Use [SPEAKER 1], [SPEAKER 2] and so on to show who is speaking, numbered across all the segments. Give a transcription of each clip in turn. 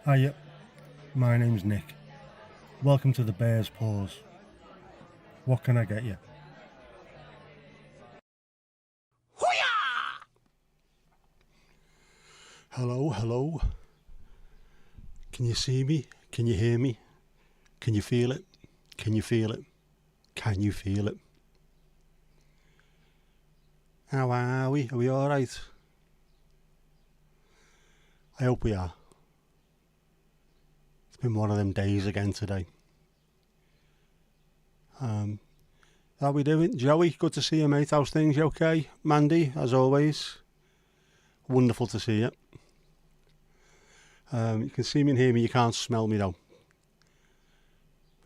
[SPEAKER 1] Hiya, my name's Nick. Welcome to the Bear's Paws. What can I get you?
[SPEAKER 2] Hello, hello. Can you see me? Can you hear me? Can you feel it? Can you feel it? Can you feel it? How are we? Are we alright? I hope we are. It's been one of them days again today. How we doing? Joey, good to see you, mate. How's things? You okay? Mandy, as always. Wonderful to see you. You can see me and hear me, you can't smell me though.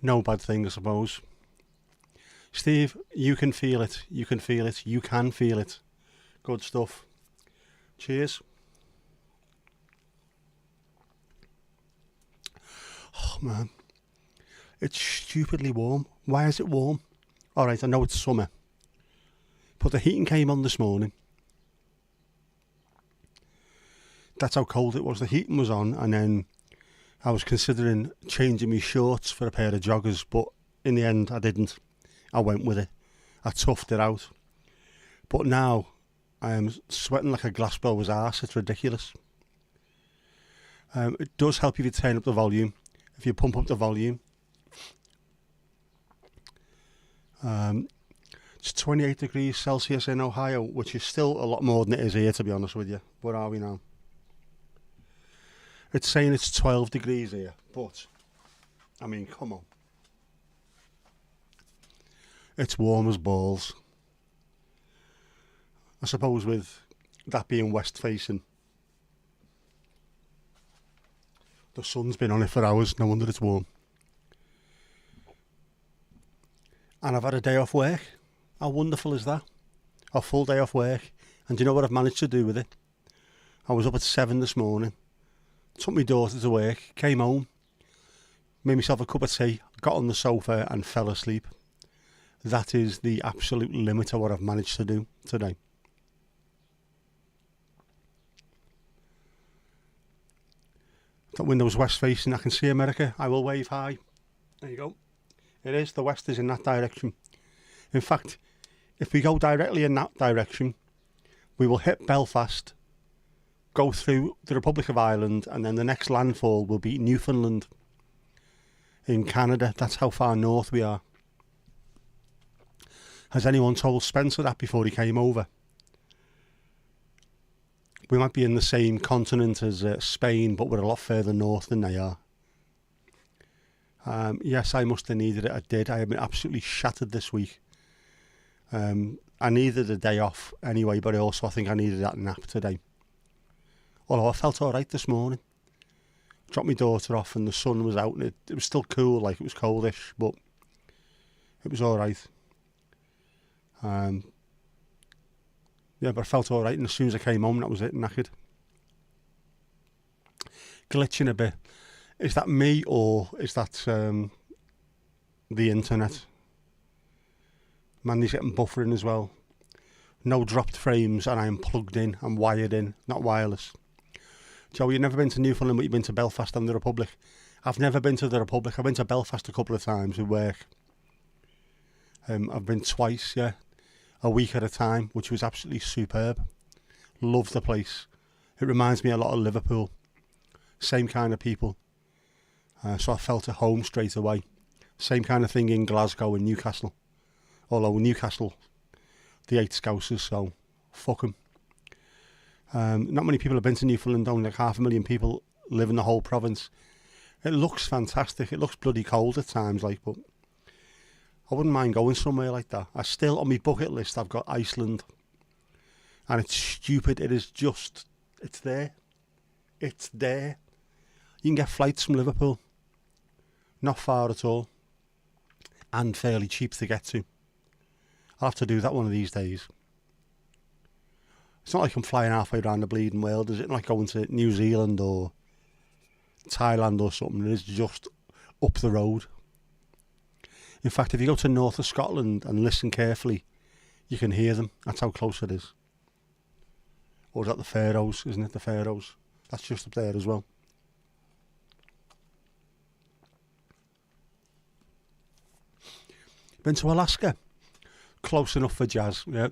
[SPEAKER 2] No bad thing, I suppose. Steve, you can feel it. You can feel it. You can feel it. Good stuff. Cheers. Oh, man. It's stupidly warm. Why is it warm? Alright, I know it's summer. But the heating came on this morning. That's how cold it was. The heating was on, and then I was considering changing my shorts for a pair of joggers, but in the end I didn't. I went with it. I toughed it out. But now I am sweating like a glass blower's arse. It's ridiculous. It does help if you turn up the volume. If you pump up the volume. It's 28 degrees Celsius in Ohio, which is still a lot more than it is here, to be honest with you. Where are we now? It's saying it's 12 degrees here, but, I mean, come on. It's warm as balls. I suppose with that being west facing, the sun's been on it for hours, no wonder it's warm. And I've had a day off work. How wonderful is that? A full day off work. And do you know what I've managed to do with it? I was up at 7 this morning. Took my daughter to work, came home, made myself a cup of tea, got on the sofa and fell asleep. That is the absolute limit of what I've managed to do today. That window's west facing, I can see America. I will wave hi. There you go. It is, the west is in that direction. In fact, if we go directly in that direction, we will hit Belfast, go through the Republic of Ireland, and then the next landfall will be Newfoundland in Canada. That's how far north we are. Has anyone told Spencer that before he came over? We might be in the same continent as Spain, but we're a lot further north than they are. Yes, I must have needed it. I did. I have been absolutely shattered this week. I needed a day off anyway, but I think I needed that nap today. Although I felt alright this morning. Dropped my daughter off and the sun was out and it was still cool, like it was coldish, but it was alright. Yeah, but I felt alright, and as soon as I came home, that was it, knackered. Glitching a bit. Is that me, or is that the internet? Mandy's getting buffering as well. No dropped frames, and I am plugged in. I'm wired in, not wireless. Joe, you've never been to Newfoundland, but you've been to Belfast and the Republic. I've never been to the Republic. I've been to Belfast a couple of times with work. I've been twice, yeah. A week at a time, which was absolutely superb. Loved the place. It reminds me a lot of Liverpool. Same kind of people. So I felt at home straight away. Same kind of thing in Glasgow and Newcastle. Although Newcastle, the 8 Scousers, so fuck 'em. Not many people have been to Newfoundland, only like 500,000 people live in the whole province. It looks fantastic. It looks bloody cold at times, like, but I wouldn't mind going somewhere like that. I still, on my bucket list, I've got Iceland. And it's stupid. It is just, it's there. It's there. You can get flights from Liverpool. Not far at all. And fairly cheap to get to. I'll have to do that one of these days. It's not like I'm flying halfway around the bleeding world. Is it like going to New Zealand or Thailand or something? It is just up the road. In fact, if you go to north of Scotland and listen carefully, you can hear them. That's how close it is. Or is that the Faroes? Isn't it the Faroes? That's just up there as well. Been to Alaska. Close enough for jazz, yeah.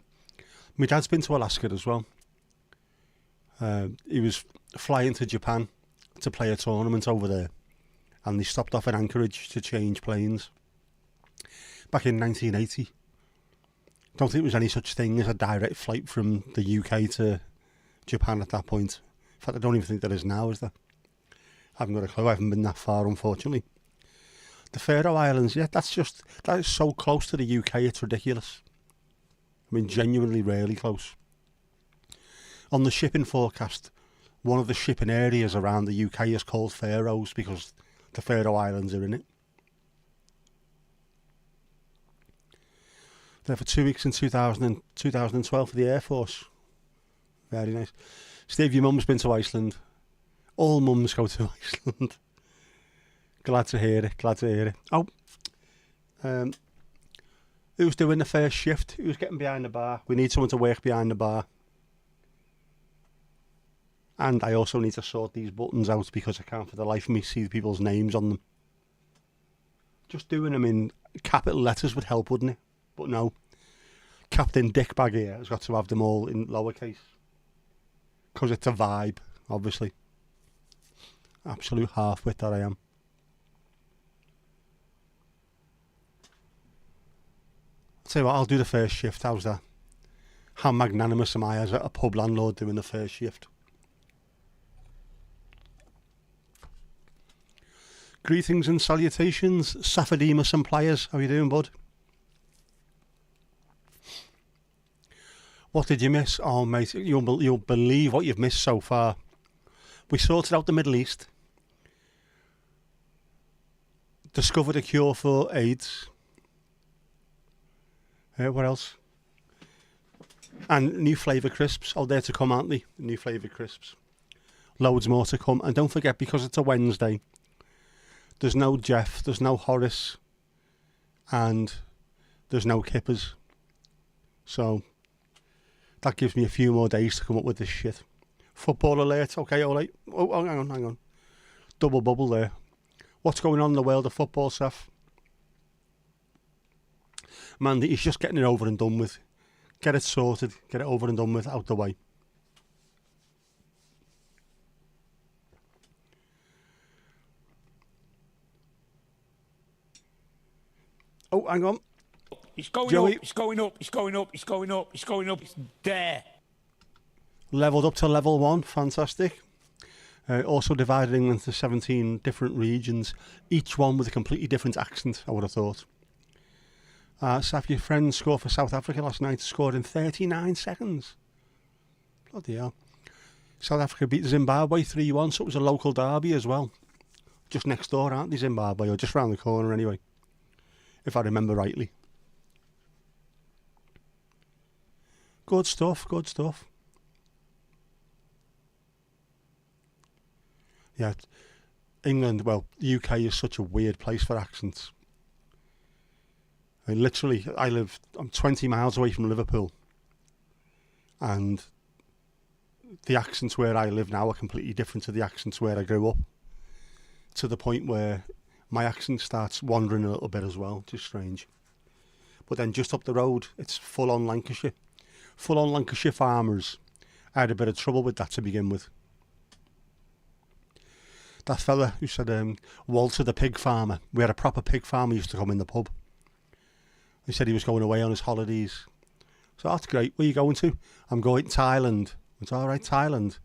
[SPEAKER 2] My dad's been to Alaska as well. He was flying to Japan to play a tournament over there, and they stopped off in Anchorage to change planes back in 1980. Don't think there was any such thing as a direct flight from the UK to Japan at that point. In fact, I don't even think there is now, is there? I haven't got a clue. I haven't been that far, unfortunately. The Faroe Islands, yeah, that is so close to the UK, it's ridiculous. I mean, genuinely really close. On the shipping forecast, one of the shipping areas around the UK is called Faroes because the Faroe Islands are in it. There for 2 weeks in 2012 for the Air Force. Very nice. Steve, your mum's been to Iceland. All mums go to Iceland. Glad to hear it. Oh, who's doing the first shift? Who's getting behind the bar? We need someone to work behind the bar. And I also need to sort these buttons out because I can't for the life of me see people's names on them. Just doing them in capital letters would help, wouldn't it? But no. Captain Dickbag here has got to have them all in lowercase. Because it's a vibe, obviously. Absolute half-wit that I am. Tell you what, I'll do the first shift. How's that? How magnanimous am I as a pub landlord doing the first shift? Greetings and salutations, Saphodemus and Pliers. How you doing, bud? What did you miss? Oh, mate, you'll believe what you've missed so far. We sorted out the Middle East. Discovered a cure for AIDS. What else? And new flavour crisps. Oh, they're to come, aren't they? New flavour crisps. Loads more to come. And don't forget, because it's a Wednesday, there's no Jeff, there's no Horace, and there's no Kippers. So that gives me a few more days to come up with this shit. Football alert. Okay, all right. Oh, hang on. Double bubble there. What's going on in the world of football, Seth? Man, he's just getting it over and done with. Get it sorted. Get it over and done with. Out the way. Oh, hang on.
[SPEAKER 3] It's going
[SPEAKER 2] Joey.
[SPEAKER 3] up, it's going up, it's going up, it's going up, it's going up, it's there.
[SPEAKER 2] Levelled up to level 1. Fantastic. Also divided England into 17 different regions, each one with a completely different accent, I would have thought. Saf, your friend scored for South Africa last night, scored in 39 seconds. Bloody hell. South Africa beat Zimbabwe 3-1, so it was a local derby as well. Just next door, aren't they, Zimbabwe, or just round the corner anyway, if I remember rightly. Good stuff. Yeah, England, well, the UK is such a weird place for accents. I mean, literally, I'm 20 miles away from Liverpool, and the accents where I live now are completely different to the accents where I grew up, to the point where my accent starts wandering a little bit as well, which is strange. But then just up the road, it's full-on Lancashire. Full-on Lancashire farmers. I had a bit of trouble with that to begin with. That fella who said, Walter the pig farmer. We had a proper pig farmer used to come in the pub. He said he was going away on his holidays. So that's great. Where are you going to? I'm going to Thailand. It's all right, Thailand.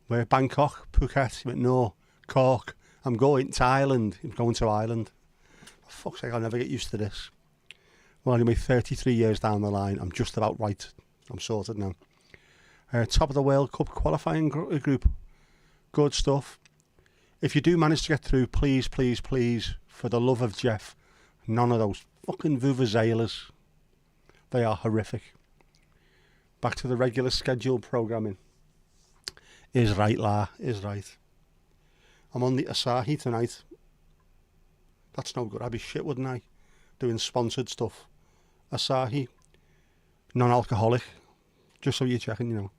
[SPEAKER 2] Where? Bangkok, Phuket. He went, no, Cork. I'm going to Thailand. I'm going to Ireland. For fuck's sake, I'll never get used to this. Well, anyway, 33 years down the line, I'm just about right. I'm sorted now. Top of the World Cup qualifying group. Good stuff. If you do manage to get through, please, for the love of Jeff, none of those fucking vuvuzelas. They are horrific. Back to the regular scheduled programming. Is right, is right. I'm on the Asahi tonight. That's no good. I'd be shit, wouldn't I? Doing sponsored stuff. Asahi. Non-alcoholic. Just so you're checking, you know.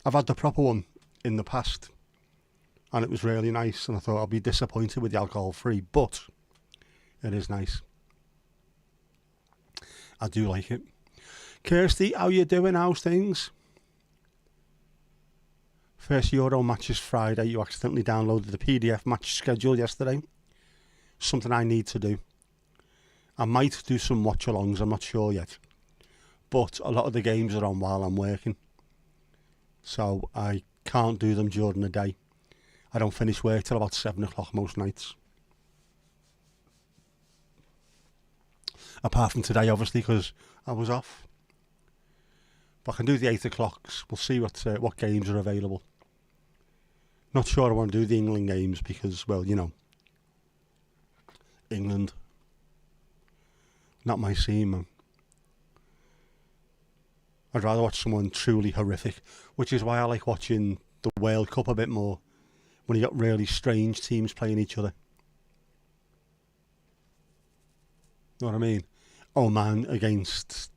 [SPEAKER 2] I've had the proper one in the past. and it was really nice, and I thought I'll be disappointed with the alcohol-free, but it is nice. I do like it. Kirsty, how you doing? How's things? First Euro match is Friday. You accidentally downloaded the PDF match schedule yesterday. Something I need to do. I might do some watch-alongs, I'm not sure yet. But a lot of the games are on while I'm working. So I can't do them during the day. I don't finish work till about 7 o'clock most nights. Apart from today, obviously, because I was off. But I can do the 8 o'clocks. We'll see what games are available. Not sure I want to do the England games because, well, you know, England. Not my scene, man. I'd rather watch someone truly horrific, which is why I like watching the World Cup a bit more, when you got really strange teams playing each other. Know what I mean? Oman against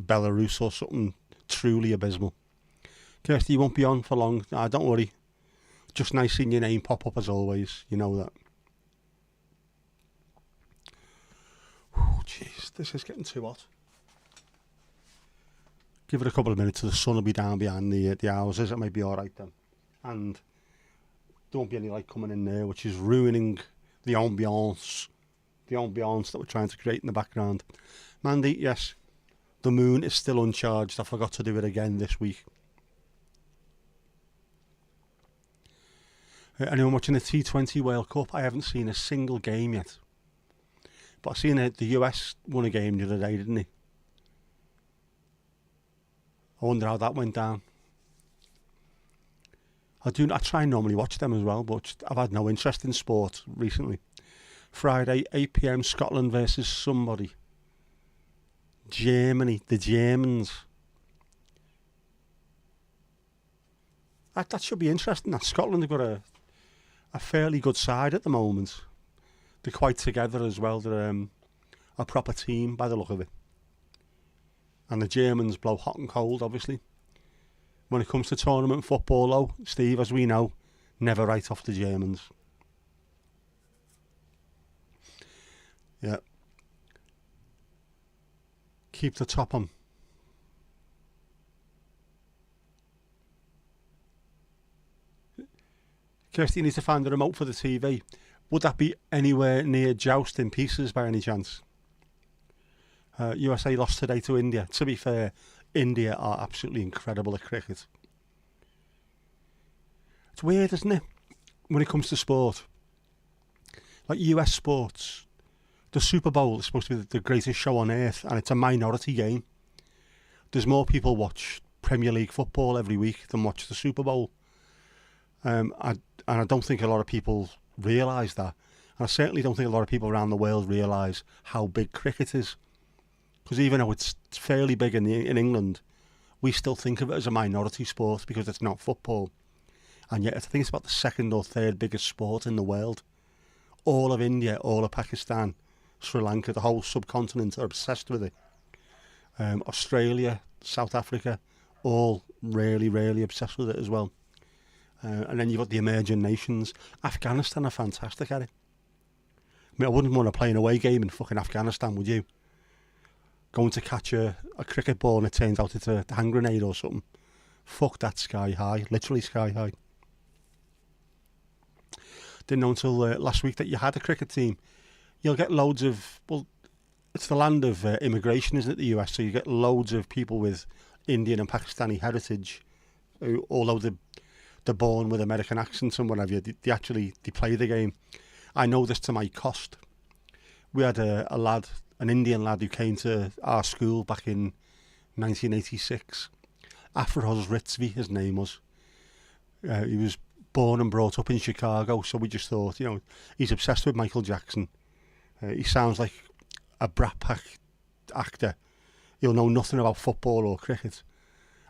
[SPEAKER 2] Belarus or something truly abysmal. Kirsty, you won't be on for long. Nah, don't worry. Just nice seeing your name pop up as always. You know that. Oh, jeez, this is getting too hot. Give it a couple of minutes, the sun will be down behind the houses. It might be all right then. And there won't be any light coming in there, which is ruining the ambience that we're trying to create in the background. Mandy, yes, the moon is still uncharged. I forgot to do it again this week. Anyone watching the T20 World Cup? I haven't seen a single game yet. But I've seen the US won a game the other day, didn't he? I wonder how that went down. I try and normally watch them as well, but I've had no interest in sport recently. Friday, 8 p.m, Scotland versus somebody. Germany, the Germans. That should be interesting. That Scotland have got a fairly good side at the moment. They're quite together as well. They're a proper team by the look of it. And the Germans blow hot and cold, obviously. When it comes to tournament football, though, Steve, as we know, never write off the Germans. Yeah. Keep the top on. Kirsty, you need to find the remote for the TV. Would that be anywhere near Jousting Pieces by any chance? USA lost today to India. To be fair, India are absolutely incredible at cricket. It's weird, isn't it? When it comes to sport. Like US sports, the Super Bowl is supposed to be the greatest show on earth, and it's a minority game. There's more people watch Premier League football every week than watch the Super Bowl. And I don't think a lot of people realise that. And I certainly don't think a lot of people around the world realise how big cricket is. Because even though it's fairly big in England, we still think of it as a minority sport because it's not football. And yet I think it's about the second or third biggest sport in the world. All of India, all of Pakistan, Sri Lanka, the whole subcontinent are obsessed with it. Australia, South Africa, all really, really obsessed with it as well. And then you've got the emerging nations. Afghanistan are fantastic at it. I mean, I wouldn't want to play an away game in fucking Afghanistan, would you? Going to catch a cricket ball and it turns out it's a hand grenade or something. Fuck that, sky high. Literally sky high. Didn't know until last week that you had a cricket team. You'll get loads of... Well, it's the land of immigration, isn't it, the US? So you get loads of people with Indian and Pakistani heritage who, although they're born with American accents and whatever, they play the game. I know this to my cost. We had a lad, an Indian lad who came to our school back in 1986. Afroz Ritzvi, his name was. He was born and brought up in Chicago, so we just thought, you know, he's obsessed with Michael Jackson. He sounds like a Brat Pack actor. He'll know nothing about football or cricket.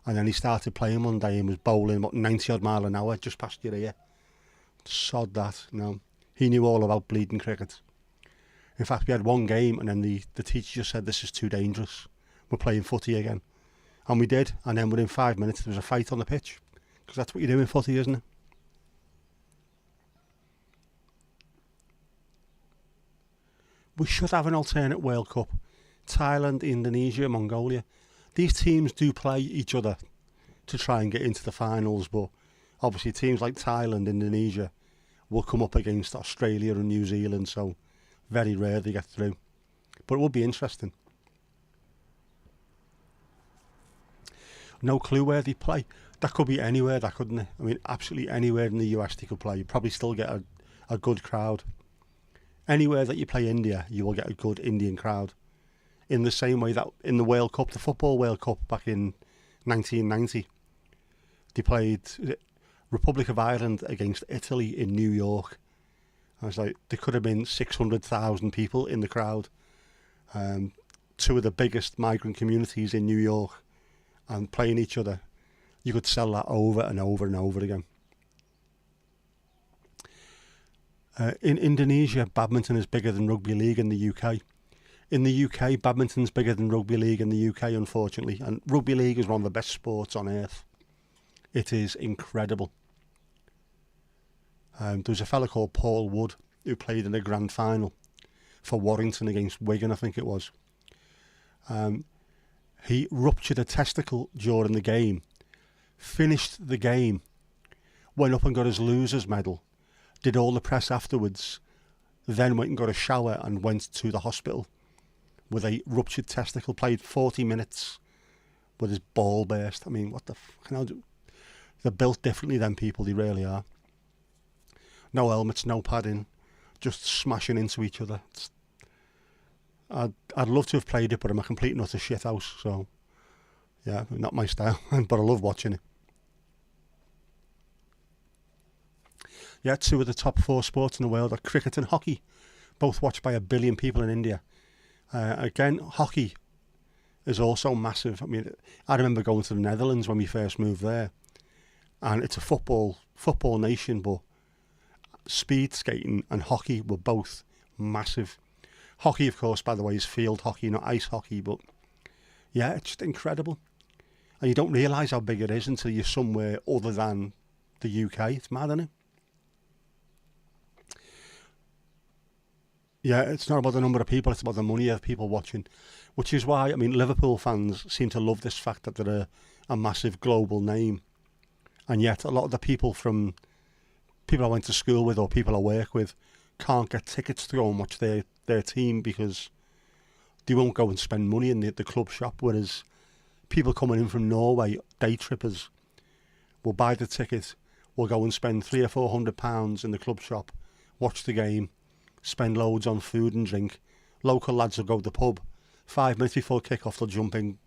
[SPEAKER 2] And then he started playing one day and was bowling about 90 odd mile an hour just past your ear. Sod that, no. He knew all about bleeding cricket. In fact, we had one game and then the teacher just said, this is too dangerous. We're playing footy again. And we did. And then within 5 minutes, there was a fight on the pitch. Because that's what you do in footy, isn't it? We should have an alternate World Cup. Thailand, Indonesia, Mongolia. These teams do play each other to try and get into the finals, but obviously teams like Thailand, Indonesia will come up against Australia and New Zealand, so very rare they get through. But it would be interesting. No clue where they play. That could be anywhere, that couldn't it? I mean, absolutely anywhere in the US they could play. You'd probably still get a good crowd. Anywhere that you play India, you will get a good Indian crowd. In the same way that in the World Cup, the Football World Cup back in 1990, they played Republic of Ireland against Italy in New York. I was like, there could have been 600,000 people in the crowd. Two of the biggest migrant communities in New York, and playing each other. You could sell that over and over and over again. In Indonesia, badminton is bigger than rugby league in the UK. In the UK, badminton's bigger than rugby league in the UK, unfortunately. And rugby league is one of the best sports on earth. It is incredible. There was a fella called Paul Wood who played in a grand final for Warrington against Wigan, I think it was. He ruptured a testicle during the game, finished the game, went up and got his loser's medal, did all the press afterwards, then went and got a shower and went to the hospital with a ruptured testicle, played 40 minutes with his ball burst. I mean, what the fuck? They're built differently than people, they really are. No helmets, no padding, just smashing into each other. I'd love to have played it, but I'm a complete and utter shithouse, so yeah, not my style, but I love watching it. Yeah, two of the top 4 sports in the world are cricket and hockey, both watched by 1 billion people in India. Again, hockey is also massive. I mean, I remember going to the Netherlands when we first moved there, and it's a football nation, but speed skating and hockey were both massive. Hockey, of course, by the way, is field hockey, not ice hockey, but yeah, it's just incredible. And you don't realise how big it is until you're somewhere other than the UK. It's mad, isn't it? Yeah, it's not about the number of people, it's about the money of people watching, which is why, I mean, Liverpool fans seem to love this fact that they're a massive global name. And yet, a lot of the people I went to school with or people I work with can't get tickets to go and watch their team because they won't go and spend money in the club shop, whereas people coming in from Norway, day trippers, will buy the ticket, will go and spend £300 or £400 in the club shop, watch the game, spend loads on food and drink. Local lads will go to the pub, 5 minutes before kick-off they'll jump in,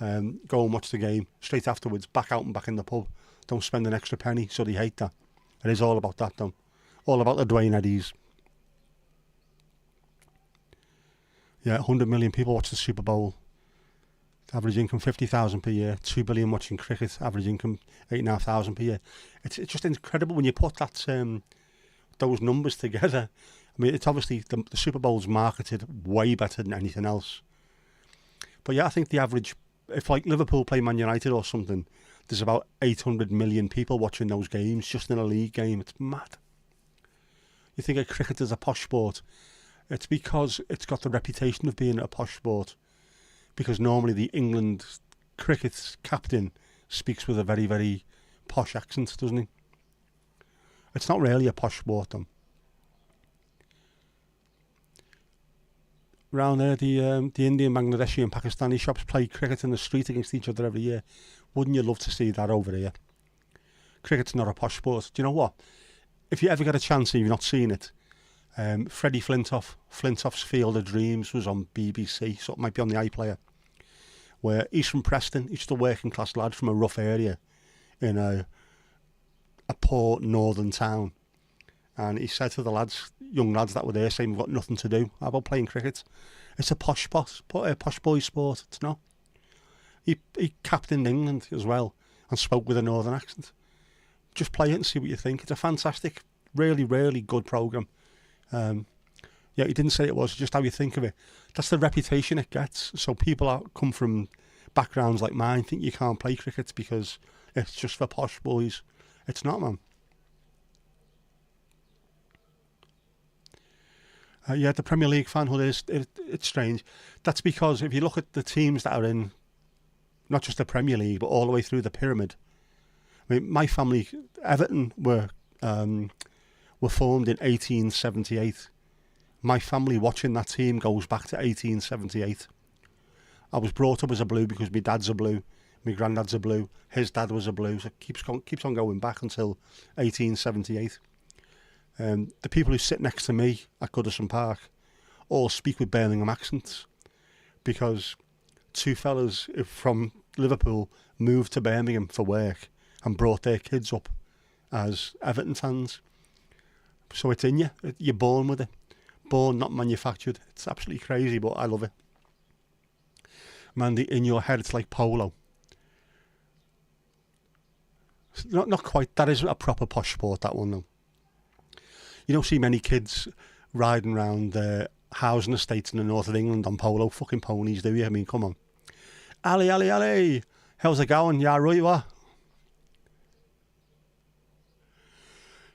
[SPEAKER 2] go and watch the game, straight afterwards, back out and back in the pub. Don't spend an extra penny, so they hate that. It is all about that, though. All about the Dwayne Eddies. Yeah, 100 million people watch the Super Bowl. Average income 50,000 per year. 2 billion watching cricket. Average income 8,500 per year. It's just incredible when you put that those numbers together. I mean, it's obviously the Super Bowl's marketed way better than anything else. But yeah, I think the average, if like Liverpool play Man United or something, there's about 800 million people watching those games just in a league game. It's mad. You think of cricket as a posh sport. It's because it's got the reputation of being a posh sport. Because normally the England cricket captain speaks with a very, very posh accent, doesn't he? It's not really a posh sport, though. Around there, the Indian, Bangladeshi and Pakistani shops play cricket in the street against each other every year. Wouldn't you love to see that over here? Cricket's not a posh sport. Do you know what? If you ever get a chance and you've not seen it, Freddie Flintoff's Field of Dreams was on BBC, so it might be on the iPlayer, where he's from Preston. He's just a working class lad from a rough area in a poor northern town. And he said to the young lads that were there, saying, we've got nothing to do. How about playing cricket? It's a posh boy sport. It's not. He captained England as well and spoke with a northern accent. Just play it and see what you think. It's a fantastic, really, really good programme. Yeah, he didn't say it was, just how you think of it. That's the reputation it gets. So people that come from backgrounds like mine think you can't play cricket because it's just for posh boys. It's not, man. Yeah, the Premier League fanhood it's strange. That's because if you look at the teams that are in, not just the Premier League, but all the way through the pyramid. I mean, my family, Everton, were formed in 1878. My family watching that team goes back to 1878. I was brought up as a Blue because my dad's a Blue, my granddad's a Blue, his dad was a Blue, so it keeps on going back until 1878. The people who sit next to me at Goodison Park all speak with Birmingham accents because two fellas from Liverpool moved to Birmingham for work and brought their kids up as Everton fans. So it's in you. You're born with it. Born, not manufactured. It's absolutely crazy, but I love it. Man, in your head, it's like polo. Not quite. That is a proper posh sport, that one, though. You don't see many kids riding around housing estates in the north of England on polo fucking ponies, do you? I mean, come on. Ali, Ali, Ali. How's it going? Yeah, right you are.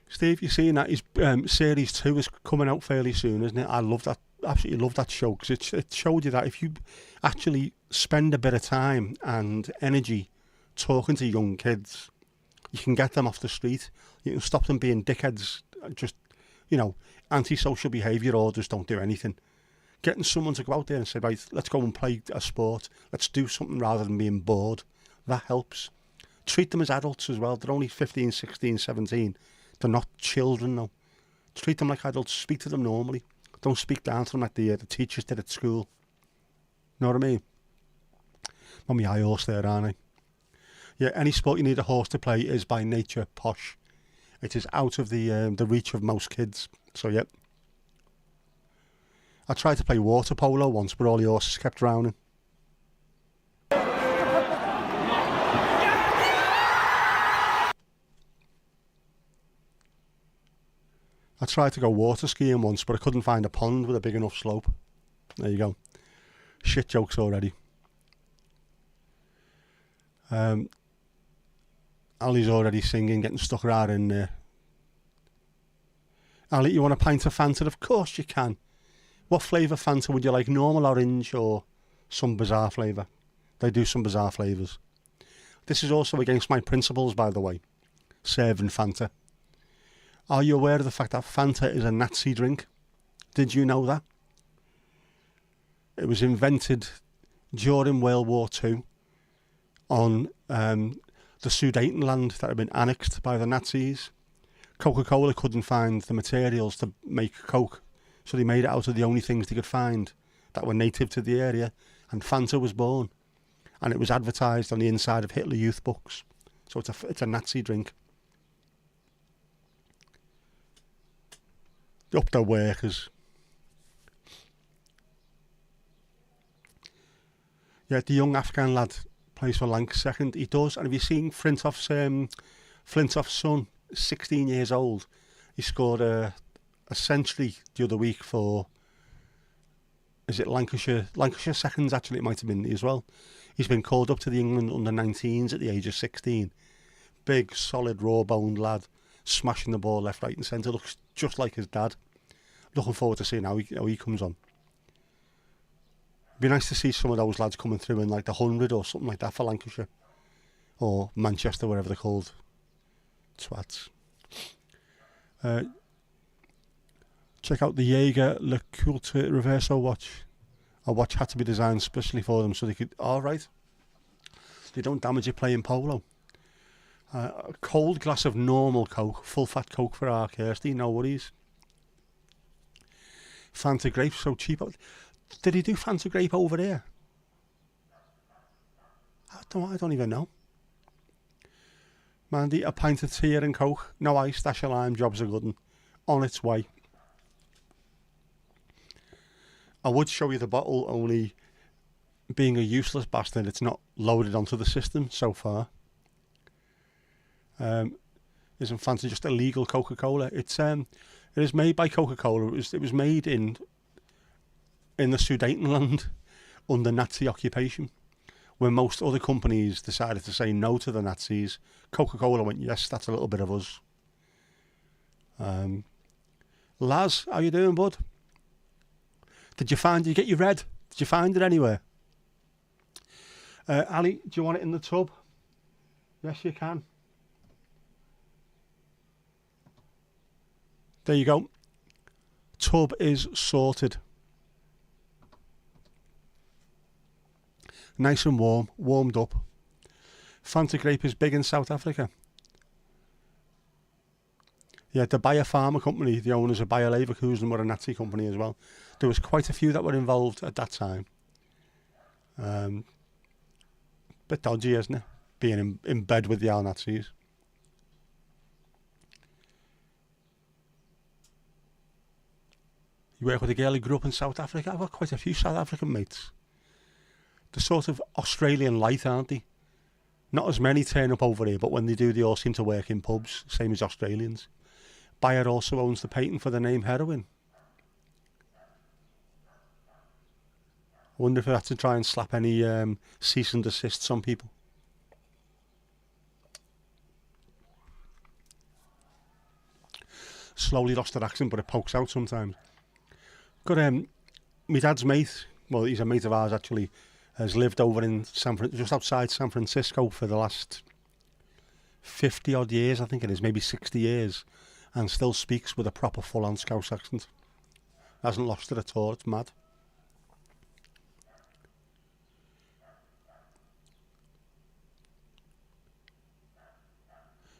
[SPEAKER 2] Steve, you seen that? His series 2 is coming out fairly soon, isn't it? I love that. Absolutely love that show because it showed you that if you actually spend a bit of time and energy talking to young kids, you can get them off the street. You can stop them being dickheads, just, antisocial behaviour or just don't do anything. Getting someone to go out there and say, right, let's go and play a sport. Let's do something rather than being bored. That helps. Treat them as adults as well. They're only 15, 16, 17. They're not children, though. Treat them like adults. Speak to them normally. Don't speak down to them like the teachers did at school. Know what I mean? I'm my high horse there, aren't I? Yeah, any sport you need a horse to play is by nature posh. It is out of the reach of most kids. So, yep. I tried to play water polo once, but all the horses kept drowning. I tried to go water skiing once, but I couldn't find a pond with a big enough slope. There you go. Shit jokes already. Ali's already singing, getting stuck right in there. Ali, you want a pint of Fanta? Of course you can. What flavour Fanta would you like? Normal orange or some bizarre flavour? They do some bizarre flavours. This is also against my principles, by the way. Serving Fanta. Are you aware of the fact that Fanta is a Nazi drink? Did you know that? It was invented during World War II on the Sudetenland that had been annexed by the Nazis. Coca-Cola couldn't find the materials to make Coke, so they made it out of the only things they could find that were native to the area, and Fanta was born. And it was advertised on the inside of Hitler Youth books. So it's a Nazi drink. Up their workers. Yeah, the young Afghan lad plays for Lanc second. He does. And have you seen Flintoff's son, 16 years old? He scored a century the other week for, is it Lancashire? Lancashire seconds, actually, it might have been as well. He's been called up to the England under-19s at the age of 16. Big, solid, raw-boned lad, smashing the ball left, right and centre. Looks just like his dad. Looking forward to seeing how he comes on. Be nice to see some of those lads coming through in like the 100 or something like that for Lancashire. Or Manchester, whatever they're called. Twats. Check out the Jaeger LeCoultre Reverso watch. A watch had to be designed specially for them so they could... Alright. They don't damage you playing polo. A cold glass of normal Coke, full fat Coke for our Kirsty, no worries. Fanta grape, so cheap. Did he do Fanta grape over here? I don't even know. Mandy, a pint of tea and Coke. No ice, dash of lime, jobs are good. On its way. I would show you the bottle, only being a useless bastard, it's not loaded onto the system so far. Isn't Fanta just illegal Coca-Cola? It is made by Coca-Cola. It was made in the Sudetenland under Nazi occupation. When most other companies decided to say no to the Nazis, Coca-Cola went, yes, that's a little bit of us. Laz, how you doing, bud? Did you get your red? Did you find it anywhere? Ali, do you want it in the tub? Yes, you can. There you go. Tub is sorted. Nice and warm, warmed up. Fanta grape is big in South Africa. Yeah, the Bayer Pharma company, the owners of Bayer Leverkusen, were a Nazi company as well. There was quite a few that were involved at that time. Bit dodgy, isn't it? Being in bed with the Nazis. You work with a girl who grew up in South Africa. I've got quite a few South African mates. They're sort of Australian light, aren't they? Not as many turn up over here, but when they do, they all seem to work in pubs, same as Australians. Bayer also owns the patent for the name heroin. I wonder if I had to try and slap any cease and desists on people. Slowly lost their accent, but it pokes out sometimes. Got my dad's mate, well, he's a mate of ours actually, has lived over in just outside San Francisco for the last 50 odd years, I think it is, maybe 60 years, and still speaks with a proper full-on Scouse accent. Hasn't lost it at all, it's mad.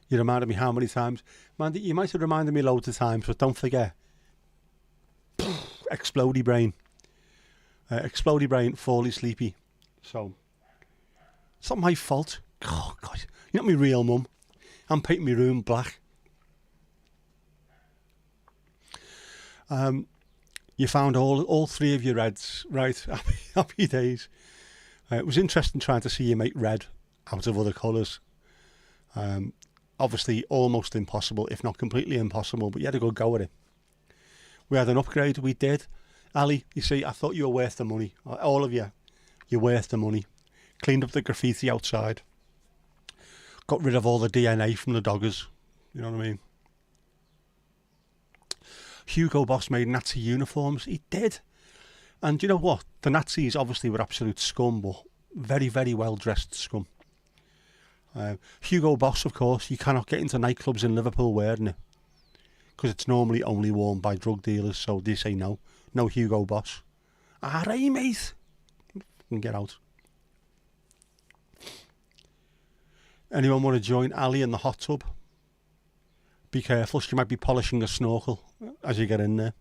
[SPEAKER 2] You reminded me how many times. Man, you might have reminded me loads of times, but don't forget. Explodey brain. Explodey brain, fully sleepy. So, it's not my fault. Oh, God. You're not my real mum. I'm painting my room black. You found all three of your reds. Right, happy days. It was interesting trying to see you make red out of other colours. Obviously almost impossible, if not completely impossible, but you had a good go at it. We had an upgrade, we did. Ali, you see, I thought you were worth the money. All of you, you're worth the money. Cleaned up the graffiti outside. Got rid of all the DNA from the doggers. You know what I mean? Hugo Boss made Nazi uniforms. He did. And you know what? The Nazis obviously were absolute scum, but very, very well dressed scum. Hugo Boss, of course, you cannot get into nightclubs in Liverpool wearing it because it's normally only worn by drug dealers, so they say no Hugo Boss. Alright, mate, and get out. Anyone want to join Ali in the hot tub? Be careful, she might be polishing a snorkel as you get in there.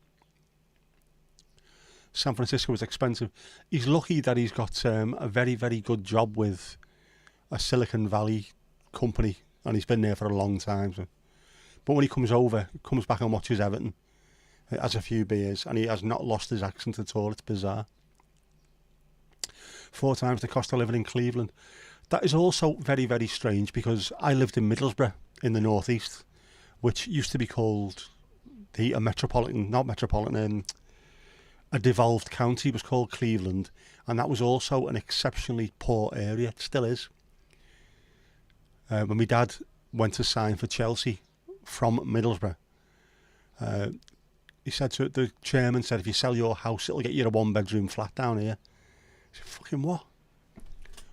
[SPEAKER 2] San Francisco is expensive. He's lucky that he's got a very, very good job with a Silicon Valley company, and he's been there for a long time. So. But when he comes back and watches Everton, has a few beers, and he has not lost his accent at all. It's bizarre. 4 times the cost of living in Cleveland. That is also very, very strange because I lived in Middlesbrough in the northeast, which used to be called a devolved county was called Cleveland, and that was also an exceptionally poor area. It still is. When my dad went to sign for Chelsea from Middlesbrough, he said to the chairman, if you sell your house, it'll get you a 1-bedroom flat down here. I said, fucking what?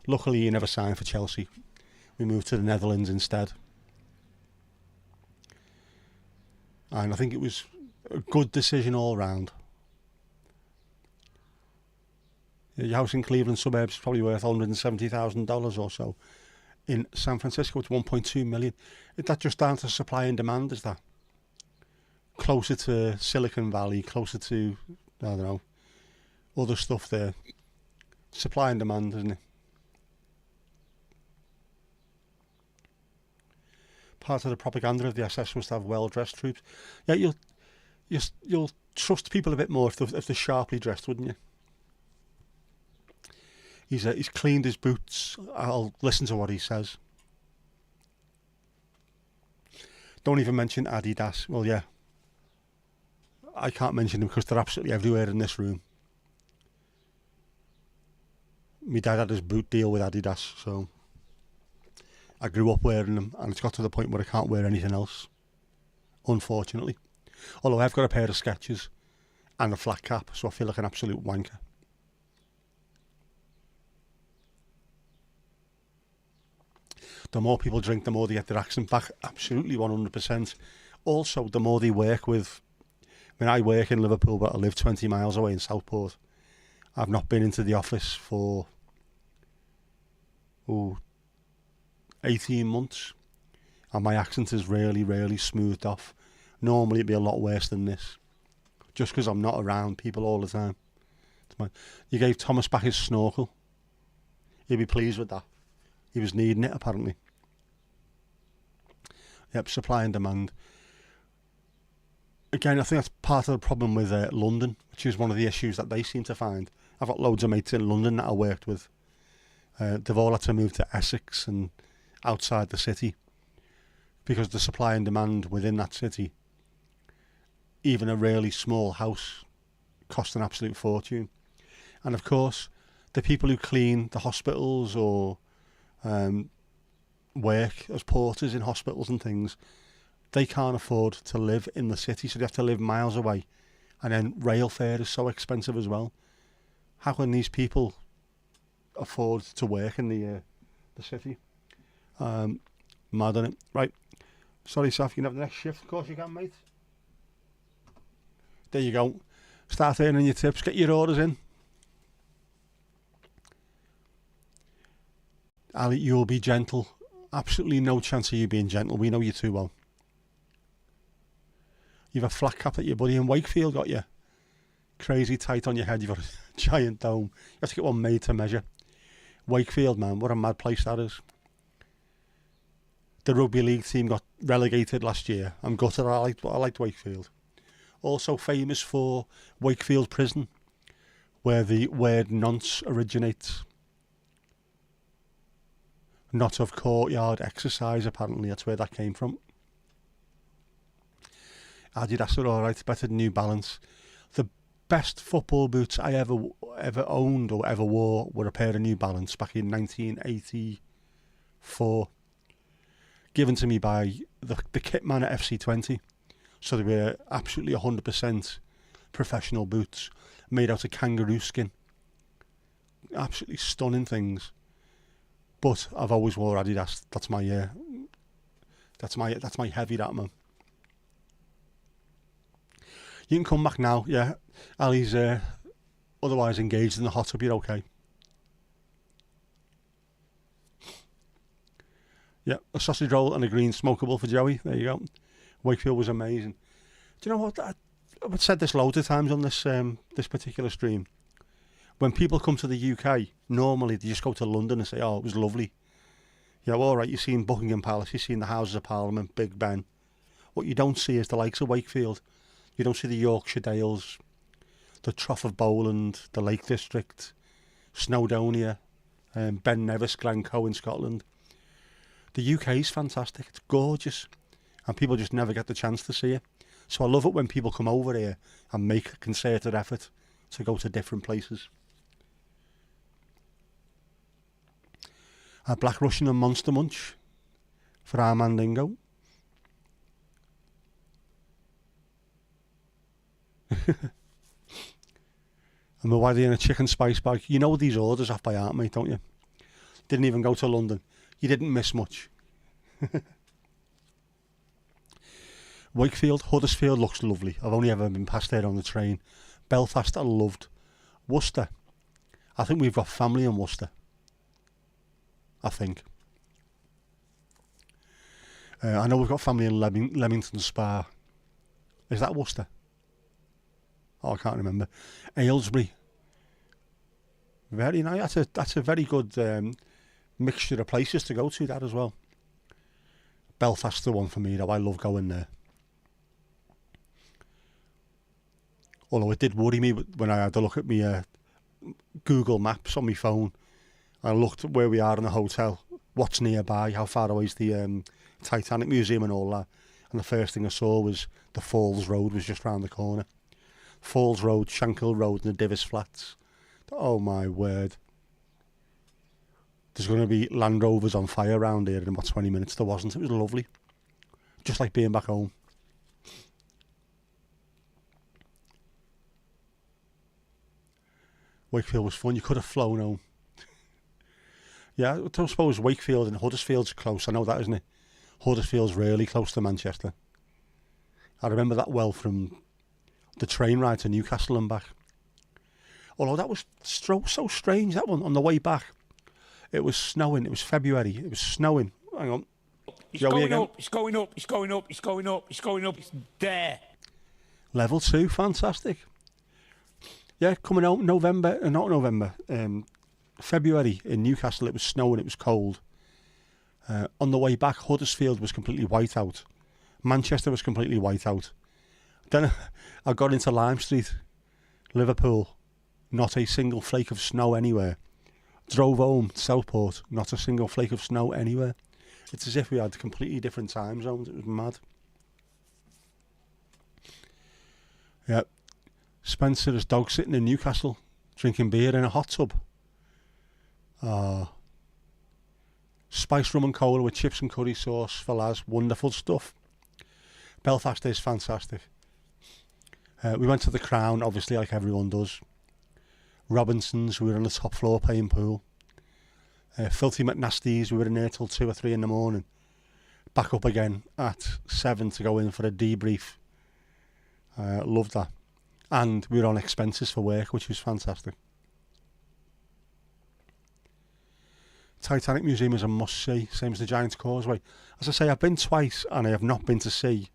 [SPEAKER 2] Luckily, he never signed for Chelsea. We moved to the Netherlands instead. And I think it was a good decision all round. Your house in Cleveland suburbs is probably worth $170,000 or so. In San Francisco, it's 1.2 million. Is that just down to supply and demand, is that? Closer to Silicon Valley, closer to, I don't know, other stuff there. Supply and demand, isn't it? Part of the propaganda of the SS was to have well-dressed troops. Yeah, you'll trust people a bit more if they're sharply dressed, wouldn't you? He's cleaned his boots. I'll listen to what he says. Don't even mention Adidas. Well, yeah. I can't mention them because they're absolutely everywhere in this room. My dad had his boot deal with Adidas, so I grew up wearing them, and it's got to the point where I can't wear anything else, unfortunately. Although I've got a pair of Skechers, and a flat cap, so I feel like an absolute wanker. The more people drink, the more they get their accent back. Absolutely, 100%. Also, the more they work with... I mean, I work in Liverpool, but I live 20 miles away in Southport. I've not been into the office for 18 months, and my accent is really, really smoothed off. Normally, it'd be a lot worse than this, just because I'm not around people all the time. You gave Thomas back his snorkel. He'd be pleased with that. He was needing it, apparently. Yep, supply and demand. Again, I think that's part of the problem with London, which is one of the issues that they seem to find. I've got loads of mates in London that I worked with. They've all had to move to Essex and outside the city because the supply and demand within that city, even a really small house, cost an absolute fortune. And of course, the people who clean the hospitals or work as porters in hospitals and things, they can't afford to live in the city, so they have to live miles away. And then rail fare is so expensive as well. How can these people afford to work in the city? Mad on it. Right. Sorry, Saf, you can have the next shift. Of course you can, mate. There you go. Start earning your tips. Get your orders in. Ali, you'll be gentle. Absolutely no chance of you being gentle. We know you too well. You've a flat cap that your buddy in Wakefield got you. Crazy tight on your head. You've got a giant dome. You have to get one made to measure. Wakefield, man. What a mad place that is. The rugby league team got relegated last year. I'm gutted. I liked Wakefield. Also famous for Wakefield Prison, where the word nonce originates. Not of courtyard exercise, apparently. That's where that came from. Adidas are alright, better than New Balance. The best football boots I ever owned or ever wore were a pair of New Balance back in 1984. Given to me by the kit man at FC20. So they were absolutely 100% professional boots made out of kangaroo skin. Absolutely stunning things. But I've always wore Adidas. That's my heavy, that, man. You can come back now, yeah. Ali's otherwise engaged in the hot tub. You're okay. Yeah, a sausage roll and a green smokable for Joey. There you go. Wakefield was amazing. Do you know what? I've said this loads of times on this particular stream. When people come to the UK, normally they just go to London and say, oh, it was lovely. You know, all right, you've seen Buckingham Palace, you've seen the Houses of Parliament, Big Ben. What you don't see is the likes of Wakefield. You don't see the Yorkshire Dales, the Trough of Bowland, the Lake District, Snowdonia, Ben Nevis, Glencoe in Scotland. The UK is fantastic. It's gorgeous. And people just never get the chance to see it. So I love it when people come over here and make a concerted effort to go to different places. A Black Russian and Monster Munch for our Mandingo. And the Waddy and a chicken spice bag. You know these orders off by heart, mate, don't you? Didn't even go to London. You didn't miss much. Wakefield, Huddersfield looks lovely. I've only ever been past there on the train. Belfast I loved. Worcester. I think we've got family in Worcester. I think. I know we've got family in Leamington Spa. Is that Worcester? Oh, I can't remember. Aylesbury. Very nice. That's a very good mixture of places to go to, that as well. Belfast's the one for me, though. I love going there. Although it did worry me when I had to look at my Google Maps on my phone. I looked at where we are in the hotel, what's nearby, how far away is the Titanic Museum and all that. And the first thing I saw was the Falls Road was just round the corner. Falls Road, Shankill Road and the Divis Flats. Oh my word. There's going to be Land Rovers on fire around here in about 20 minutes. There wasn't. It was lovely. Just like being back home. Wakefield was fun. You could have flown home. Yeah, I don't suppose Wakefield and Huddersfield's close. I know that, isn't it? Huddersfield's really close to Manchester. I remember that well from the train ride to Newcastle and back. Although that was so strange, that one, on the way back. It was snowing. It was February. It was snowing. Hang on.
[SPEAKER 3] It's
[SPEAKER 2] Joey
[SPEAKER 3] going
[SPEAKER 2] again.
[SPEAKER 3] up, it's going up, it's going up, it's going up, it's going up, it's there.
[SPEAKER 2] Level 2, fantastic. Yeah, coming out February in Newcastle, it was snowing, it was cold. On the way back, Huddersfield was completely white out. Manchester was completely white out. Then I got into Lime Street, Liverpool, not a single flake of snow anywhere. Drove home to Southport, not a single flake of snow anywhere. It's as if we had completely different time zones. It was mad. Yeah. Spencer's dog sitting in Newcastle, drinking beer in a hot tub. Spiced rum and cola with chips and curry sauce for lads. Wonderful stuff. Belfast is fantastic. We went to the Crown, obviously, like everyone does. Robinson's, we were on the top floor playing pool. Filthy McNasty's, we were in there till 2 or 3 in the morning. Back up again at 7 to go in for a debrief. Loved that. And we were on expenses for work, which was fantastic. Titanic Museum is a must-see, same as the Giant's Causeway. As I say, I've been twice and I have not been to see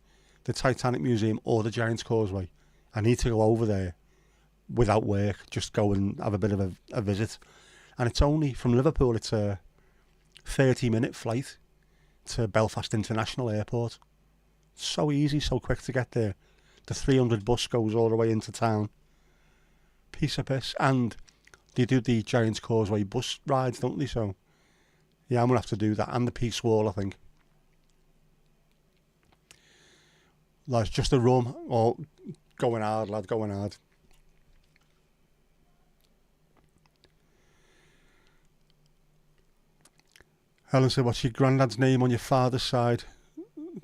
[SPEAKER 2] the Titanic Museum or the Giant's Causeway. I need to go over there without work, just go and have a bit of a visit. And it's only, from Liverpool, it's a 30-minute flight to Belfast International Airport. So easy, so quick to get there. The 300 bus goes all the way into town. Piece of piss. And they do the Giant's Causeway bus rides, don't they? So, yeah, I'm going to have to do that. And the Peace Wall, I think. That's just a rum. Oh, going hard, lad, going hard. Helen said, what's your granddad's name on your father's side?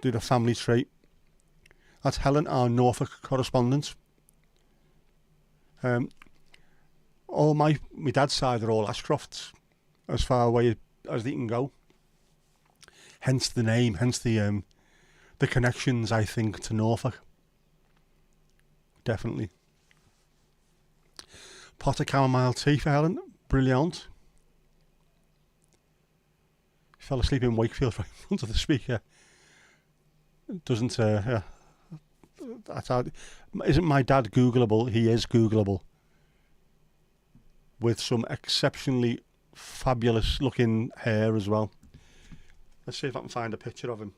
[SPEAKER 2] Do the family trait. That's Helen, our Norfolk correspondent. All my dad's side are all Ashcrofts, as far away as they can go. Hence the name, hence the connections, I think, to Norfolk. Definitely. Pot of chamomile tea for Helen. Brilliant. Fell asleep in Wakefield right in front of the speaker. Doesn't, yeah. That's hard. Isn't my dad Googleable? He is Googleable. With some exceptionally fabulous looking hair as well. Let's see if I can find a picture of him.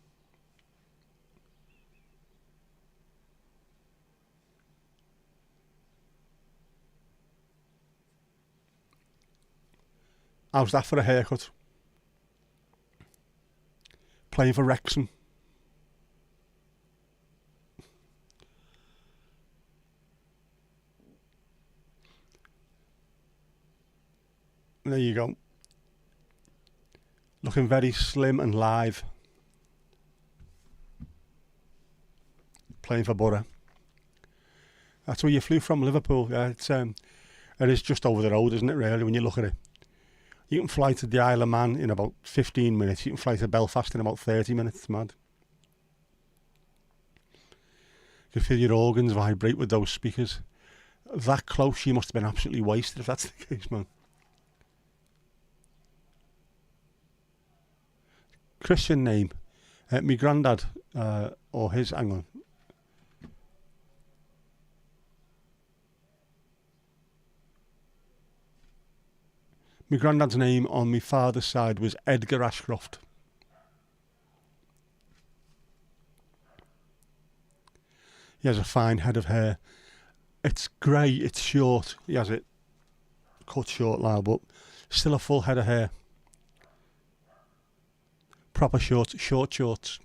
[SPEAKER 2] How's that for a haircut? Playing for Wrexham. There you go. Looking very slim and live. Playing for Borough. That's where you flew from, Liverpool. Yeah, it is just over the road, isn't it, really, when you look at it. You can fly to the Isle of Man in about 15 minutes. You can fly to Belfast in about 30 minutes. It's mad. You can feel your organs vibrate with those speakers. That close, you must have been absolutely wasted if that's the case, man. Christian name. My granddad, or his, hang on. My granddad's name on my father's side was Edgar Ashcroft. He has a fine head of hair. It's grey, it's short. He has it cut short now, but still a full head of hair. Proper short shorts.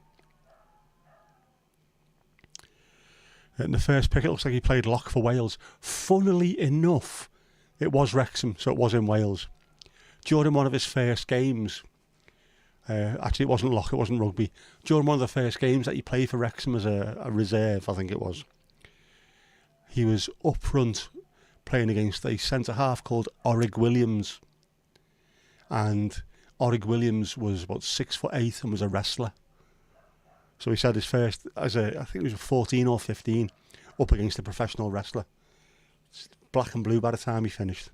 [SPEAKER 2] In the first pick, it looks like he played lock for Wales. Funnily enough, it was Wrexham, so it was in Wales. During one of his first games, actually it wasn't lock, it wasn't rugby. During one of the first games that he played for Wrexham as a reserve, I think it was, he was up front playing against a centre-half called Orig Williams. And Orig Williams was about 6'8" and was a wrestler. So he said his first, I think he was 14 or 15, up against a professional wrestler. It's black and blue by the time he finished.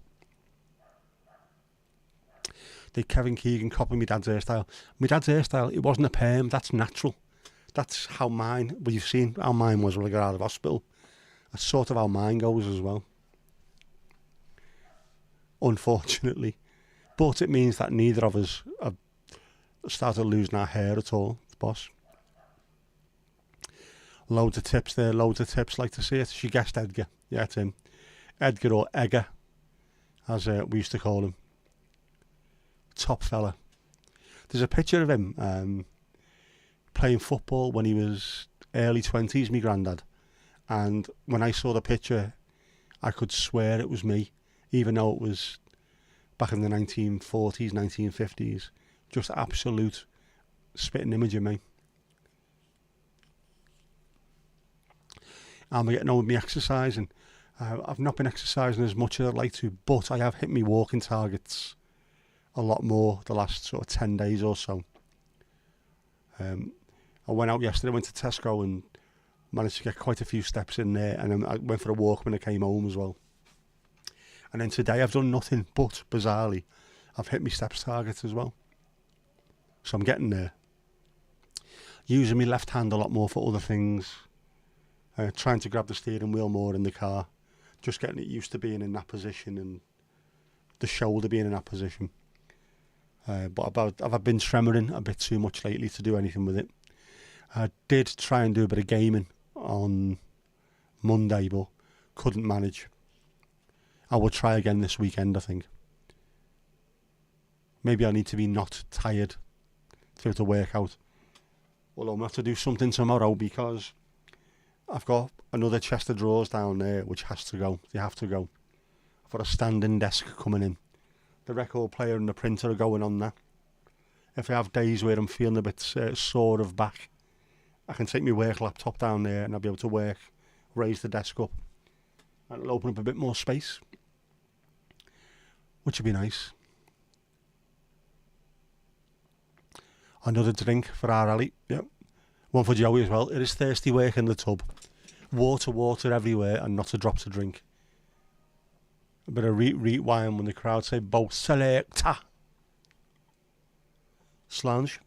[SPEAKER 2] Did Kevin Keegan copy my dad's hairstyle? My dad's hairstyle, it wasn't a perm, that's natural. That's how mine, well, you've seen how mine was when I got out of hospital. That's sort of how mine goes as well. Unfortunately. But it means that neither of us have started losing our hair at all, boss. Loads of tips there, loads of tips. Like to see it. She guessed Edgar. Yeah, it's him. Edgar or Egger, as we used to call him. Top fella. There's a picture of him playing football when he was early 20s, me granddad. And when I saw the picture, I could swear it was me, even though it was back in the 1940s, 1950s. Just absolute spitting image of me. I'm getting on with me exercising. I've not been exercising as much as I'd like to, but I have hit me walking targets a lot more the last sort of 10 days or so. I went out yesterday, went to Tesco and managed to get quite a few steps in there, and then I went for a walk when I came home as well. And then today I've done nothing, but bizarrely I've hit my steps targets as well. So I'm getting there. Using my left hand a lot more for other things. Trying to grab the steering wheel more in the car. Just getting it used to being in that position and the shoulder being in that position. But I've been tremoring a bit too much lately to do anything with it. I did try and do a bit of gaming on Monday, but couldn't manage. I will try again this weekend, I think. Maybe I need to be not tired to have to work out. Although I'm going to have to do something tomorrow because I've got another chest of drawers down there which has to go. They have to go. I've got a standing desk coming in. The record player and the printer are going on there. If I have days where I'm feeling a bit sore of back, I can take my work laptop down there and I'll be able to work, raise the desk up, and it'll open up a bit more space, which would be nice. Another drink for our alley, yep. One for Joey as well. It is thirsty work in the tub. Water everywhere and not a drop to drink. A bit of reet wine when the crowd say, "Bo selecta." Slange.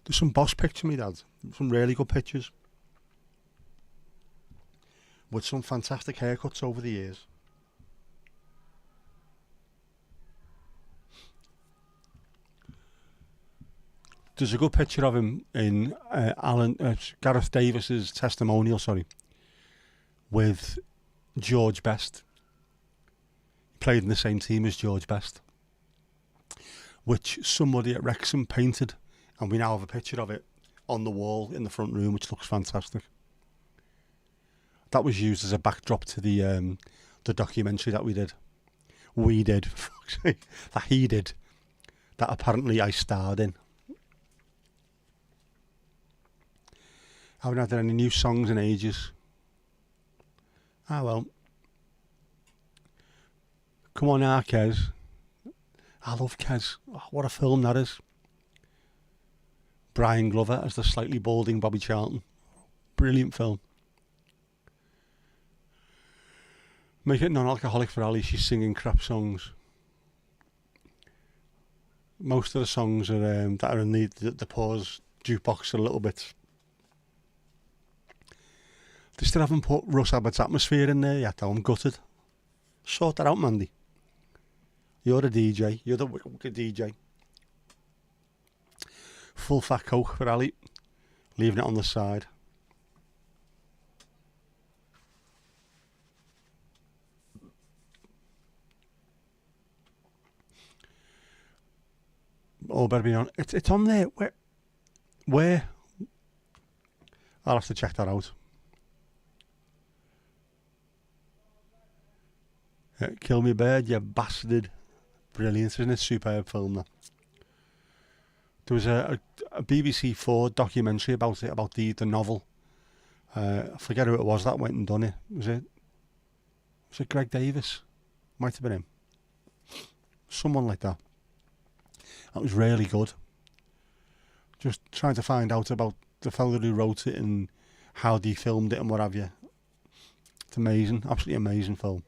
[SPEAKER 2] There's some boss picture, me dad. Some really good pictures. With some fantastic haircuts over the years. There's a good picture of him in Gareth Davis's testimonial, with George Best. He played in the same team as George Best, which somebody at Wrexham painted, and we now have a picture of it on the wall in the front room, which looks fantastic. That was used as a backdrop to the documentary that we did. That he did. That apparently I starred in. I haven't had any new songs in ages. Ah well. Come on now, Kez. I love Kez. Oh, what a film that is. Brian Glover as the slightly balding Bobby Charlton. Brilliant film. Make it non-alcoholic for Ali. She's singing crap songs. Most of the songs are that are in the pause jukebox are a little bit. They still haven't put Russ Abbott's Atmosphere in there yet, though. I'm gutted. Sort that out, Mandy. You're a DJ. You're the wicked DJ. Full fat Coke for Ali. Leaving it on the side. Oh, better be on. It's on there. Where? I'll have to check that out. Kill Me Bird, you bastard. Brilliant, isn't it? Superb film, that. There was a BBC4 documentary about it, about the novel. I forget who it was that went and done it. Was it Greg Davis? Might have been him. Someone like that. That was really good. Just trying to find out about the fellow who wrote it and how they filmed it and what have you. It's amazing, absolutely amazing film.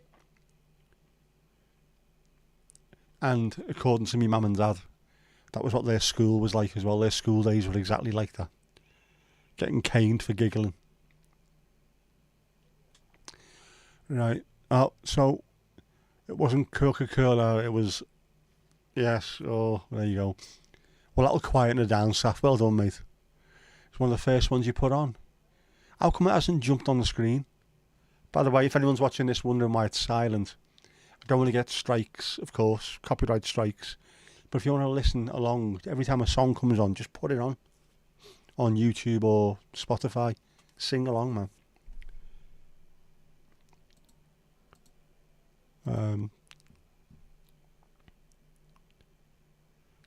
[SPEAKER 2] And according to me mum and dad, that was what their school was like as well. Their school days were exactly like that. Getting caned for giggling. Right. Oh, so it wasn't Coca-Cola, it was... Yes, oh, there you go. Well, that'll quieten it down, Saf. Well done, mate. It's one of the first ones you put on. How come it hasn't jumped on the screen? By the way, if anyone's watching this wondering why it's silent, I don't want to get strikes, of course, copyright strikes. But if you want to listen along, every time a song comes on, just put it on YouTube or Spotify. Sing along, man.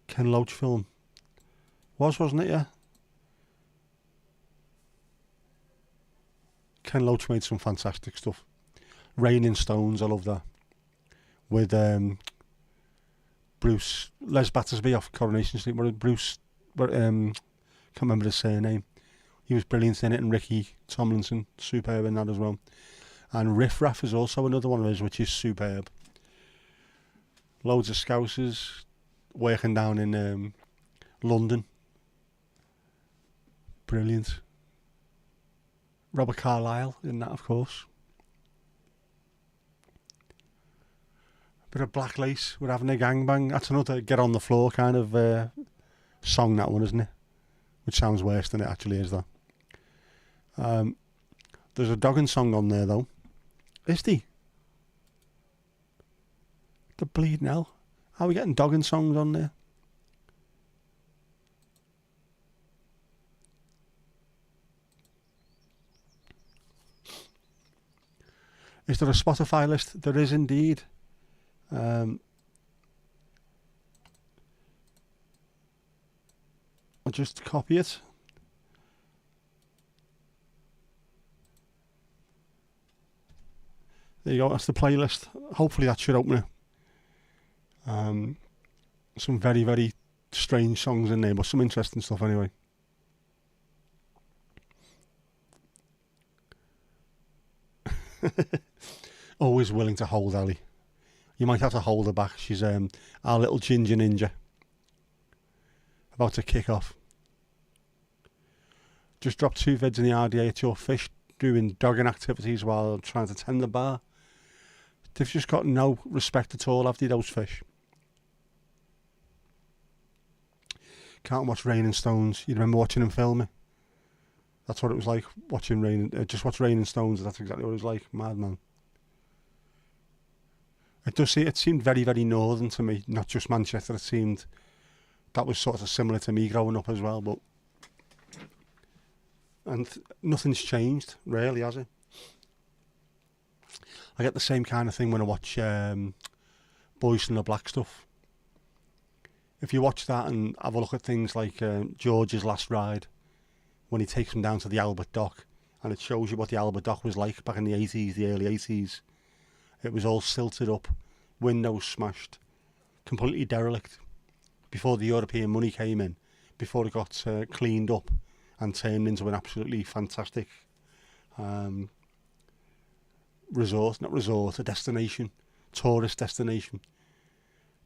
[SPEAKER 2] Ken Loach film. Wasn't it, yeah? Ken Loach made some fantastic stuff. Raining Stones, I love that. With Les Battersby off Coronation Street. Can't remember his surname. He was brilliant in it, and Ricky Tomlinson, superb in that as well. And Riff Raff is also another one of his, which is superb. Loads of Scousers working down in London. Brilliant. Robert Carlyle in that, of course. Bit of Black Lace, we're having a gangbang. That's another get on the floor kind of song, that one, isn't it? Which sounds worse than it actually is, though. There's a dogging song on there, though. Is the bleeding hell? How are we getting dogging songs on there? Is there a Spotify list? There is indeed. I'll just copy it. There you go, that's the playlist. Hopefully that should open it. Some very, very strange songs in there, but some interesting stuff anyway. Always willing to hold Ali. You might have to hold her back. She's our little ginger ninja. About to kick off. Just dropped 2 vids in the RDA at your fish doing dogging activities while trying to tend the bar. They've just got no respect at all, have they, those fish? Can't watch Raining Stones. You remember watching them filming? That's what it was like watching just watch Raining Stones. That's exactly what it was like. Madman. It seemed very, very northern to me, not just Manchester. It seemed that was sort of similar to me growing up as well, and nothing's changed, really, has it? I get the same kind of thing when I watch Boys from the Black stuff. If you watch that and have a look at things like George's Last Ride, when he takes him down to the Albert Dock, and it shows you what the Albert Dock was like back in the 80s, the early 80s. It was all silted up, windows smashed, completely derelict. Before the European money came in, before it got cleaned up and turned into an absolutely fantastic a destination, tourist destination.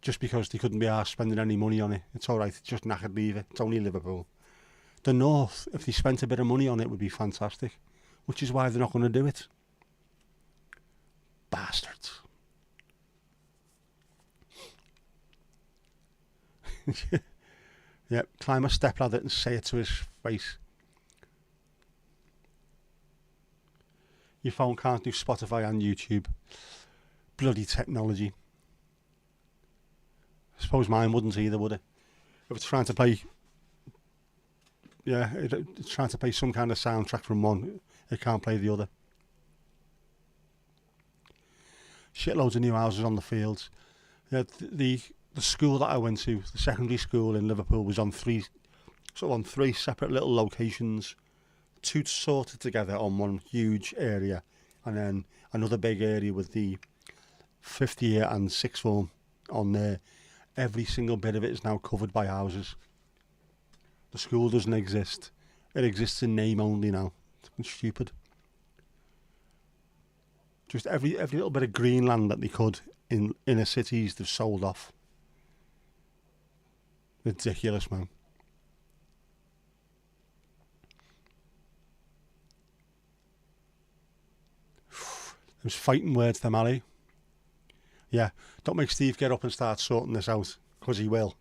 [SPEAKER 2] Just because they couldn't be arsed spending any money on it. It's alright, it's just knackered, leave it. It's only Liverpool. The North, if they spent a bit of money on it, would be fantastic. Which is why they're not going to do it. Bastards. Yep, climb a stepladder and say it to his face. Your phone can't do Spotify and YouTube. Bloody technology. I suppose mine wouldn't either, would it? If it's trying to play... Yeah, it's trying to play some kind of soundtrack from one, it can't play the other. Shitloads of new houses on the fields. The the school that I went to, the secondary school in Liverpool, was on three separate little locations, two sorted together on one huge area, and then another big area with the 5th year and 6th form on there. Every single bit of it is now covered by houses. The school doesn't exist. It exists in name only now. It's stupid. Just every little bit of green land that they could in inner cities, they've sold off. Ridiculous, man. There's fighting words, them, Ali. Yeah, don't make Steve get up and start sorting this out, because he will.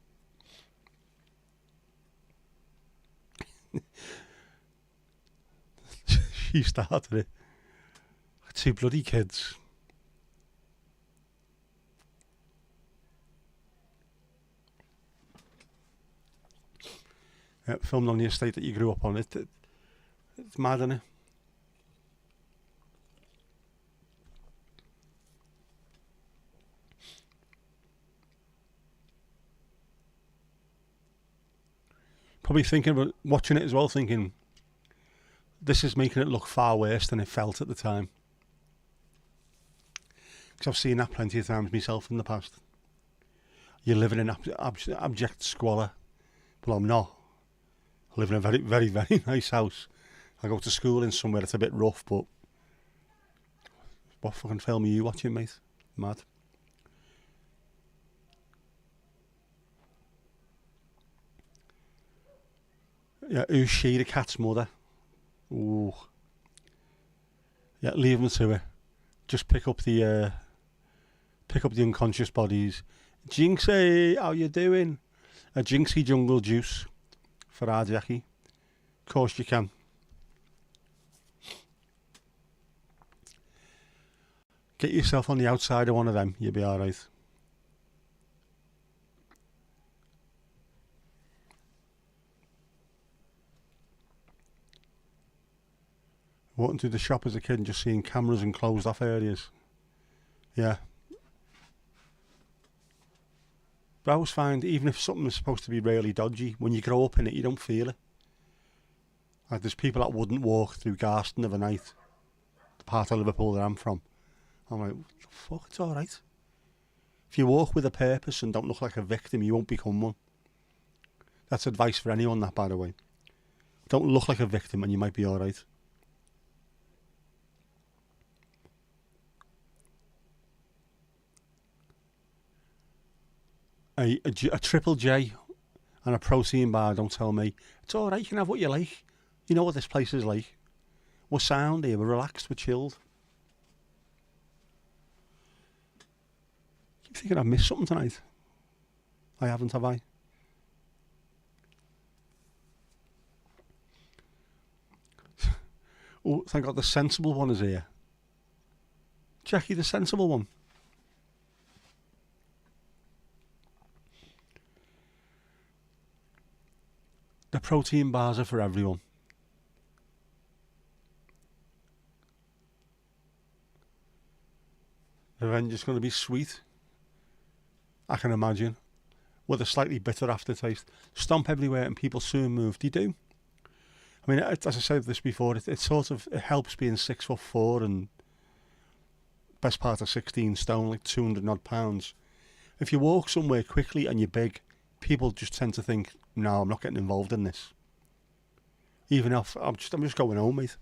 [SPEAKER 2] She started it. 2 bloody kids. Yeah, filmed on the estate that you grew up on. It's mad, isn't it? Probably thinking about watching it as well, thinking this is making it look far worse than it felt at the time. Because I've seen that plenty of times myself in the past. You're living in abject squalor. Well, I'm not. I live in a very, very, very nice house. I go to school in somewhere that's a bit rough, but what fucking film are you watching, mate? Mad. Yeah, who's she, the cat's mother? Ooh. Yeah, leave them to it. Just pick up the unconscious bodies. Jinxie, how you doing? A Jinxie jungle juice for our Jackie. Of course you can. Get yourself on the outside of one of them, you'll be alright. Walking through the shop as a kid and just seeing cameras and closed off areas. Yeah. But I always find, even if something's supposed to be really dodgy, when you grow up in it, you don't feel it. Like, there's people that wouldn't walk through Garston of a night, the part of Liverpool that I'm from. I'm like, what the fuck, it's alright. If you walk with a purpose and don't look like a victim, you won't become one. That's advice for anyone, that, by the way. Don't look like a victim and you might be alright. A Triple J and a protein bar, don't tell me. It's alright, you can have what you like. You know what this place is like. We're sound here, we're relaxed, we're chilled. I keep thinking I've missed something tonight. I haven't, have I? Oh, thank God the sensible one is here. Jackie, the sensible one. The protein bars are for everyone. The revenge is going to be sweet, I can imagine, with a slightly bitter aftertaste. Stomp everywhere and people soon move. Do you do? I mean, as I said this before, it helps being 6'4" and best part of 16 stone, like 200 odd pounds. If you walk somewhere quickly and you're big, people just tend to think, no, I'm not getting involved in this. Even if I'm just going home, mate.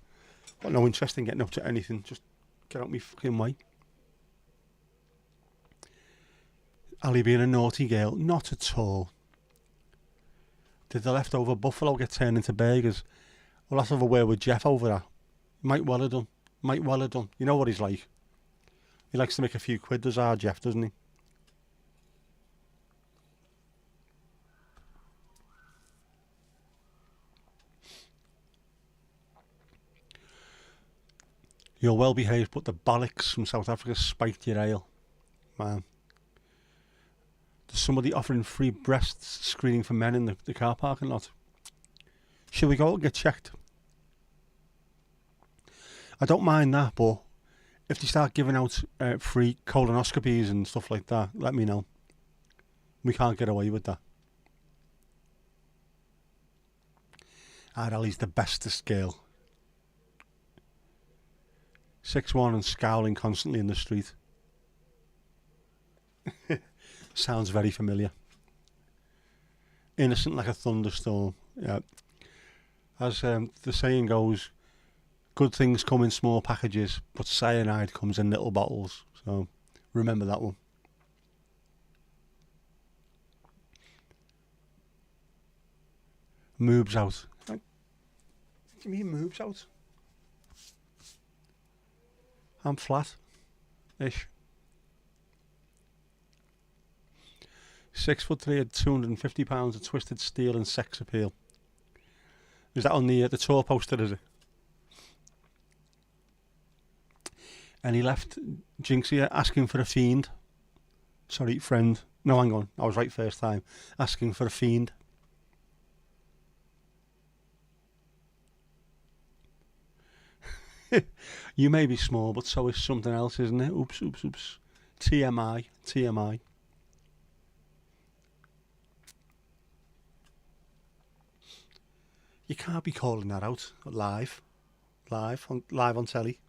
[SPEAKER 2] Got no interest in getting up to anything. Just get out my fucking way. Ali being a naughty girl, not at all. Did the leftover buffalo get turned into burgers? Well, let's have a word with Jeff over that. Might well have done. Might well have done. You know what he's like. He likes to make a few quid, does our Jeff, doesn't he? You're well behaved, but the bollocks from South Africa spiked your ale. Man. There's somebody offering free breast screening for men in the car parking lot. Shall we go and get checked? I don't mind that, but if they start giving out free colonoscopies and stuff like that, let me know. We can't get away with that. Our Ali's the bestest girl. 6'1" and scowling constantly in the street. Sounds very familiar. Innocent like a thunderstorm. Yeah. As the saying goes, good things come in small packages, but cyanide comes in little bottles. So remember that one. Moves out. What do you mean moves out? I'm flat-ish. 6'3" at 250 pounds of twisted steel and sex appeal. Is that on the tour poster, is it? And he left Jinxie asking for a fiend. Sorry, friend. No, hang on. I was right first time. Asking for a fiend. You may be small, but so is something else, isn't it? Oops, oops, oops. TMI, TMI. You can't be calling that out live on telly.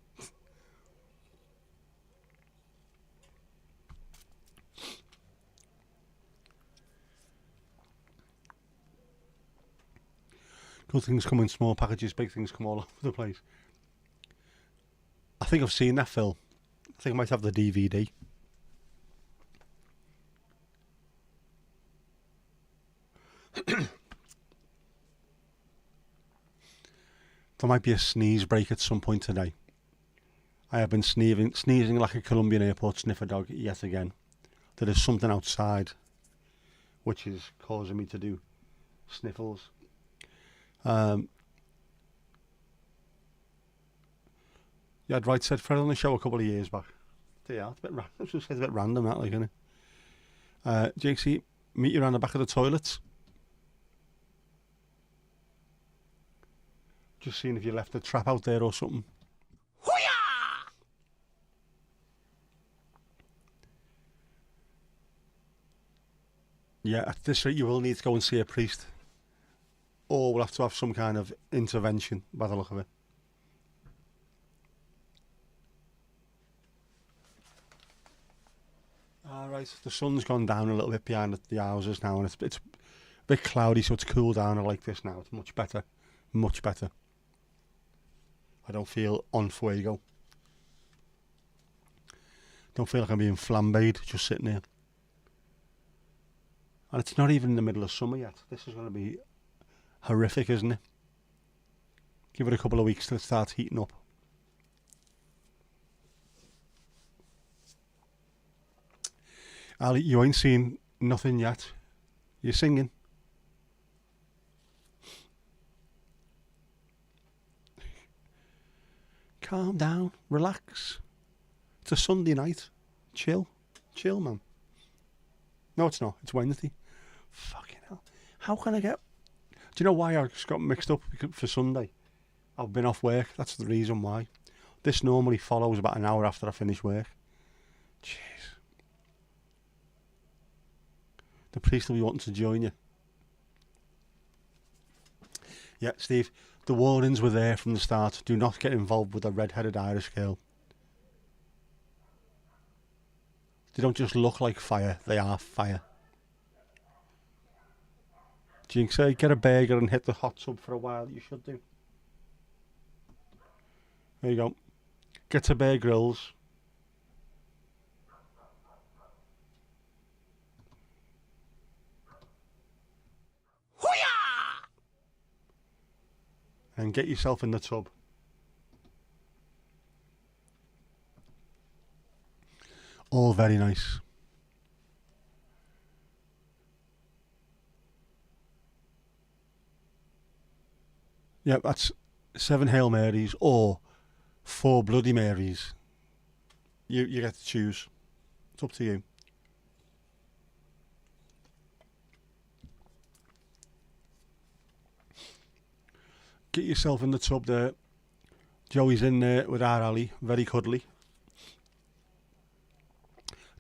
[SPEAKER 2] Good things come in small packages, big things come all over the place. I think I've seen that film. I think I might have the DVD. There might be a sneeze break at some point today. I have been sneezing like a Colombian airport sniffer dog yet again. There is something outside which is causing me to do sniffles. Yeah, I'd right said Fred on the show a couple of years back. Yeah, it's a bit random. It's a bit random, that, like, isn't it? JC, meet you around the back of the toilets. Just seeing if you left the trap out there or something. Hoo-yah! Yeah, at this rate you will need to go and see a priest. Or we'll have to have some kind of intervention by the look of it. Alright, the sun's gone down a little bit behind the houses now, and it's a bit cloudy, so it's cooled down. I like this now. It's much better. Much better. I don't feel on fuego. Don't feel like I'm being flambéed just sitting here. And it's not even in the middle of summer yet. This is going to be horrific, isn't it? Give it a couple of weeks till it starts heating up. Ali, you ain't seen nothing yet. You're singing. Calm down, relax. It's a Sunday night. Chill, man. No, it's not. It's Wednesday. Fucking hell. How can I get... Do you know why I just got mixed up for Sunday? I've been off work. That's the reason why. This normally follows about an hour after I finish work. Jeez. The priest will be wanting to join you. Yeah, Steve, the warnings were there from the start. Do not get involved with a red-headed Irish girl. They don't just look like fire, they are fire. Jinx, say, get a burger and hit the hot tub for a while. You should do. There you go. Get to Bear Grylls. And get yourself in the tub. All very nice. Yeah, that's 7 Hail Marys or 4 Bloody Marys. You get to choose. It's up to you. Get yourself in the tub there. Joey's in there with our Ali, very cuddly.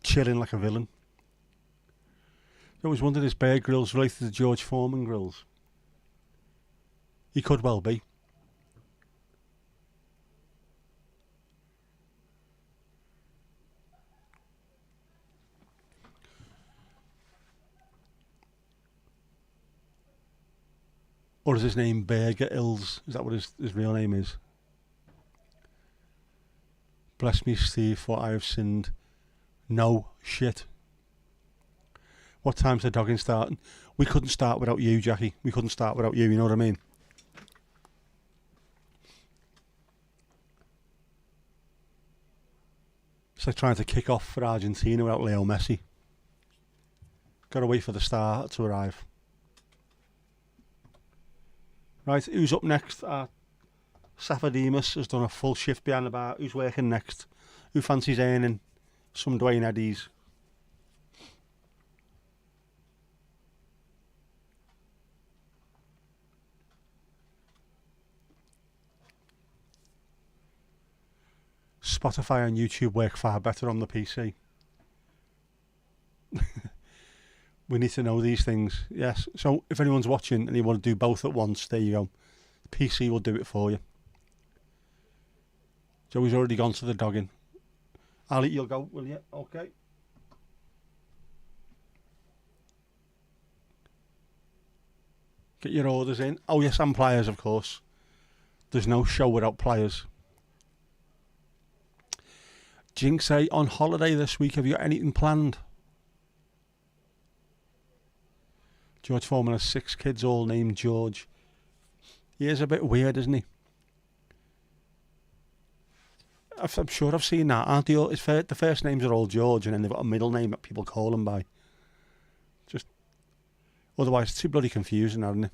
[SPEAKER 2] Chilling like a villain. I always wondered, is Bear Grylls related to George Foreman grills? He could well be. Or is his name Berger Ills? Is that what his real name is? Bless me, Steve, for I have sinned. No shit. What time's the dogging starting? We couldn't start without you, Jackie. We couldn't start without you, you know what I mean? It's like trying to kick off for Argentina without Leo Messi. Gotta wait for the star to arrive. Right, who's up next? Safadimus has done a full shift behind the bar. Who's working next? Who fancies earning some Dwayne Eddies? Spotify and YouTube work far better on the PC. We need to know these things. Yes. So if anyone's watching and you want to do both at once, there you go. The PC will do it for you. Joey's already gone to the dogging. Ali, you'll go, will you? Okay. Get your orders in. Oh yes, and pliers, of course. There's no show without pliers. Jinx, on holiday this week, have you got anything planned? George Foreman has 6 kids, all named George. He is a bit weird, isn't he? I'm sure I've seen that, aren't they? The first names are all George, and then they've got a middle name that people call him by. Just otherwise, it's too bloody confusing, hasn't it?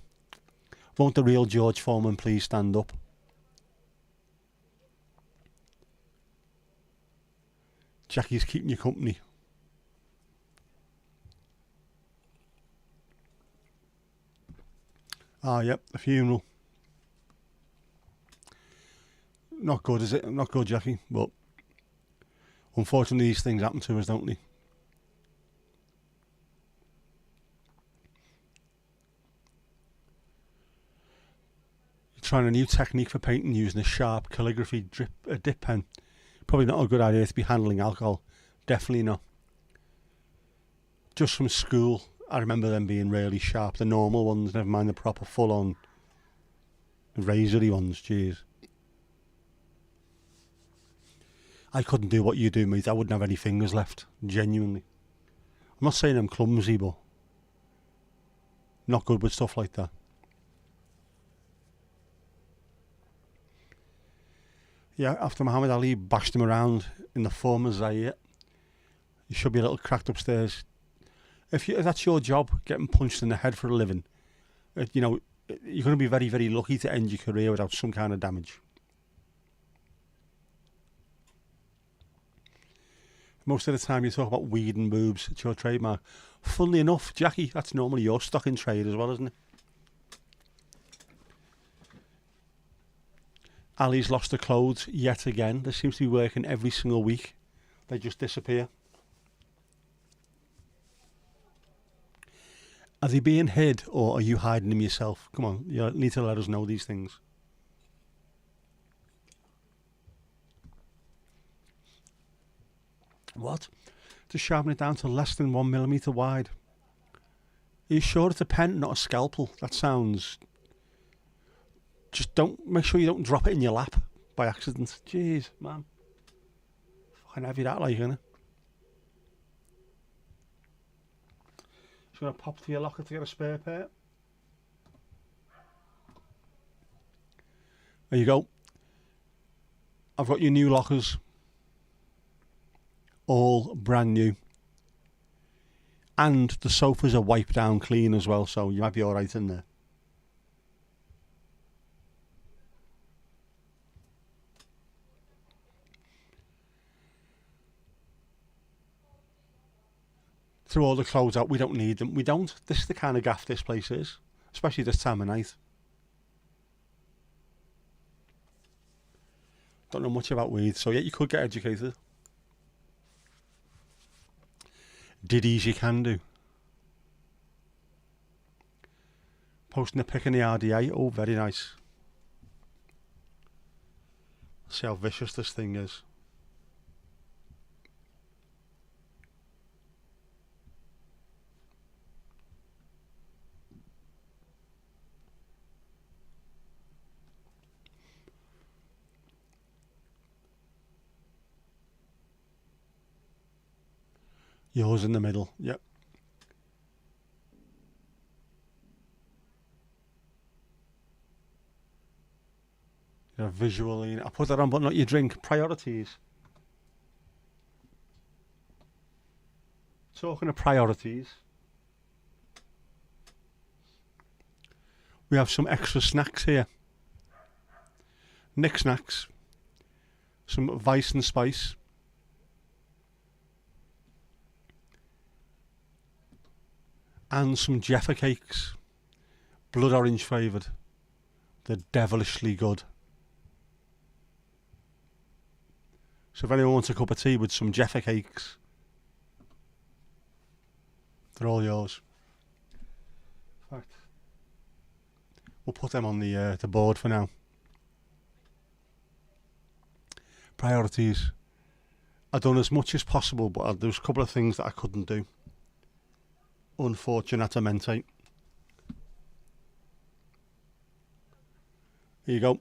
[SPEAKER 2] Won't the real George Foreman please stand up? Jackie's keeping you company. Ah, yep, the funeral. Not good, is it? Not good, Jackie, but unfortunately these things happen to us, don't they? You're trying a new technique for painting using a sharp calligraphy dip pen. Probably not a good idea to be handling alcohol. Definitely not. Just from school, I remember them being really sharp. The normal ones, never mind the proper full-on razory ones. Jeez. I couldn't do what you do, mate. I wouldn't have any fingers left. Genuinely. I'm not saying I'm clumsy, but not good with stuff like that. Yeah, after Muhammad Ali bashed him around in the form of Zaire, you should be a little cracked upstairs. If that's your job, getting punched in the head for a living, you're going to be very, very lucky to end your career without some kind of damage. Most of the time you talk about weed and boobs, it's your trademark. Funnily enough, Jackie, that's normally your stock in trade as well, isn't it? Ali's lost her clothes yet again. They seems to be working every single week. They just disappear. Are they being hid or are you hiding them yourself? Come on, you need to let us know these things. What? To sharpen it down to less than 1 millimetre wide. Are you sure it's a pen, not a scalpel? That sounds... Just make sure you don't drop it in your lap by accident. Jeez, man. Fucking heavy that, like, innit? Just gonna pop to your locker to get a spare pair. There you go. I've got your new lockers. All brand new. And the sofas are wiped down clean as well, so you might be alright in there. Throw all the clothes out. We don't need them. We don't. This is the kind of gaff this place is. Especially this time of night. Don't know much about weed, so yeah, you could get educated. Diddies you can do. Posting a pic in the RDA. Oh, very nice. See how vicious this thing is. Yours in the middle. Yep. Yeah, visually. I put that on, but not your drink. Priorities. Talking of priorities, we have some extra snacks here. Nick snacks. Some Vice and Spice. And some Jaffa cakes. Blood orange flavoured. They're devilishly good. So if anyone wants a cup of tea with some Jaffa cakes, they're all yours. In fact, we'll put them on the board for now. Priorities. I've done as much as possible, but there was a couple of things that I couldn't do. Unfortunatamente. Here you go.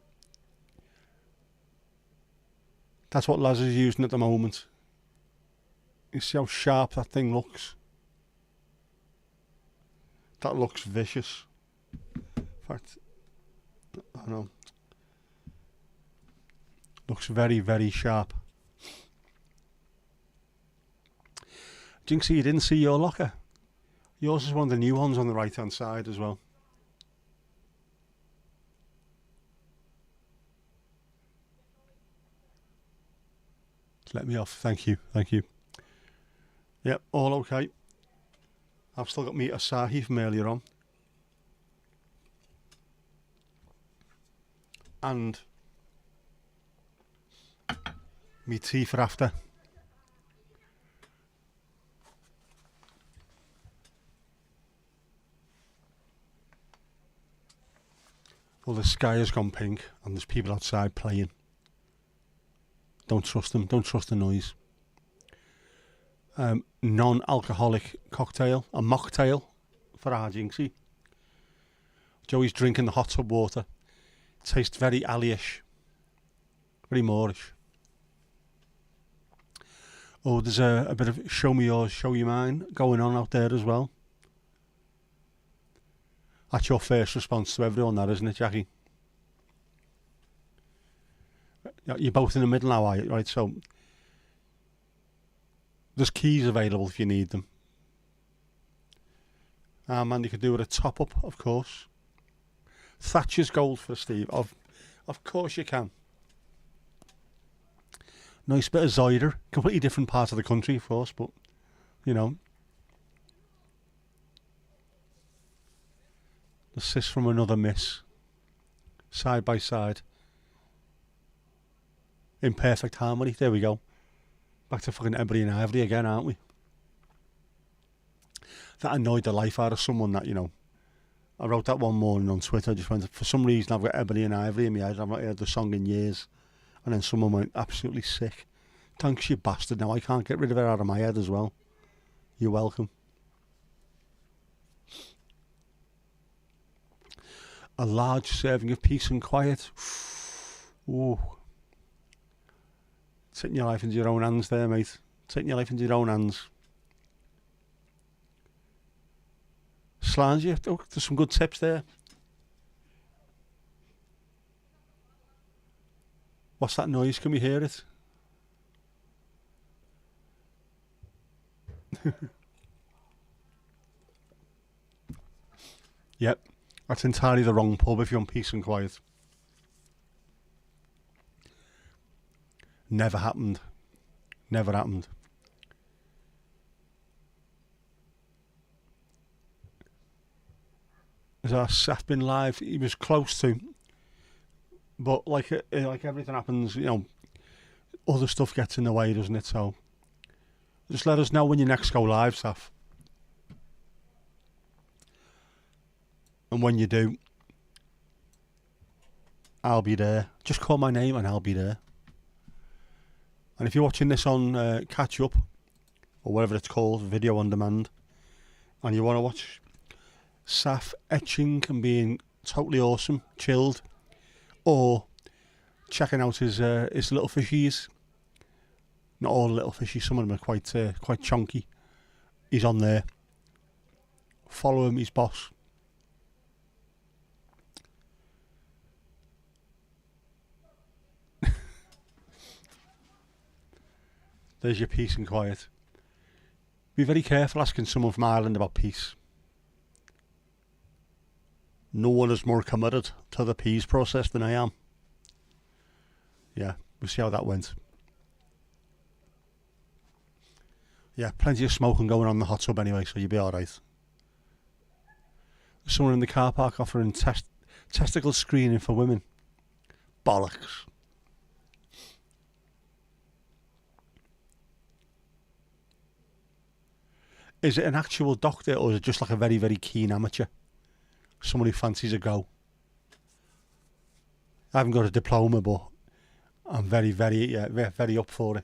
[SPEAKER 2] That's what Laz is using at the moment. You see how sharp that thing looks? That looks vicious. In fact, I know. Looks very, very sharp. Jinxie, you didn't see your locker. Yours is one of the new ones on the right hand side as well. Let me off. Thank you. Thank you. Yep, all okay. I've still got me Asahi from earlier on. And me tea for after. Well, the sky has gone pink and there's people outside playing. Don't trust them. Don't trust the noise. Non-alcoholic cocktail, a mocktail for our Jinxie. Joey's drinking the hot tub water. Tastes very alley-ish. Very Moorish. Oh, there's a bit of show me yours, show you mine going on out there as well. That's your first response to everyone, that, isn't it, Jackie? You're both in the middle now, are you? Right, so there's keys available if you need them. Man, you could do it a top-up, of course. Thatcher's Gold for Steve. Of course you can. Nice bit of cider. Completely different part of the country, of course, but, you know. The sis from another miss. Side by side. In perfect harmony. There we go. Back to fucking Ebony and Ivory again, aren't we? That annoyed the life out of someone that, you know. I wrote that one morning on Twitter. I just went, for some reason I've got Ebony and Ivory in my head. I've not heard the song in years. And then someone went absolutely sick. Thanks, you bastard. Now I can't get rid of it out of my head as well. You're welcome. A large serving of peace and quiet. Ooh. Taking your life into your own hands there, mate. Taking your life into your own hands. Slange you. Oh, there's some good tips there. What's that noise? Can we hear it? Yep. That's entirely the wrong pub if you want peace and quiet. Never happened. Never happened. As our Seth been live, he was close to, but like everything happens, you know, other stuff gets in the way, doesn't it? So just let us know when you next go live, Seth. And when you do, I'll be there. Just call my name and I'll be there. And if you're watching this on Catch Up, or whatever it's called, video on demand, and you want to watch Saf etching and being totally awesome, chilled, or checking out his little fishies. Not all little fishies, some of them are quite chunky. He's on there. Follow him, he's boss. There's your peace and quiet. Be very careful asking someone from Ireland about peace. No one is more committed to the peace process than I am. Yeah, we'll see how that went. Yeah, plenty of smoking going on in the hot tub anyway, so you'll be alright. Someone in the car park offering testicle screening for women. Bollocks. Is it an actual doctor or is it just like a very, very keen amateur? Someone who fancies a go? I haven't got a diploma, but I'm very, very, very up for it.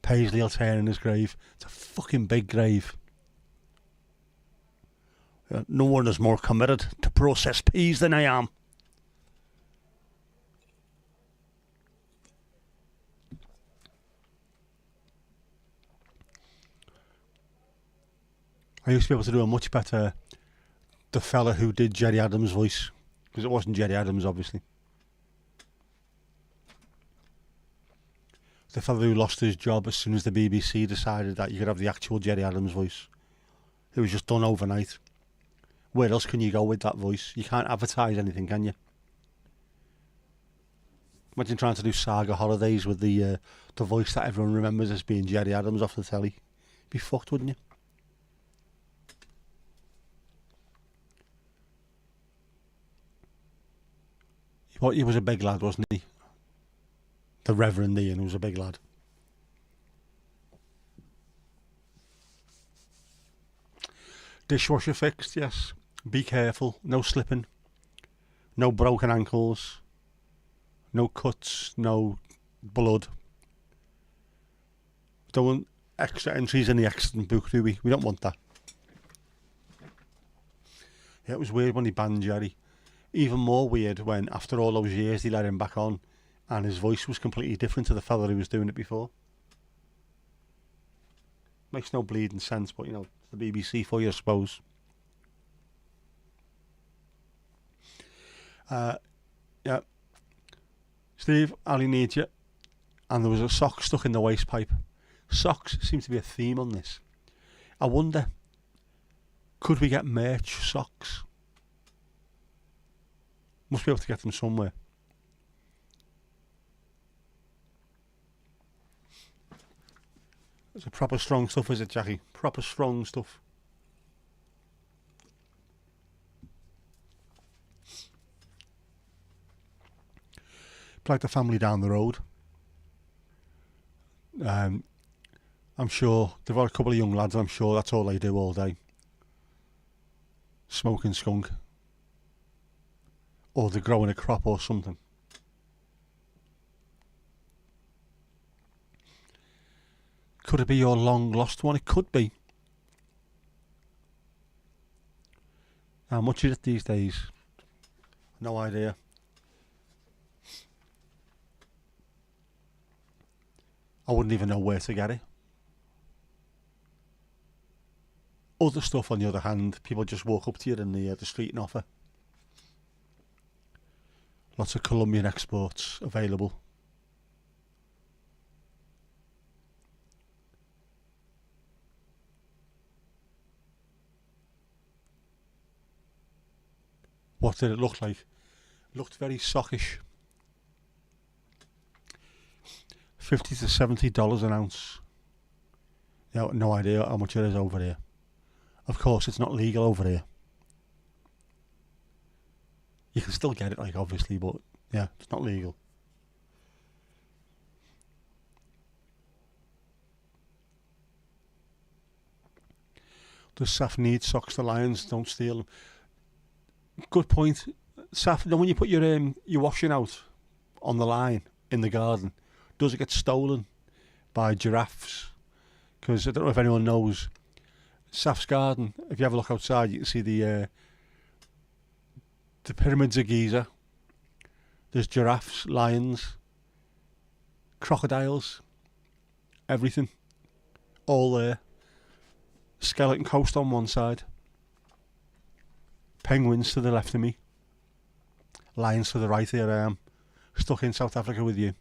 [SPEAKER 2] Paisley will tear in his grave. It's a fucking big grave. No one is more committed to process peas than I am. I used to be able to do a much better the fella who did Jerry Adams' voice, because it wasn't Jerry Adams, obviously. The fella who lost his job as soon as the BBC decided that you could have the actual Jerry Adams voice. It was just done overnight. Where else can you go with that voice? You can't advertise anything, can you? Imagine trying to do Saga Holidays with the voice that everyone remembers as being Jerry Adams off the telly. Be fucked, wouldn't you? He was a big lad, wasn't he? The Reverend Ian was a big lad. Dishwasher fixed, yes. Be careful. No slipping. No broken ankles. No cuts. No blood. Don't want extra entries in the accident book, do we? We don't want that. Yeah, it was weird when he banned Jerry. Even more weird when, after all those years, he let him back on and his voice was completely different to the fella who was doing it before. Makes no bleeding sense, but, you know, it's the BBC for you, I suppose. Yeah. Steve, Ali needs you. And there was a sock stuck in the waste pipe. Socks seem to be a theme on this. I wonder, could we get merch socks? Must be able to get them somewhere. It's a proper strong stuff, is it, Jackie? Proper strong stuff. Like the family down the road. I'm sure they've got a couple of young lads. I'm sure that's all they do all day. Smoking skunk. Or they're growing a crop or something. Could it be your long lost one? It could be. How much is it these days? No idea. I wouldn't even know where to get it. Other stuff, on the other hand, people just walk up to you in the street and offer. Lots of Colombian exports available. What did it look like? It looked very sockish. $50 to $70 an ounce. Yeah, no idea how much it is over here. Of course, it's not legal over here. You can still get it, like, obviously, but yeah, it's not legal. Does Saf need socks? The lions don't steal them. Good point. Saf, when you put your washing out on the line in the garden, does it get stolen by giraffes? Because I don't know if anyone knows, Saf's garden, if you have a look outside, you can see the pyramids of Giza. There's giraffes, lions, crocodiles, everything, all there. Skeleton Coast on one side, penguins to the left of me, lions to the right. Here I am, stuck in South Africa with you.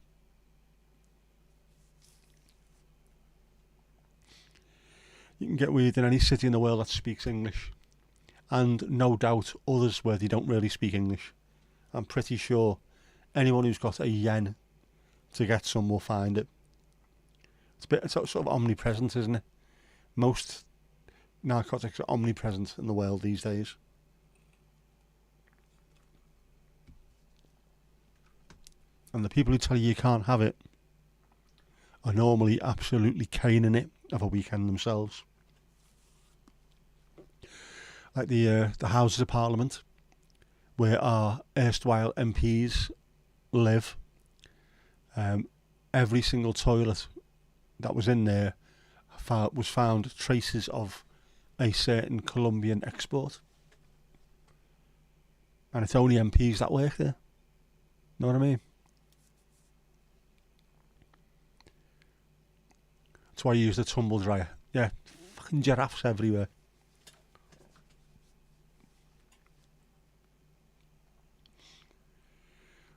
[SPEAKER 2] You can get weird in any city in the world that speaks English, and no doubt others where they don't really speak English. I'm pretty sure anyone who's got a yen to get some will find it. It's sort of omnipresent, isn't it? Most narcotics are omnipresent in the world these days. And the people who tell you can't have it are normally absolutely caning it of a weekend themselves. Like the Houses of Parliament, where our erstwhile MPs live. Every single toilet that was in there was found traces of a certain Colombian export. And it's only MPs that work there. Know what I mean? That's why I use the tumble dryer. Yeah, fucking giraffes everywhere.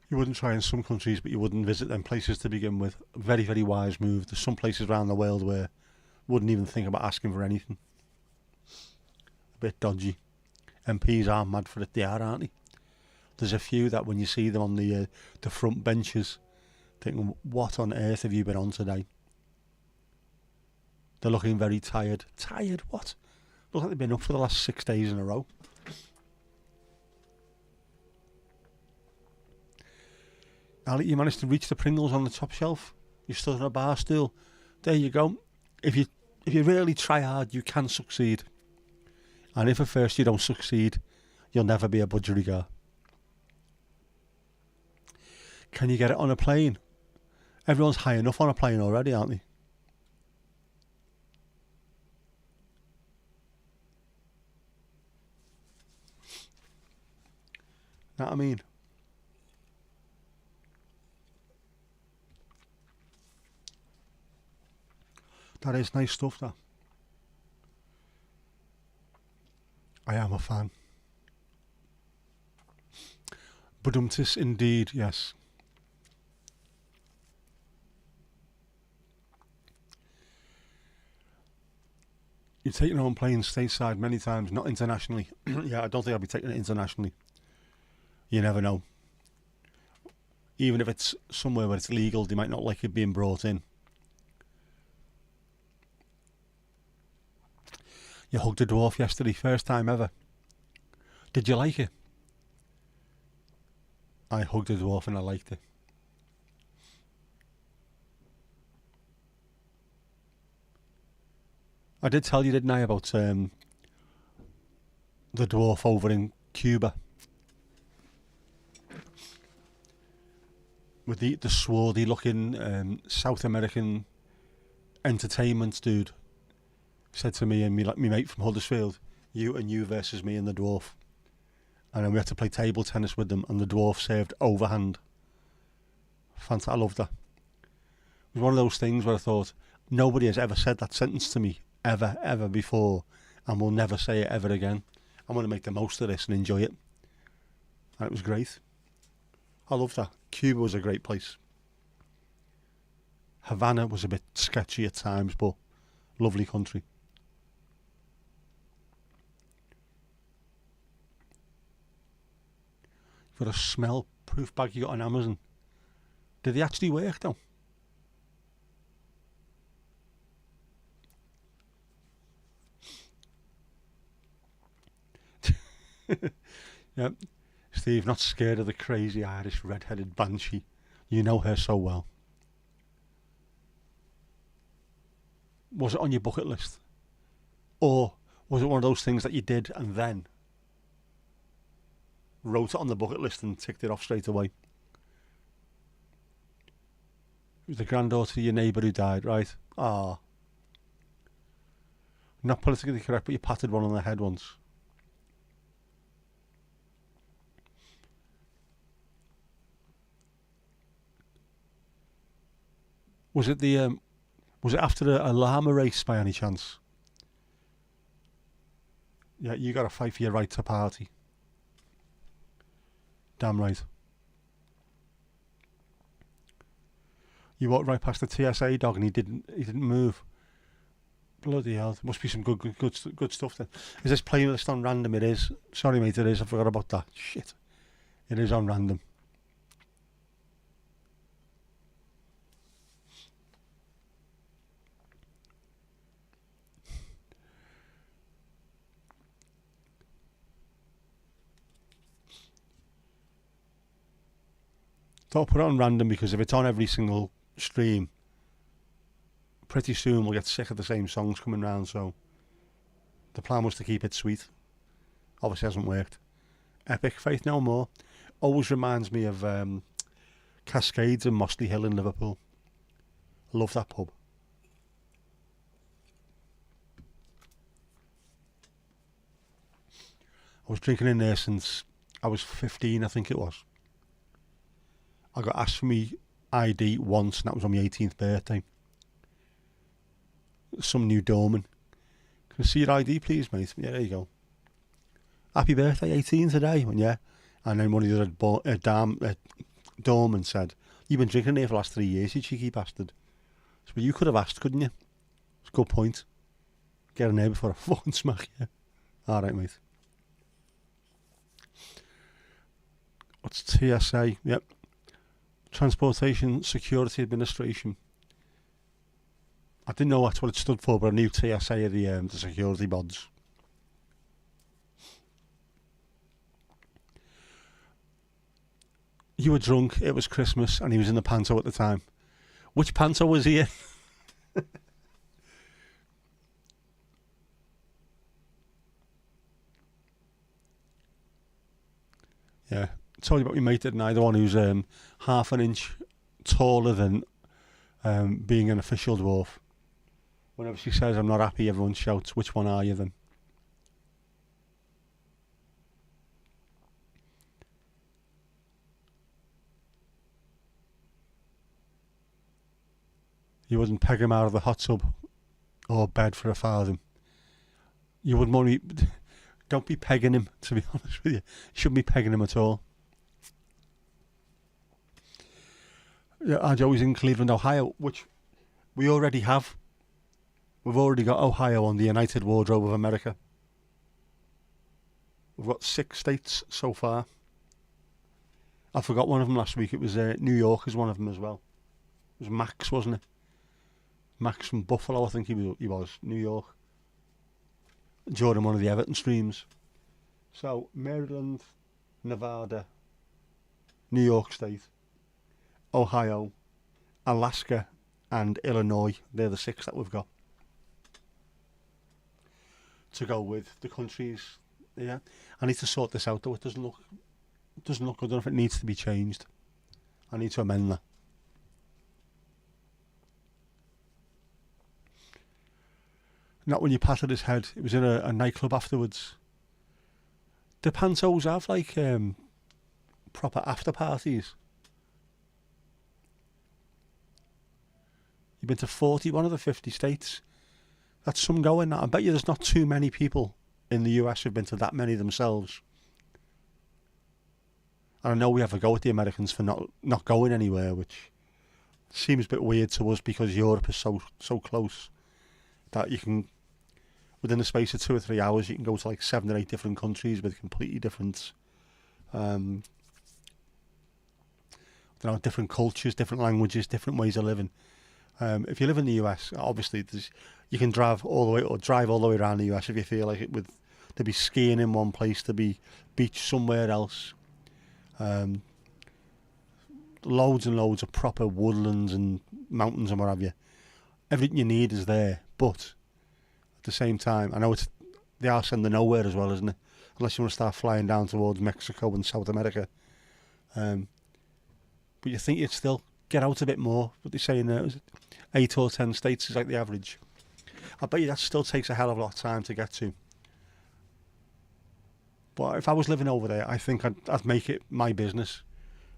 [SPEAKER 2] You wouldn't try in some countries, but you wouldn't visit them places to begin with. Very, very wise move. There's some places around the world where wouldn't even think about asking for anything. A bit dodgy. MPs are mad for it. They are, aren't they? There's a few that when you see them on the front benches, thinking, what on earth have you been on today? They're looking very tired. Tired? What? Look like they've been up for the last 6 days in a row. Ali, you managed to reach the Pringles on the top shelf. You stood on a bar stool. There you go. If you really try hard, you can succeed. And if at first you don't succeed, you'll never be a budgerigar. Can you get it on a plane? Everyone's high enough on a plane already, aren't they? Know what I mean? That is nice stuff, that. I am a fan. Badumtis indeed, yes. You've taken on planes stateside many times, not internationally. Yeah, I don't think I'll be taking it internationally. You never know. Even if it's somewhere where it's legal, they might not like it being brought in. You hugged a dwarf yesterday, first time ever. Did you like it? I hugged a dwarf and I liked it. I did tell you, didn't I, about the dwarf over in Cuba. With the swarthy looking South American entertainment dude. Said to me and me mate from Huddersfield, you versus me and the dwarf. And then we had to play table tennis with them and the dwarf served overhand. Fantastic, I loved that. It was one of those things where I thought, nobody has ever said that sentence to me, ever before, and will never say it ever again. I'm going to make the most of this and enjoy it. And it was great. I loved that. Cuba was a great place. Havana was a bit sketchy at times, but lovely country. For a smell-proof bag you got on Amazon. Did they actually work though? Yep. Steve, not scared of the crazy Irish red-headed banshee. You know her so well. Was it on your bucket list? Or Was it one of those things that you did and then wrote it on the bucket list and ticked it off straight away? It was the granddaughter of your neighbour who died, right? Ah. Not politically correct, but you patted one on the head once. Was it was it after a llama race by any chance? Yeah, you got to fight for your right to party. Damn right. You walked right past the TSA dog and he didn't move. Bloody hell! There must be some good stuff then. Is this playlist on random? It is. Sorry, mate. It is. I forgot about that. Shit. It is on random. Don't put it on random because if it's on every single stream, pretty soon we'll get sick of the same songs coming round. So the plan was to keep it sweet. Obviously hasn't worked. Epic. Faith No More always reminds me of Cascades and Mossley Hill in Liverpool. Love that pub. I was drinking in there since I was 15, I think it was. I got asked for me ID once, and that was on my 18th birthday. Some new doorman. Can I see your ID, please, mate? Yeah, there you go. Happy birthday, 18 today. And yeah. And then one of the other doormen said, "You've been drinking here for the last 3 years, you cheeky bastard." So, well, you could have asked, couldn't you? It's a good point. Get in there before I fucking smack you. All right, mate. What's TSA? Yep. Transportation Security Administration. I didn't know that's what it stood for, but I knew TSA are the security bods. You were drunk, it was Christmas, and he was in the panto at the time. Which panto was he in? Yeah. I told you about my mate, didn't I? The one who's half an inch taller than being an official dwarf. Whenever she says I'm not happy, everyone shouts, "Which one are you then?" You wouldn't peg him out of the hot tub or bed for a farthing. You wouldn't want to... Don't be pegging him, to be honest with you. You shouldn't be pegging him at all. Yeah, our Joey's in Cleveland, Ohio, which we already have. We've already got Ohio on the United Wardrobe of America. We've got 6 states so far. I forgot one of them last week. It was New York is one of them as well. It was Max, wasn't it? Max from Buffalo, I think he was. New York. During one of the Everton streams. So, Maryland, Nevada, New York State, Ohio, Alaska, and Illinois. They're the 6 that we've got to go with the countries. Yeah, I need to sort this out though. It doesn't look good enough. It needs to be changed. I need to amend that. Not when you patted his head. It was in a nightclub afterwards. Do pantos have like proper after parties? You've been to 41 of the 50 states. That's some going. I bet you there's not too many people in the US who've been to that many themselves. And I know we have a go at the Americans for not going anywhere, which seems a bit weird to us because Europe is so close that you can, within the space of 2 or 3 hours, you can go to like 7 or 8 different countries with completely different, different cultures, different languages, different ways of living. If you live in the US, obviously you can drive all the way around the US if you feel like it. To be skiing in one place, to be beach somewhere else. Loads and loads of proper woodlands and mountains and what have you. Everything you need is there, but at the same time, I know the arse end of nowhere as well, isn't it? Unless you want to start flying down towards Mexico and South America. But you think you'd still get out a bit more. What they say in 8 or 10 states is like the average. I bet you that still takes a hell of a lot of time to get to. But if I was living over there, I think I'd make it my business.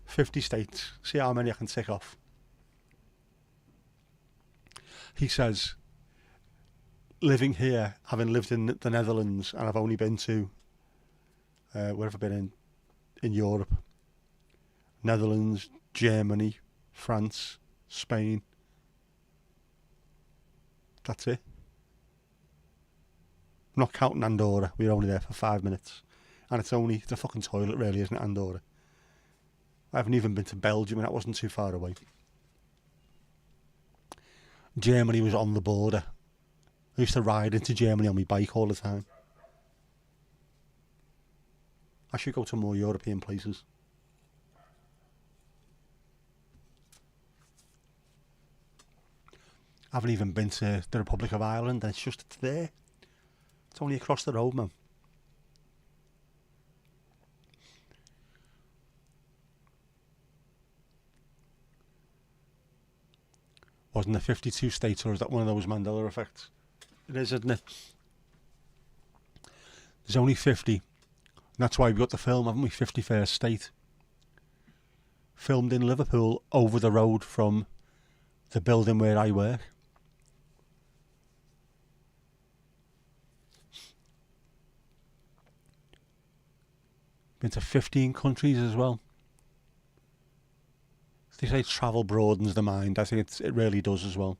[SPEAKER 2] 50 states, see how many I can tick off. He says, living here, having lived in the Netherlands, and I've only been to, where have I been in Europe? Netherlands, Germany, France, Spain. That's it. I'm not counting Andorra, we were only there for 5 minutes. And it's a fucking toilet really, isn't it, Andorra? I haven't even been to Belgium and that wasn't too far away. Germany was on the border. I used to ride into Germany on my bike all the time. I should go to more European places. I haven't even been to the Republic of Ireland and it's there. It's only across the road, man. Wasn't there 52 states, or is that one of those Mandela effects? It is, isn't it? There's only 50. And that's why we've got the film, haven't we? 51st State. Filmed in Liverpool, over the road from the building where I work. Been to 15 countries as well. They say travel broadens the mind. I think it really does as well.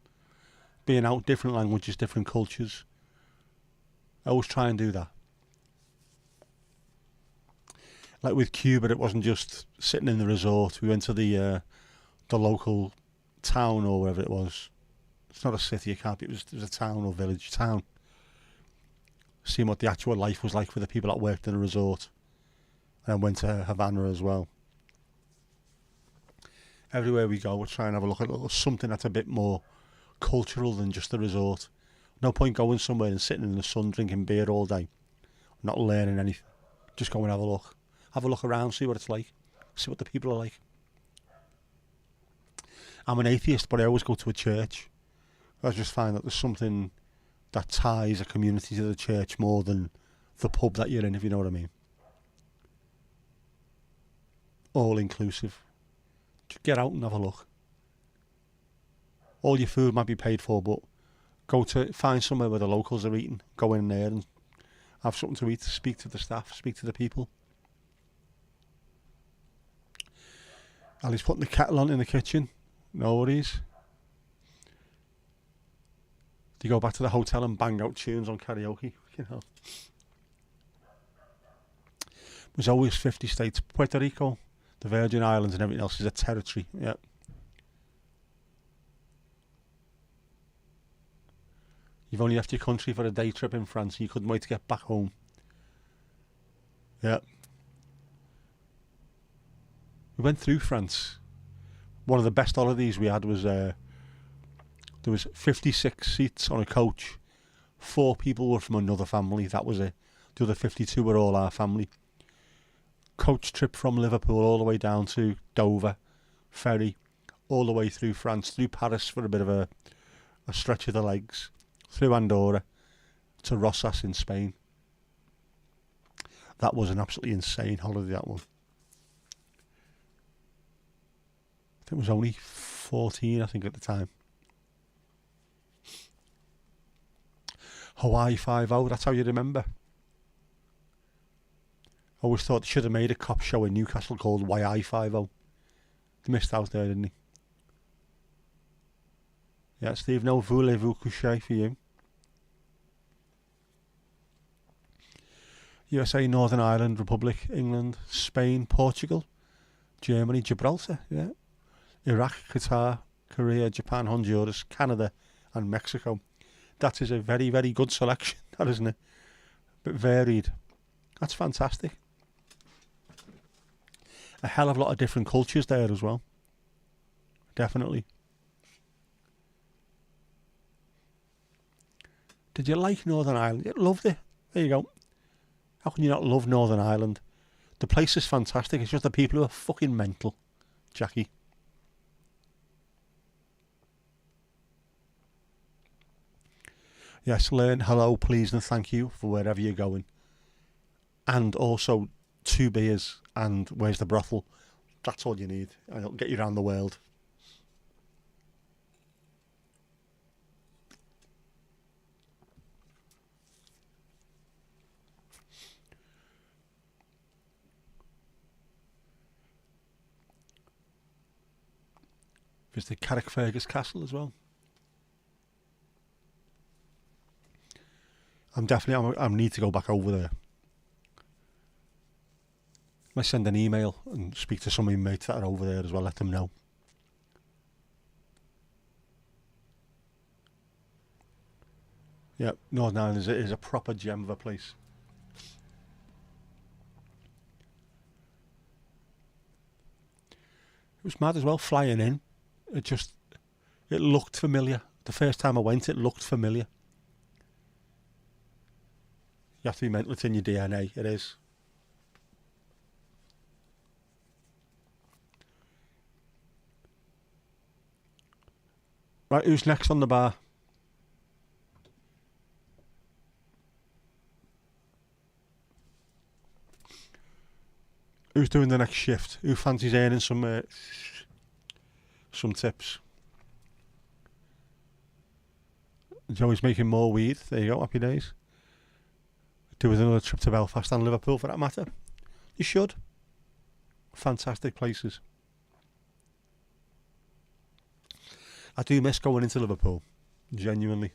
[SPEAKER 2] Being out, different languages, different cultures. I always try and do that. Like with Cuba, it wasn't just sitting in the resort. We went to the local town or wherever it was. It's not a city, it can't be. It was a town or village town. Seeing what the actual life was like for the people that worked in a resort. And I went to Havana as well. Everywhere we go, we're trying to have a look at something that's a bit more cultural than just the resort. No point going somewhere and sitting in the sun drinking beer all day, not learning anything. Just go and have a look. Have a look around, see what it's like. See what the people are like. I'm an atheist, but I always go to a church. I just find that there's something that ties a community to the church more than the pub that you're in, if you know what I mean. All inclusive. Just get out and have a look. All your food might be paid for, but find somewhere where the locals are eating. Go in there and have something to eat. Speak to the staff. Speak to the people. Ali's putting the kettle on in the kitchen. No worries. Do you go back to the hotel and bang out tunes on karaoke? You know. There's always 50 states. Puerto Rico, the Virgin Islands and everything else is a territory. Yeah. You've only left your country for a day trip in France. You couldn't wait to get back home. Yeah. We went through France. One of the best holidays we had was there was 56 seats on a coach. 4 people were from another family. That was it. The other 52 were all our family. Coach trip from Liverpool all the way down to Dover, ferry, all the way through France, through Paris for a bit of a stretch of the legs, through Andorra to Rosas in Spain. That was an absolutely insane holiday, that one. I think it was only 14, I think, at the time. Hawaii 5-0, that's how you remember. I always thought they should have made a cop show in Newcastle called YI 5-0. They missed out there, didn't they? Yeah, Steve, no voulez-vous coucher for you. USA, Northern Ireland, Republic, England, Spain, Portugal, Germany, Gibraltar, yeah. Iraq, Qatar, Korea, Japan, Honduras, Canada and Mexico. That is a very, very good selection, that isn't it? But varied. That's fantastic. A hell of a lot of different cultures there as well. Definitely. Did you like Northern Ireland? You loved it. There you go. How can you not love Northern Ireland? The place is fantastic. It's just the people who are fucking mental, Jackie. Yes, learn hello, please, and thank you for wherever you're going. And also 2 beers and where's the brothel? That's all you need. And it'll get you around the world. Visit Carrickfergus Castle as well. I need to go back over there. I send an email and speak to some of my mates that are over there as well, let them know. Yeah, Northern Ireland is a proper gem of a place. It was mad as well, flying in. It looked familiar. The first time I went, it looked familiar. You have to be mental, it's in your DNA, it is. Right, who's next on the bar? Who's doing the next shift? Who fancies earning some tips? Joey's making more weed. There you go, happy days. Do another trip to Belfast and Liverpool for that matter. You should. Fantastic places. I do miss going into Liverpool. Genuinely.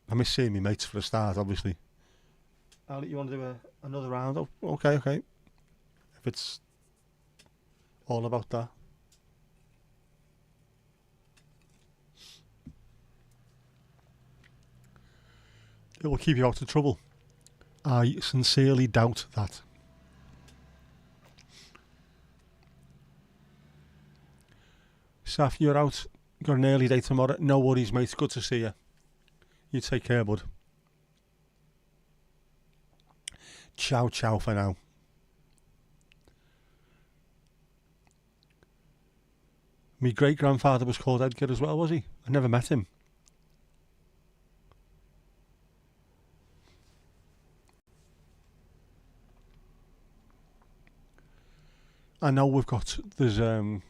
[SPEAKER 2] I miss seeing my mates for a start, obviously. Ali, you want to do another round? Oh, okay. If it's all about that. It will keep you out of trouble. I sincerely doubt that. Saf, you're out. Got an early day tomorrow. No worries, mate. Good to see you. You take care, bud. Ciao for now. My great-grandfather was called Edgar as well, was he? I never met him. I know there's on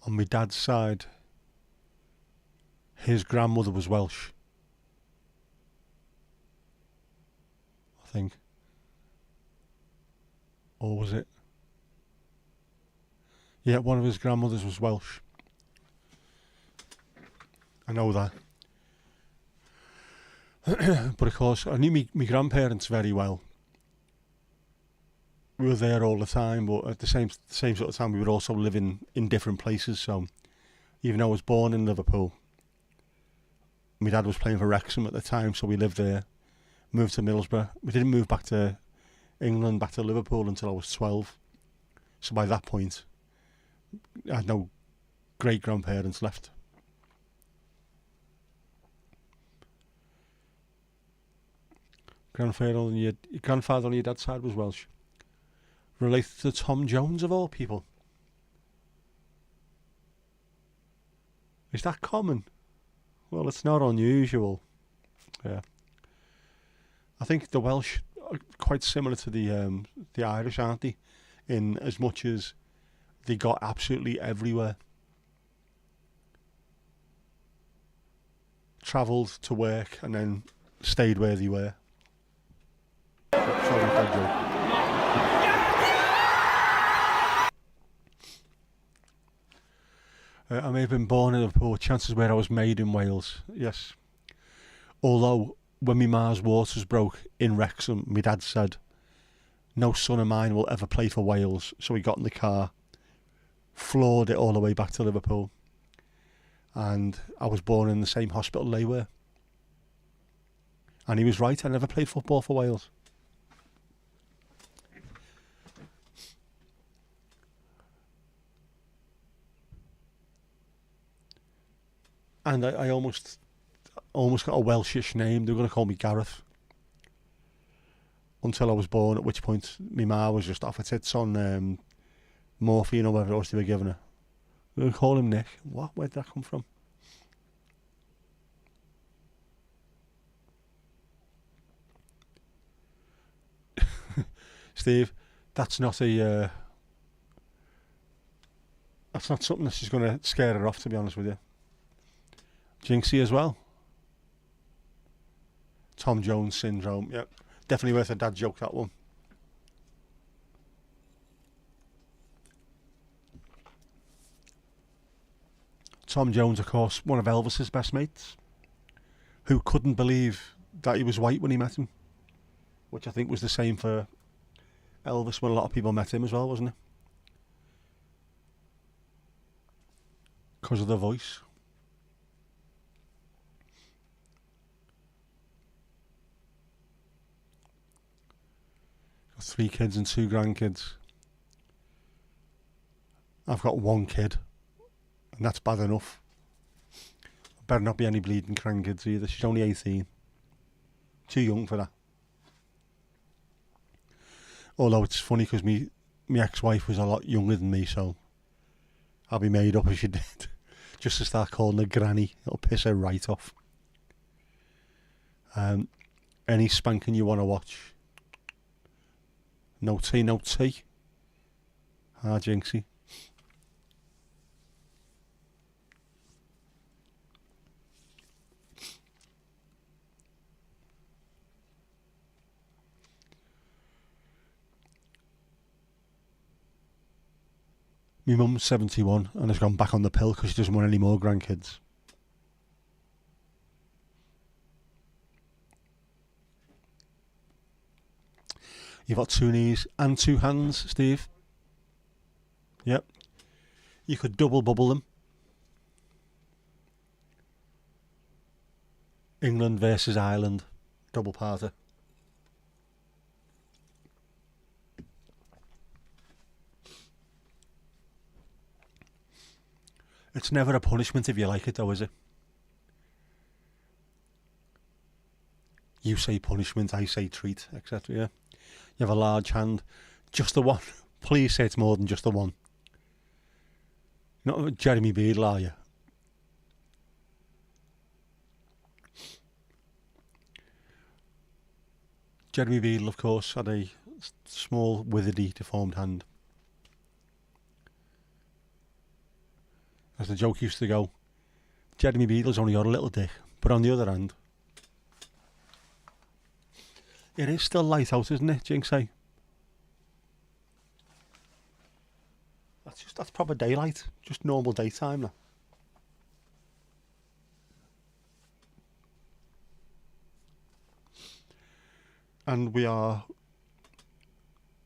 [SPEAKER 2] my dad's side, his grandmother was Welsh. I think. Or was it? Yeah, one of his grandmothers was Welsh. I know that. But of course, I knew my grandparents very well. We were there all the time, but at the same sort of time, we were also living in different places. So, even though I was born in Liverpool, my dad was playing for Wrexham at the time, so we lived there. Moved to Middlesbrough. We didn't move back to England, back to Liverpool until I was 12. So by that point, I had no great-grandparents left. Grandfather on your dad's side was Welsh. Related to Tom Jones of all people. Is that common? Well, it's not unusual. Yeah. I think the Welsh are quite similar to the Irish, aren't they? In as much as they got absolutely everywhere. Travelled to work and then stayed where they were. Sorry if I joke. I may have been born in Liverpool. Chances were I was made in Wales. Yes. Although, when my Mars waters broke in Wrexham, my dad said, no son of mine will ever play for Wales. So he got in the car, floored it all the way back to Liverpool. And I was born in the same hospital they were. And he was right, I never played football for Wales. And I almost almost got a Welshish name. They were going to call me Gareth until I was born, at which point my ma was just off her tits on morphine or whatever it was they were giving her. We're going to call him Nick. What? Where did that come from? Steve, that's not a... that's not something that's just going to scare her off, to be honest with you. Jinxie as well. Tom Jones syndrome. Yep. Definitely worth a dad joke, that one. Tom Jones, of course, one of Elvis's best mates, who couldn't believe that he was white when he met him, which I think was the same for Elvis when a lot of people met him as well, wasn't it? Because of the voice. Got 3 kids and 2 grandkids. I've got 1 kid, and that's bad enough. Better not be any bleeding grandkids either. She's only 18. Too young for that. Although it's funny because my ex-wife was a lot younger than me, so I'll be made up if she did. Just to start calling her granny, it'll piss her right off. Any spanking you want to watch? No tea, no tea. Ah, Jinxie. My mum's 71 and has gone back on the pill because she doesn't want any more grandkids. You've got 2 knees and 2 hands, Steve. Yep. You could double bubble them. England versus Ireland. Double parter. It's never a punishment if you like it, though, is it? You say punishment, I say treat, etc. Yeah. You have a large hand. Just the one. Please say it's more than just the one. You're not Jeremy Beadle, are you? Jeremy Beadle, of course, had a small, withery, deformed hand. As the joke used to go, Jeremy Beadle's only got a little dick, but on the other hand, it is still light out, isn't it, Jinxie? That's proper daylight, just normal daytime now. And we are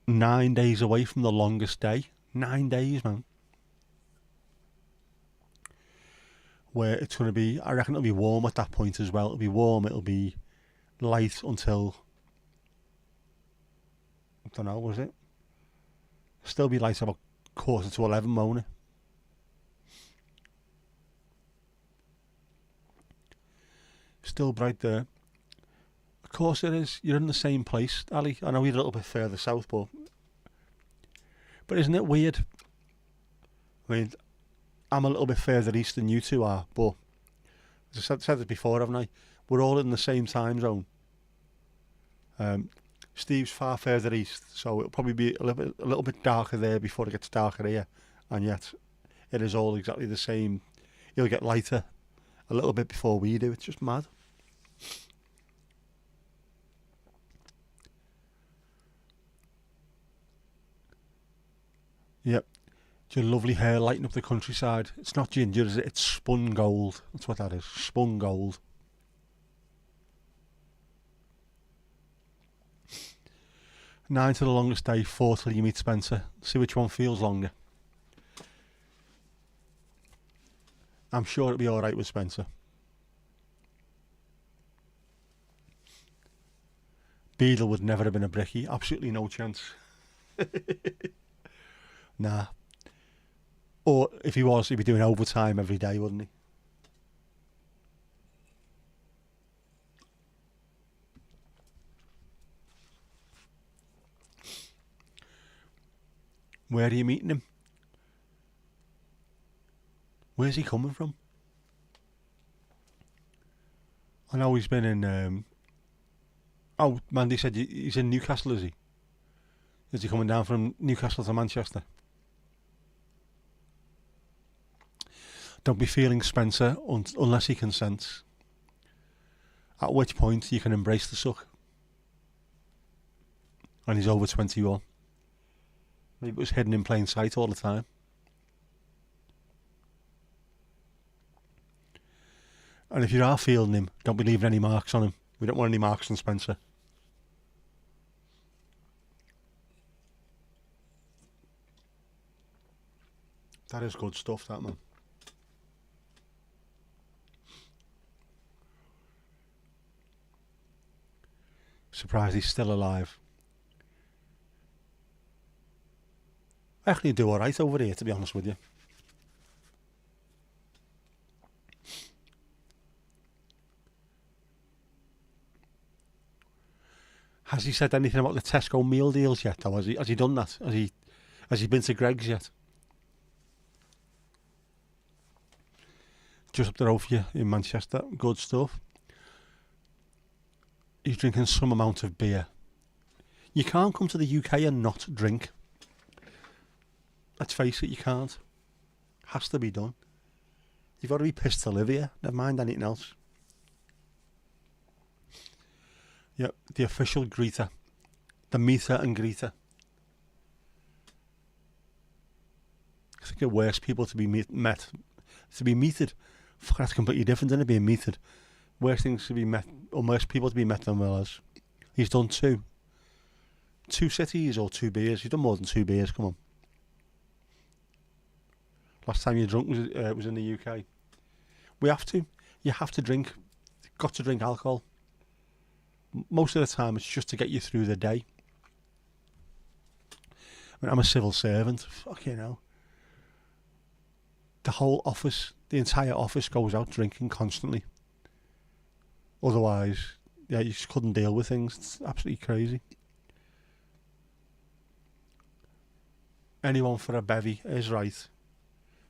[SPEAKER 2] 9 days away from the longest day. 9 days, man. Where it's going to be, I reckon it'll be warm at that point as well. It'll be warm, it'll be light until, I don't know, was it? Still be light about 11:15, won't it? Still bright there. Of course it is. You're in the same place, Ali. I know you're a little bit further south, but isn't it weird? I mean, I'm a little bit further east than you two are, but as I said this before, haven't I? We're all in the same time zone. Steve's far further east, so it'll probably be a little bit darker there before it gets darker here, and yet it is all exactly the same. He'll get lighter a little bit before we do. It's just mad. Yep. Your lovely hair lighting up the countryside. It's not ginger, is it? It's spun gold. That's what that is. Spun gold. Nine to the longest day, 4 till you meet Spencer. See which one feels longer. I'm sure it'll be alright with Spencer. Beadle would never have been a brickie. Absolutely no chance. Nah. Or if he was, he'd be doing overtime every day, wouldn't he? Where are you meeting him? Where's he coming from? I know he's been in... oh, Mandy said he's in Newcastle, is he? Is he coming down from Newcastle to Manchester? Don't be feeling Spencer unless he consents. At which point you can embrace the suck. And he's over 21. Maybe it was hidden in plain sight all the time. And if you are feeling him, don't be leaving any marks on him. We don't want any marks on Spencer. That is good stuff, that, man. Surprised he's still alive. I actually do alright over here, to be honest with you. Has he said anything about the Tesco meal deals yet, though? Has he done that? Has he been to Greg's yet? Just up the road for you in Manchester. Good stuff. He's drinking some amount of beer. You can't come to the UK and not drink. Let's face it, you can't. Has to be done. You've got to be pissed to live here. Never mind anything else. Yep, the official greeter. The meter and greeter. I think it works people to be met. To be meted. Fuck, that's completely different than it being meted. Worst things to be met, or most people to be met than well as. He's done 2. 2 cities or 2 beers. He's done more than 2 beers, come on. Last time you drunk was in the UK. We have to. You have to drink. You've got to drink alcohol. Most of the time it's just to get you through the day. I mean, I'm a civil servant. Fucking hell. The whole office, the entire office goes out drinking constantly. Otherwise, yeah, you just couldn't deal with things. It's absolutely crazy. Anyone for a bevy is right.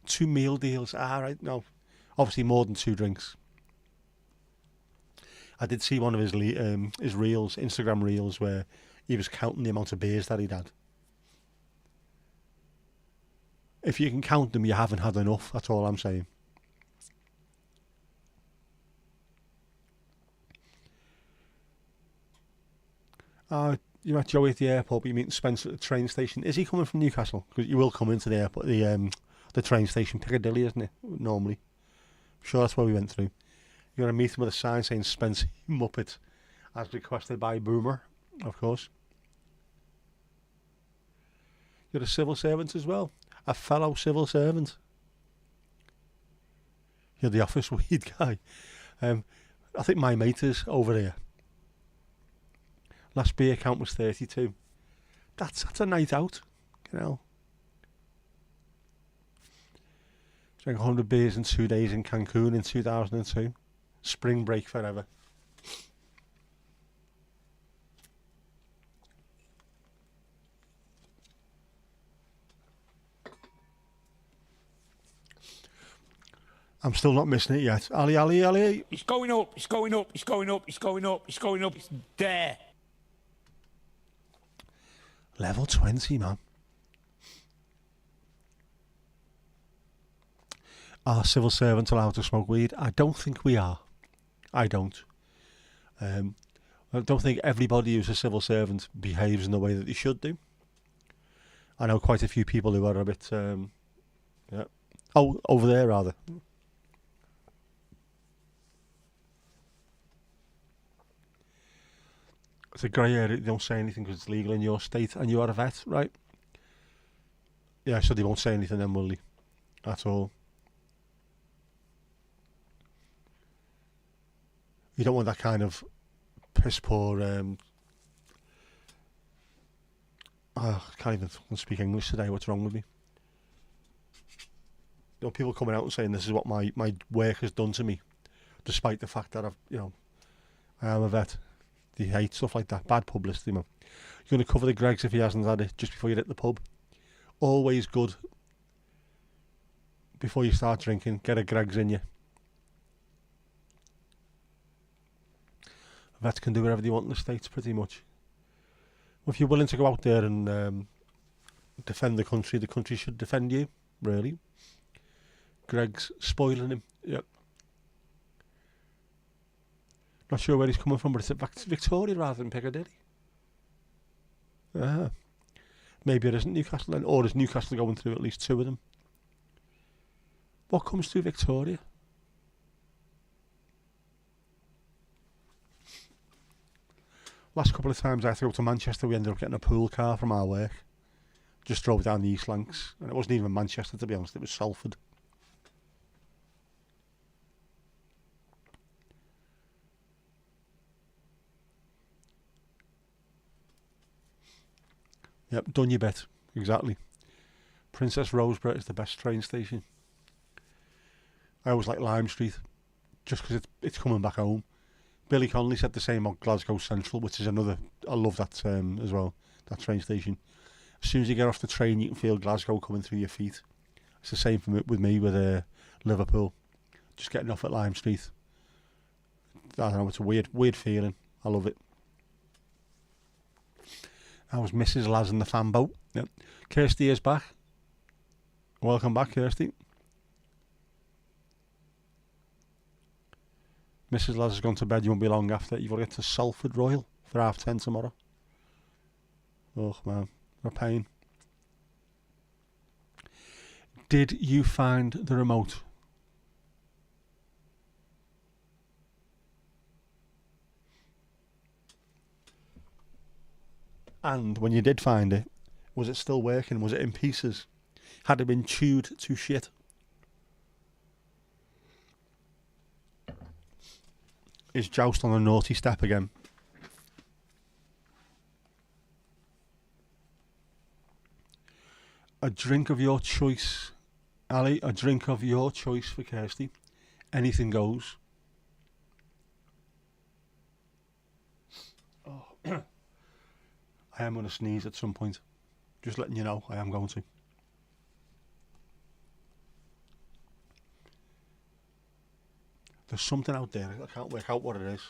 [SPEAKER 2] 2 meal deals. Right, no. Obviously more than 2 drinks. I did see one of his reels, Instagram reels, where he was counting the amount of beers that he'd had. If you can count them, you haven't had enough. That's all I'm saying. You met Joey at the airport, but you meet Spencer at the train station. Is he coming from Newcastle? Because you will come into the airport, the train station, Piccadilly, isn't it? Normally. I'm sure that's where we went through. You're going to meet him with a sign saying Spencer Muppet, as requested by Boomer, of course. You're a civil servant as well. A fellow civil servant. You're the office weed guy. I think my mate is over here. Last beer count was 32. That's a night out, you know. Drank 100 beers in 2 days in Cancun in 2002. Spring break forever. I'm still not missing it yet. Ali.
[SPEAKER 3] It's going up, it's going up, it's going up, it's going up, it's going up, it's there.
[SPEAKER 2] Level 20, man. Are civil servants allowed to smoke weed? I don't think we are. I don't. I don't think everybody who's a civil servant behaves in the way that they should do. I know quite a few people who are a bit... yeah. Oh, over there, rather. It's a grey area. They don't say anything because it's legal in your state and you are a vet, right? Yeah, so they won't say anything then, will they? At all. You don't want that kind of piss poor... I can't even speak English today. What's wrong with me? You know, people coming out and saying this is what my work has done to me, despite the fact that I am a vet. They hate stuff like that. Bad publicity, man. You're going to cover the Gregs if he hasn't had it just before you hit the pub. always good before you start drinking. Get a Greggs in you. Vets can do whatever they want in the States, pretty much. If you're willing to go out there and defend the country should defend you, really. Greg's spoiling him. Yep. Not sure where he's coming from, but it's at Victoria rather than Piccadilly. Maybe it isn't Newcastle then, or is Newcastle going through at least two of them? What comes through Victoria? Last couple of times I had to go to Manchester, we ended up getting a pool car from our work. Just drove down the East Lancs, and it wasn't even Manchester, to be honest, it was Salford. Yep, done your bit, exactly. Princess Roseborough is the best train station. I always like Lime Street, just because it's coming back home. Billy Connolly said the same on Glasgow Central, which is another, I love that as well, that train station. As soon as you get off the train, you can feel Glasgow coming through your feet. It's the same with me with Liverpool. Just getting off at Lime Street. I don't know, it's a weird feeling. I love it. That was Mrs. Laz and the fan boat. Yep. Kirsty is back. Welcome back, Kirsty. Mrs. Laz has gone to bed. You won't be long after. You've got to get to Salford Royal for 10:30 tomorrow. Oh, man. A pain. Did you find the remote? And when you did find it, was it still working? Was it in pieces? Had it been chewed to shit? Is Joust on a naughty step again? A drink of your choice, Ali. A drink of your choice for Kirsty. Anything goes. Oh. I am going to sneeze at some point. Just letting you know, I am going to. There's something out there. I can't work out what it is.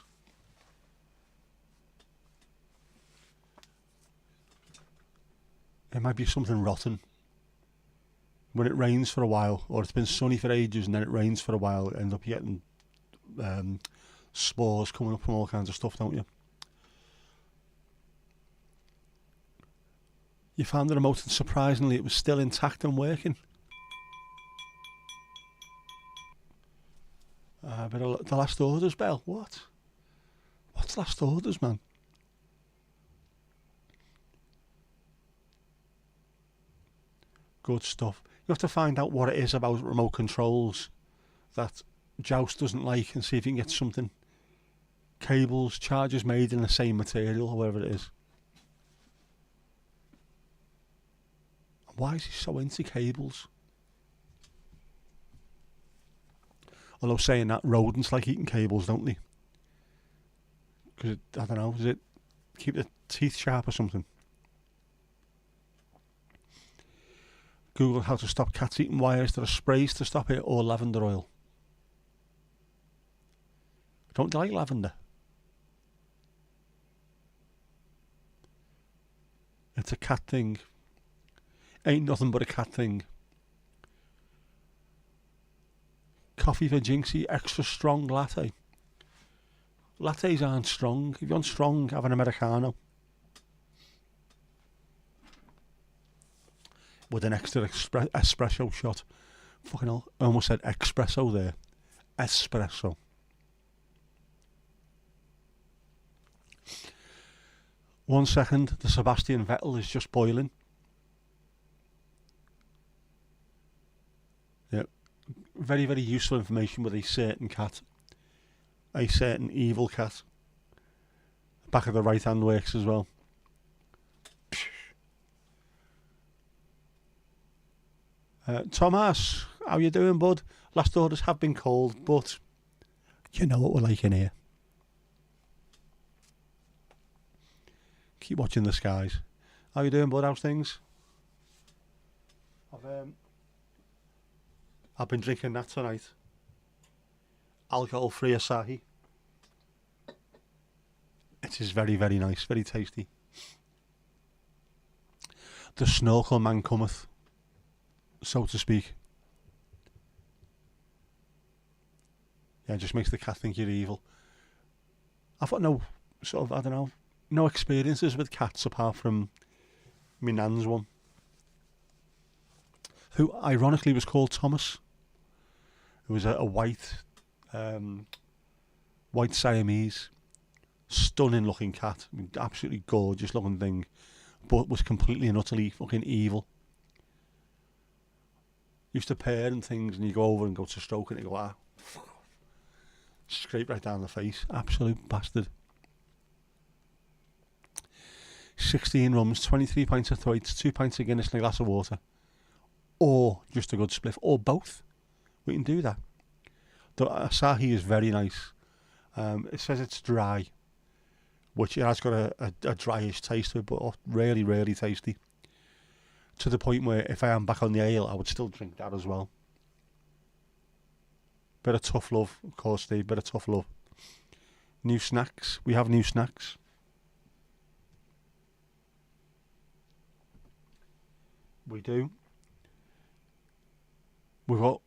[SPEAKER 2] It might be something rotten. When it rains for a while, or it's been sunny for ages and then it rains for a while, you end up getting spores coming up from all kinds of stuff, don't you? You found the remote and surprisingly it was still intact and working. But the last orders bell, what? What's last orders, man? Good stuff. You have to find out what it is about remote controls that Joust doesn't like and see if you can get something. Cables, chargers made in the same material, or whatever it is. Why is he so into cables? Although saying that, rodents like eating cables, don't they? Because, I don't know, does it keep the teeth sharp or something? Google how to stop cats eating wires. There are sprays to stop it, or lavender oil. Don't you like lavender? It's a cat thing. Ain't nothing but a cat thing. Coffee for Jinxie, extra strong latte. Lattes aren't strong. If you want strong, have an Americano. With an extra espresso shot. Fucking hell, I almost said espresso there. Espresso. One second, the Sebastian Vettel is just boiling. Yep. Very, very useful information with a certain cat. A certain evil cat. Back of the right hand works as well. Thomas, how you doing, bud? Last orders have been called, but you know what we're like in here. Keep watching the skies. How you doing, bud? How's things? I've been drinking that tonight. Alcohol-free Asahi. It is very, very nice, very tasty. The snorkel man cometh, so to speak. Yeah, it just makes the cat think you're evil. I've got no sort of, I don't know, no experiences with cats apart from my nan's one, who ironically was called Thomas. It was a white Siamese, stunning looking cat, absolutely gorgeous looking thing, but was completely and utterly fucking evil. Used to purr and things, and you go over and go to stroke it, and you go, ah, fuck off. Scrape right down the face, absolute bastard. 16 rums, 23 pints of thwaites, 2 pints of Guinness and a glass of water, or just a good spliff, or both. We can do that. The Asahi is very nice. It says it's dry, which it has got a dryish taste to it, but really, really tasty. To the point where if I am back on the ale, I would still drink that as well. Bit of tough love, of course, Steve, bit of tough love. New snacks. We have new snacks. We do. We've got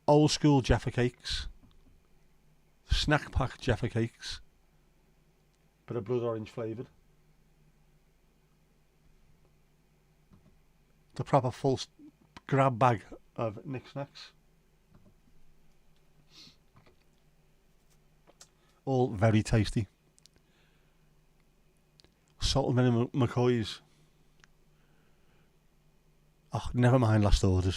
[SPEAKER 2] old school Jaffa cakes, snack pack Jaffa cakes, bit of blood orange flavoured. The proper full grab bag of Nick Snacks. All very tasty. Salt and vinegar McCoys. Oh, never mind last orders.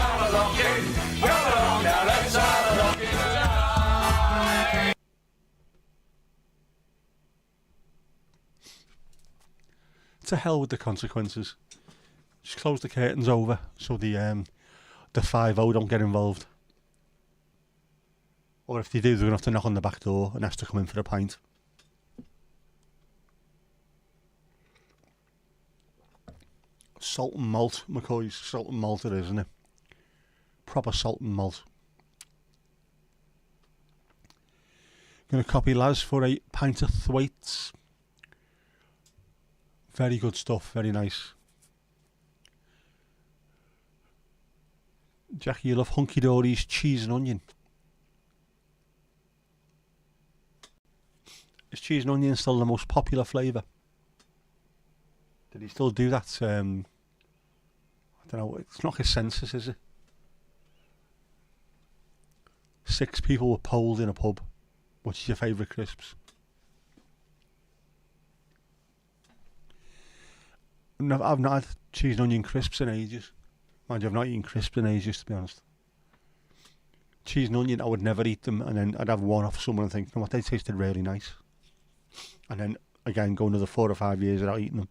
[SPEAKER 2] To hell with the consequences. Just close the curtains over so the 5-0 don't get involved. Or if they do, they're going to have to knock on the back door and ask to come in for a pint. Salt and malt, McCoy's salt and malt it is, isn't it? Proper salt and malt. Going to copy Laz for a pint of thwaites. Very good stuff, very nice. Jackie, you love Hunky Dory's cheese and onion. Is cheese and onion still the most popular flavour? Did he still do that? I don't know, it's not his census, is it? 6 people were polled in a pub. What's your favourite crisps? I've not had cheese and onion crisps in ages. Mind you, I've not eaten crisps in ages, to be honest. Cheese and onion, I would never eat them, and then I'd have one off someone and think, you know what, they tasted really nice. And then, again, go another 4 or 5 years without eating them.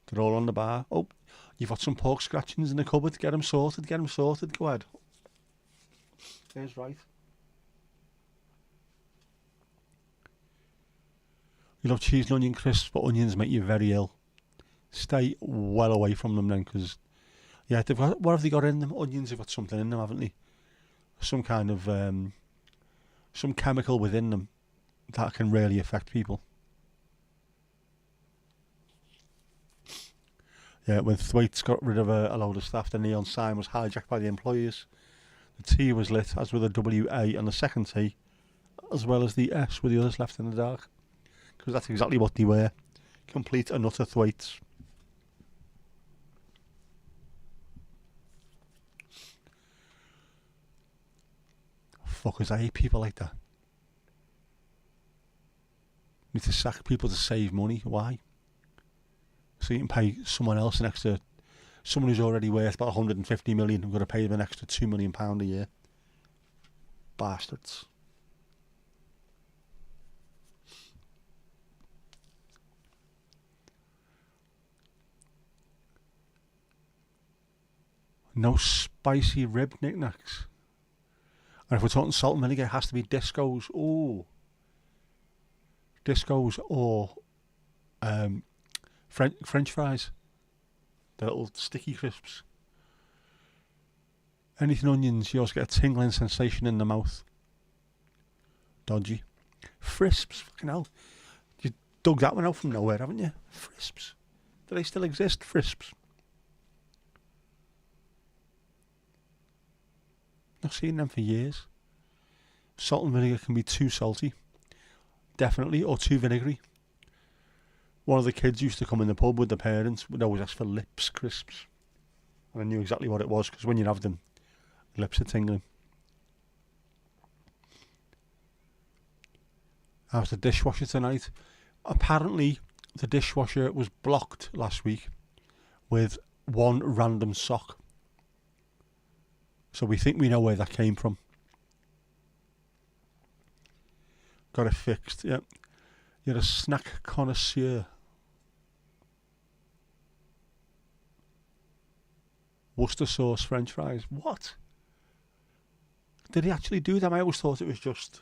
[SPEAKER 2] They're all on the bar. Oh, you've got some pork scratchings in the cupboard. Get them sorted, get them sorted. Go ahead. Here's right. You love cheese and onion crisps, but onions make you very ill. Stay well away from them then, because, yeah, they've got, what have they got in them? Onions have got something in them, haven't they? Some kind of, some chemical within them that can really affect people. Yeah, when Thwaites got rid of a load of staff, the neon sign was hijacked by the employees. The T was lit, as with the WA and the second T, as well as the S, with the others left in the dark. Because that's exactly what they were. Complete and utter Thwaites. Fuckers, I hate people like that. Need to sack people to save money. Why? So you can pay someone else an extra, someone who's already worth about 150 million, I'm going to pay them an extra £2 million a year. Bastards. No spicy rib knickknacks. And if we're talking salt and vinegar, it has to be discos. Ooh. Discos or French fries. The little sticky crisps. Anything onions, you also get a tingling sensation in the mouth. Dodgy. Frisps, fucking hell. You dug that one out from nowhere, haven't you? Frisps. Do they still exist, Frisps? Not seen them for years. Salt and vinegar can be too salty. Definitely, or too vinegary. One of the kids used to come in the pub with the parents, would always ask for Lips crisps. And I knew exactly what it was, because when you have them, lips are tingling. How's the dishwasher tonight? Apparently, the dishwasher was blocked last week with one random sock. So we think we know where that came from. Got it fixed, yeah. You're a snack connoisseur. Worcester sauce French fries. What? Did he actually do them? I always thought it was just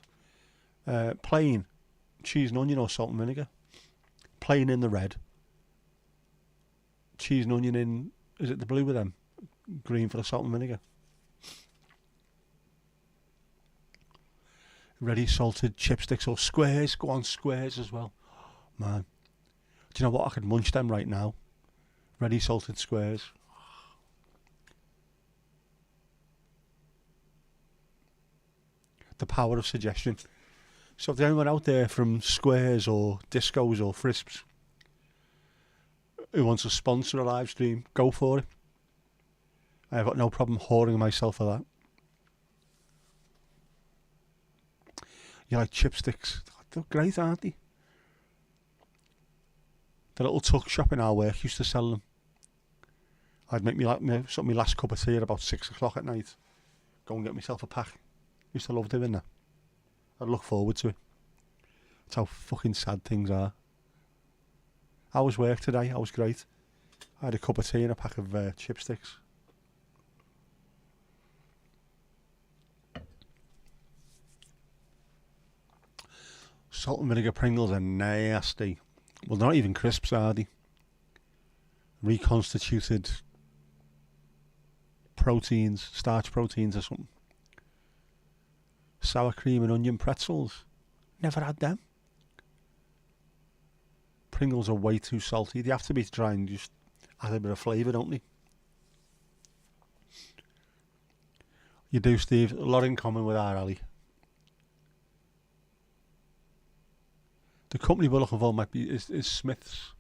[SPEAKER 2] plain cheese and onion or salt and vinegar. Plain in the red. Cheese and onion in, is it the blue with them? Green for the salt and vinegar. Ready salted chipsticks or squares. Go on, squares as well. Man. Do you know what? I could munch them right now. Ready salted squares. The power of suggestion. So if there's anyone out there from Squares or Discos or Frisps who wants to sponsor a live stream, go for it. I've got no problem whoring myself for that. You like chipsticks? They're great, aren't they? The little tuck shop in our work used to sell them. I'd make me like my last cup of tea at about 6 o'clock at night. Go and get myself a pack. Used to love doing that. I'd look forward to it. That's how fucking sad things are. How was work today? I was great. I had a cup of tea and a pack of chipsticks. Salt and vinegar Pringles are nasty. Well, they're not even crisps, are they? Reconstituted proteins, starch proteins or something. Sour cream and onion pretzels. Never had them. Pringles are way too salty. They have to be to try and just add a bit of flavour, don't they? You do, Steve. A lot in common with our alley. The company we're looking for might be is Smith's.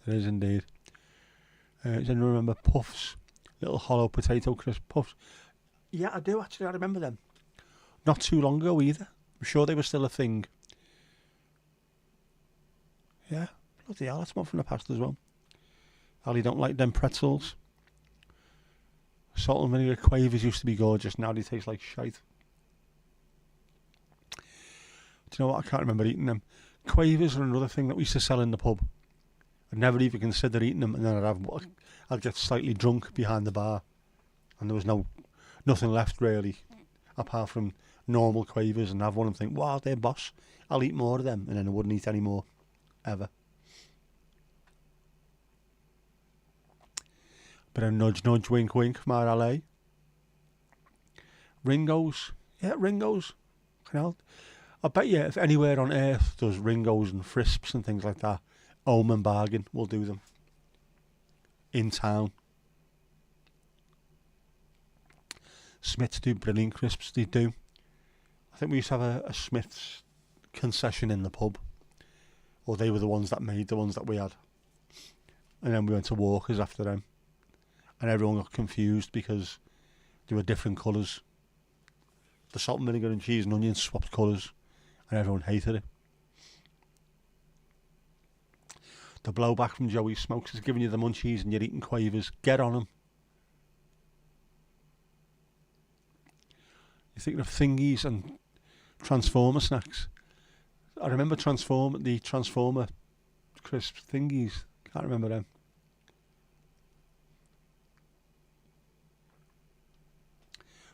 [SPEAKER 2] It is indeed. Does anyone remember Puffs? Little hollow potato crisp Puffs. Yeah, I do actually. I remember them. Not too long ago either. I'm sure they were still a thing. Yeah, bloody hell, that's one from the past as well. Ali don't like them pretzels. Salt and vinegar quavers used to be gorgeous. Now they taste like shite. Do you know what? I can't remember eating them. Quavers are another thing that we used to sell in the pub. I'd never even consider eating them, and then I'd get slightly drunk behind the bar, and there was nothing left really, apart from normal quavers, and have one and think, wow, they're boss. I'll eat more of them, and then I wouldn't eat any more, ever. Bit of nudge, nudge, wink, wink from our LA. Ringo's, yeah, Ringo's. I bet you if anywhere on earth does Ringo's and Frisps and things like that, Home and Bargain will do them. In town. Smiths do brilliant crisps, they do. I think we used to have a Smiths concession in the pub. Or they were the ones that made the ones that we had. And then we went to Walker's after them. And everyone got confused because they were different colours. The salt and vinegar and cheese and onions swapped colours. And everyone hated it. The blowback from Joey Smokes is giving you the munchies and you're eating quavers. Get on them. You're thinking of thingies and Transformer snacks. I remember the Transformer crisp thingies. Can't remember them.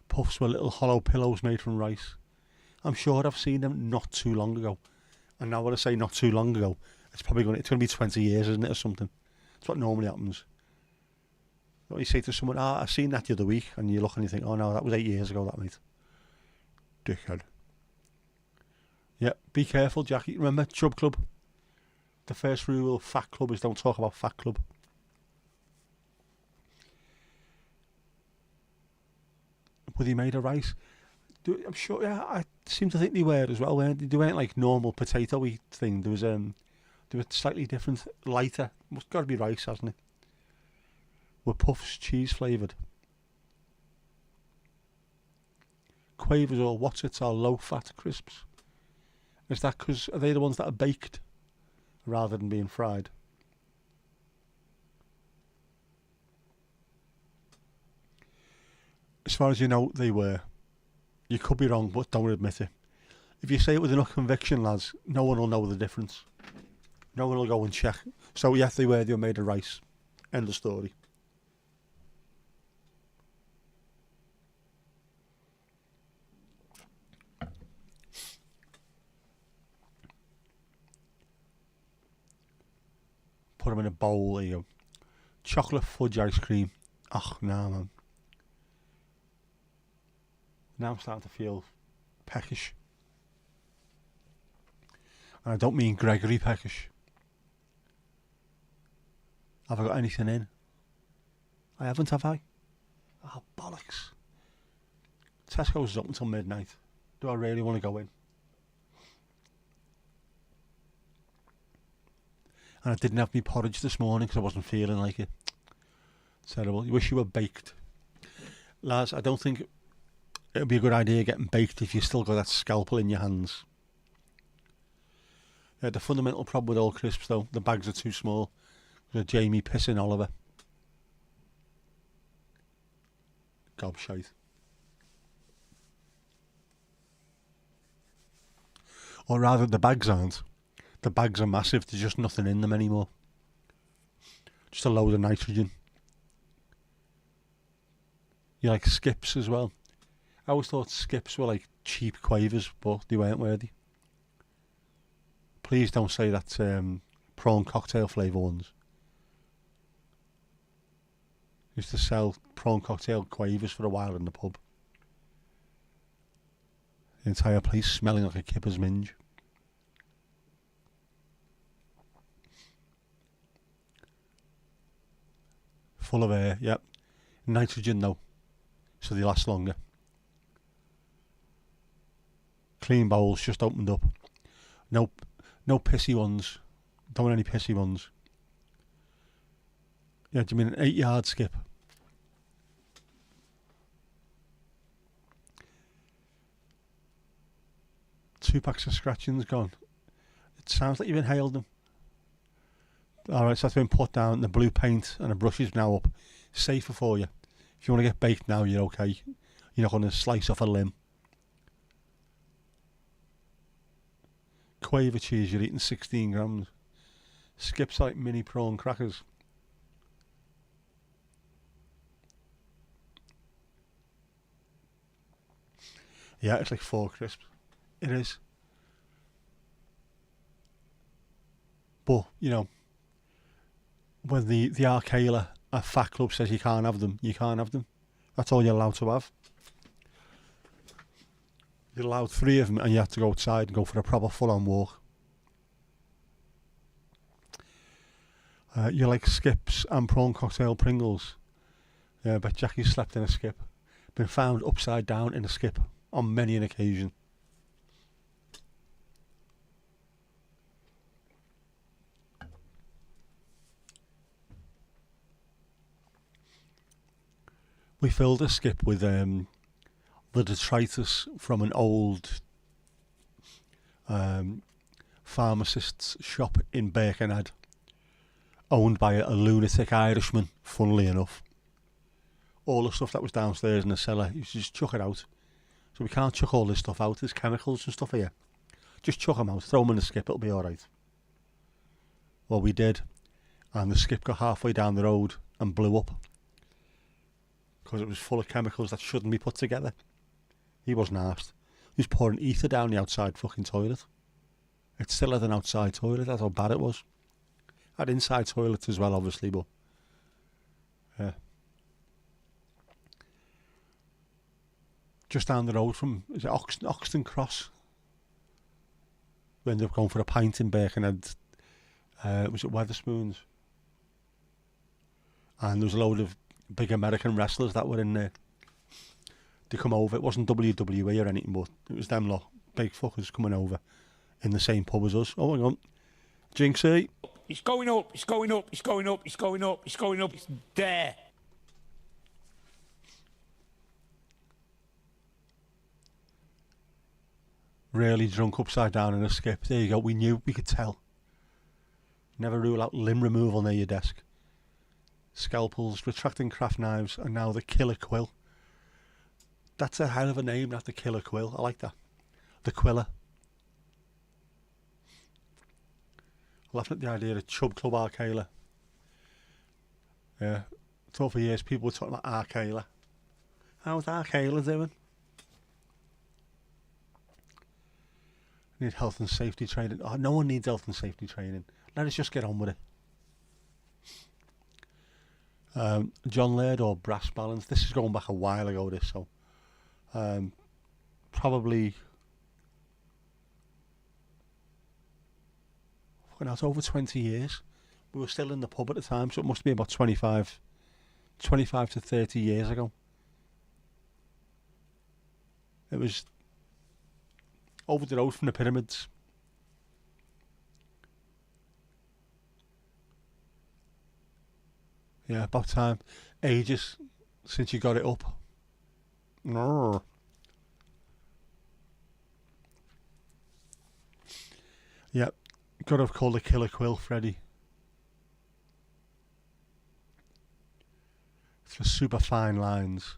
[SPEAKER 2] Puffs were little hollow pillows made from rice. I'm sure I've seen them not too long ago. And now when I say not too long ago, it's going to be 20 years, isn't it, or something? That's what normally happens. You say to someone, I seen that the other week, and you look and you think, oh no, that was 8 years ago, that mate. Dickhead. Yeah, be careful, Jackie. Remember, Chub Club? The first rule of Fat Club is don't talk about Fat Club. Were they made of rice? I'm sure, yeah, I seem to think they were as well, weren't they? They weren't like normal potato-y thing. They were slightly different, lighter. It's got to be rice, hasn't it? Were puffs cheese flavoured? Quavers or Wotsits are low-fat crisps. Is that because, are they the ones that are baked rather than being fried? As far as you know, they were. You could be wrong, but don't admit it. If you say it with enough conviction, lads, no one will know the difference. No one will go and check. So yes, they were made of rice. End of story. Put them in a bowl, there you go. Chocolate fudge ice cream. Oh, nah, man. Now I'm starting to feel peckish. And I don't mean Gregory peckish. Have I got anything in? I haven't, have I? Oh, bollocks. Tesco's is open till midnight. Do I really want to go in? And I didn't have my porridge this morning because I wasn't feeling like it. Terrible. You wish you were baked. Lads, I don't think it would be a good idea getting baked if you still got that scalpel in your hands. Yeah, the fundamental problem with all crisps though, the bags are too small. There's Jamie pissing Oliver. Gobshite. Or rather, the bags aren't. The bags are massive, there's just nothing in them anymore. Just a load of nitrogen. You like Skips as well. I always thought Skips were like cheap quavers, but they weren't, were they? Please don't say that's prawn cocktail flavour ones. Used to sell prawn cocktail quavers for a while in the pub. The entire place smelling like a kipper's minge. Full of air, yep. Nitrogen though, so they last longer. Clean bowls just opened up. No pissy ones. Don't want any pissy ones. Yeah, do you mean an 8-yard skip? Two packs of scratchings gone. It sounds like you've inhaled them. Alright, so that's been put down. The blue paint and the brush is now up. Safer for you. If you want to get baked now, you're okay. You're not going to slice off a limb. Quaver cheese, you're eating 16 grams. Skips like mini prawn crackers. Yeah, it's like 4 crisps. It is. But, you know, when the Arcala at Fat Club says you can't have them, you can't have them. That's all you're allowed to have. You're allowed 3 of them and you have to go outside and go for a proper full-on walk. You like Skips and prawn cocktail Pringles. Yeah, but Jackie slept in a skip. Been found upside down in a skip on many an occasion. We filled a skip with the detritus from an old pharmacist's shop in Birkenhead, owned by a lunatic Irishman, funnily enough. All the stuff that was downstairs in the cellar, you should just chuck it out. So we can't chuck all this stuff out, there's chemicals and stuff here. Just chuck them out, throw them in the skip, it'll be alright. Well, we did, and the skip got halfway down the road and blew up. Because it was full of chemicals that shouldn't be put together. He wasn't arsed. He was pouring ether down the outside fucking toilet. It still had an outside toilet, that's how bad it was. Had inside toilets as well, obviously, but yeah. just down the road from, is it Oxton Cross? We ended up going for a pint in Birkenhead. Was it Weatherspoons? And there was a load of big American wrestlers that were in there. They come over. It wasn't WWE or anything, but it was them lot, big fuckers coming over in the same pub as us. Oh, hang on. Jinxie.
[SPEAKER 3] It's going up, it's going up, it's going up, it's going up, it's going up, it's there.
[SPEAKER 2] Really drunk upside down in a skip. There you go. We knew. We could tell. Never rule out limb removal near your desk. Scalpels, retracting craft knives, and now the killer quill. That's a hell of a name, that, the killer quill. I like that. The Quiller. Laughing at the idea of Chub Club Arcala. Yeah. Thought for years people were talking about Arcala. How's Arcala doing? Need health and safety training. Oh, no one needs health and safety training. Let us just get on with it. John Laird or Brass Balance. This is going back a while ago, this, so probably fucking out over 20 years. We were still in the pub at the time, so it must be about 25 to 30 years ago. It was over the road from the pyramids. Yeah, about time. Ages since you got it up. No. Yep, gotta have called a killer quill, Freddy. It's for super fine lines.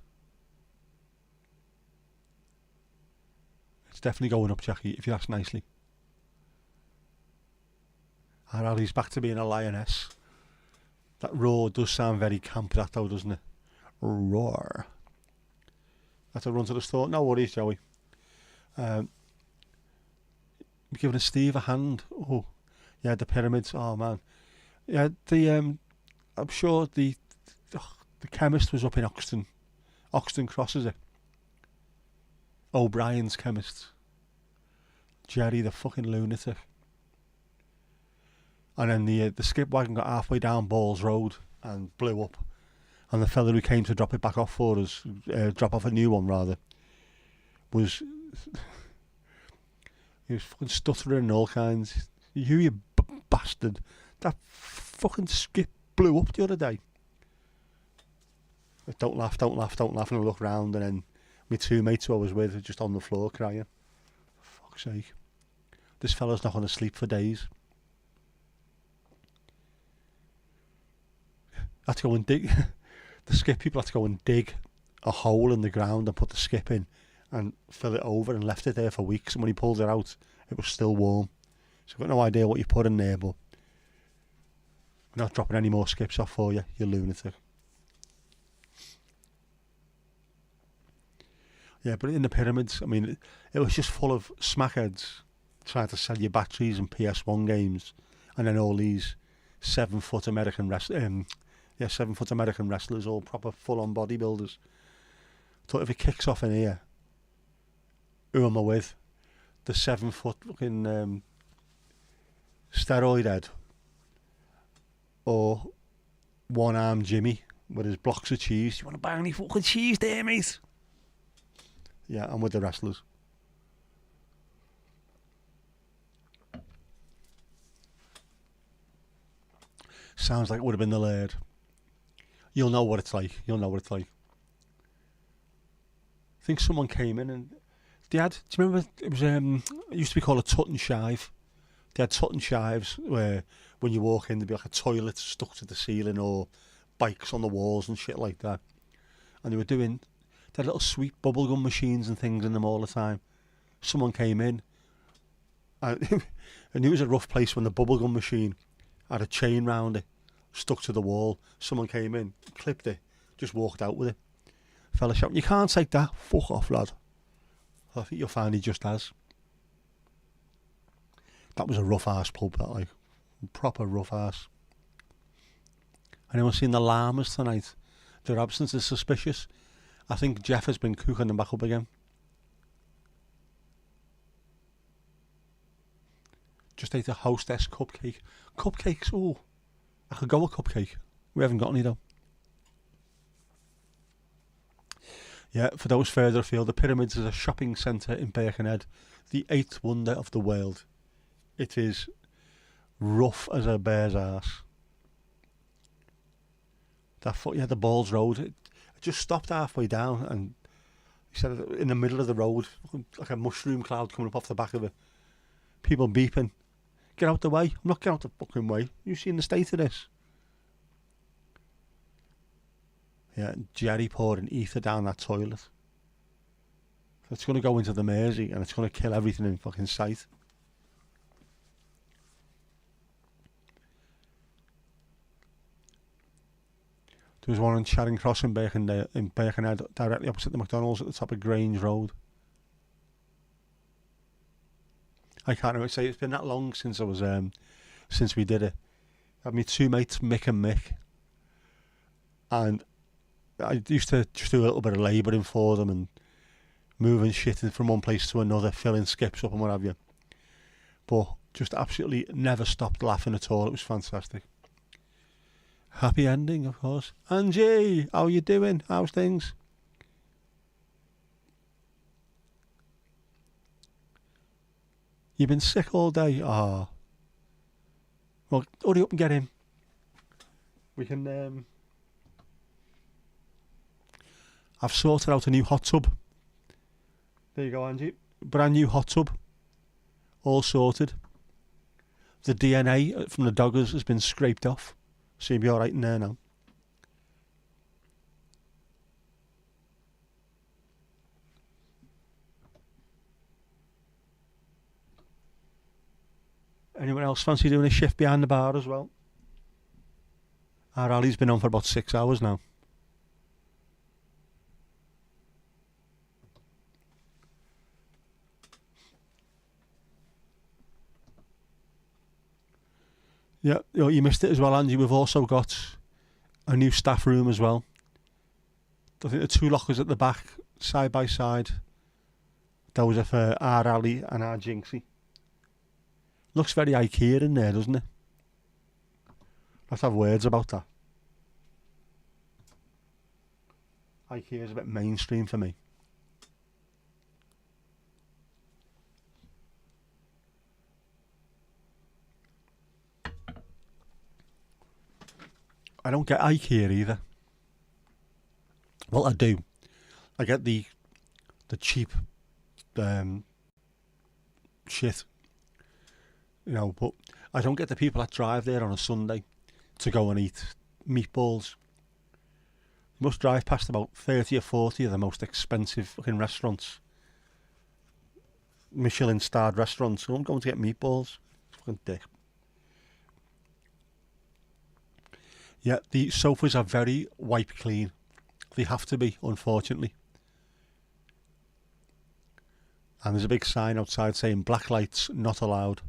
[SPEAKER 2] It's definitely going up, Jackie, if you ask nicely. Our Ali's back to being a lioness. That roar does sound very camp, that though, doesn't it? Roar. That's a run to the store. No worries, Joey. I'm giving Steve a hand. Oh, yeah, the pyramids. Oh man, yeah. I'm sure the chemist was up in Oxton Cross, is it? O'Brien's chemist. Jerry, the fucking lunatic. And then the skip wagon got halfway down Balls Road and blew up. And the fella who came to drop it back off for us, drop off a new one rather, he was fucking stuttering and all kinds. You bastard. That fucking skip blew up the other day. Don't laugh. And I look round, and then my two mates who I was with are just on the floor crying. For fuck's sake. This fella's not going to sleep for days. I had to go and dig. The skip people had to go and dig a hole in the ground and put the skip in and fill it over and left it there for weeks. And when he pulled it out, it was still warm. So I've got no idea what you put in there, but we're not dropping any more skips off for you, you lunatic. Yeah, but in the pyramids, I mean, it was just full of smackheads trying to sell you batteries and PS1 games, and then all these 7-foot American wrestlers, 7-foot American wrestlers, all proper full-on bodybuilders. Thought if it kicks off in here, who am I with? The 7-foot fucking steroid head, or one-armed Jimmy with his blocks of cheese. You want to buy any fucking cheese there, mate? Yeah, I'm with the wrestlers. Sounds like it would have been the Laird. You'll know what it's like. I think someone came in and they had, do you remember, it used to be called a tut and shive. They had tut and shives where when you walk in there'd be like a toilet stuck to the ceiling or bikes on the walls and shit like that. And they had little sweet bubblegum machines and things in them all the time. Someone came in and it was a rough place when the bubblegum machine had a chain round it, stuck to the wall. Someone came in, clipped it, just walked out with it. Fella shouting, "You can't take that, fuck off, lad." I think you'll find he just has. That was a rough ass pub, that, like. Proper rough ass. Anyone seen the llamas tonight? Their absence is suspicious. I think Jeff has been cooking them back up again. Just ate a Hostess cupcake. Cupcakes, ooh. I could go a cupcake. We haven't got any though. Yeah, for those further afield, the Pyramids is a shopping centre in Birkenhead, the 8th wonder of the world. It is rough as a bear's arse. The Balls Road. It just stopped halfway down, and he said in the middle of the road, like a mushroom cloud coming up off the back of it. People beeping. Get out the way. I'm not getting out the fucking way. You've seen the state of this. Yeah, Jerry pouring ether down that toilet. It's going to go into the Mersey and it's going to kill everything in fucking sight. There was one in Charing Cross in Birkenhead, directly opposite the McDonald's at the top of Grange Road. I can't remember. Say it's been that long since I was since we did it. I had my two mates, Mick and Mick, and I used to just do a little bit of labouring for them and moving shit from one place to another, filling skips up and what have you. But just absolutely never stopped laughing at all. It was fantastic. Happy ending, of course. Angie, how you doing? How's things? You've been sick all day? Ah. Oh. Well, hurry up and get in. We can... I've sorted out a new hot tub. There you go, Angie. Brand new hot tub. All sorted. The DNA from the doggers has been scraped off. So you'll be alright in there now. Anyone else fancy doing a shift behind the bar as well? Our rally's been on for about 6 hours now. Yeah, you missed it as well, Angie. We've also got a new staff room as well. I think the 2 lockers at the back, side by side. Those are for our rally and our Jinxie. Looks very IKEA in there, doesn't it? Let's have words about that. IKEA's a bit mainstream for me. I don't get IKEA either. Well, I do. I get the cheap shit. You know, but I don't get the people that drive there on a Sunday to go and eat meatballs. You must drive past about 30 or 40 of the most expensive fucking restaurants. Michelin starred restaurants. So I'm going to get meatballs. Fucking dick. Yeah, the sofas are very wipe clean. They have to be, unfortunately. And there's a big sign outside saying black lights not allowed.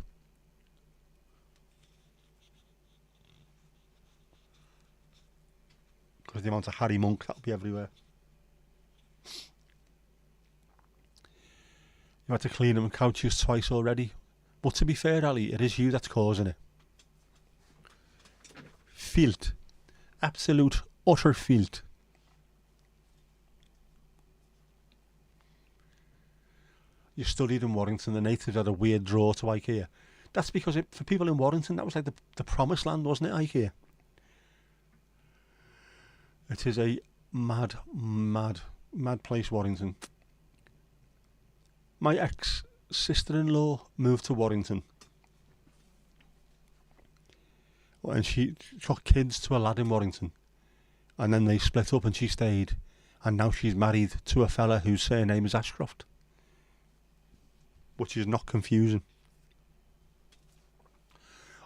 [SPEAKER 2] Because the amount of Harry Monk that'll be everywhere. You had to clean them couches twice already. But to be fair, Ali, it is you that's causing it. Filth. Absolute, utter filth. You studied in Warrington, the natives had a weird draw to IKEA. That's because for people in Warrington, that was like the promised land, wasn't it, IKEA? It is a mad place, Warrington. My ex-sister-in-law moved to Warrington. And she got kids to a lad in Warrington. And then they split up and she stayed. And now she's married to a fella whose surname is Ashcroft. Which is not confusing.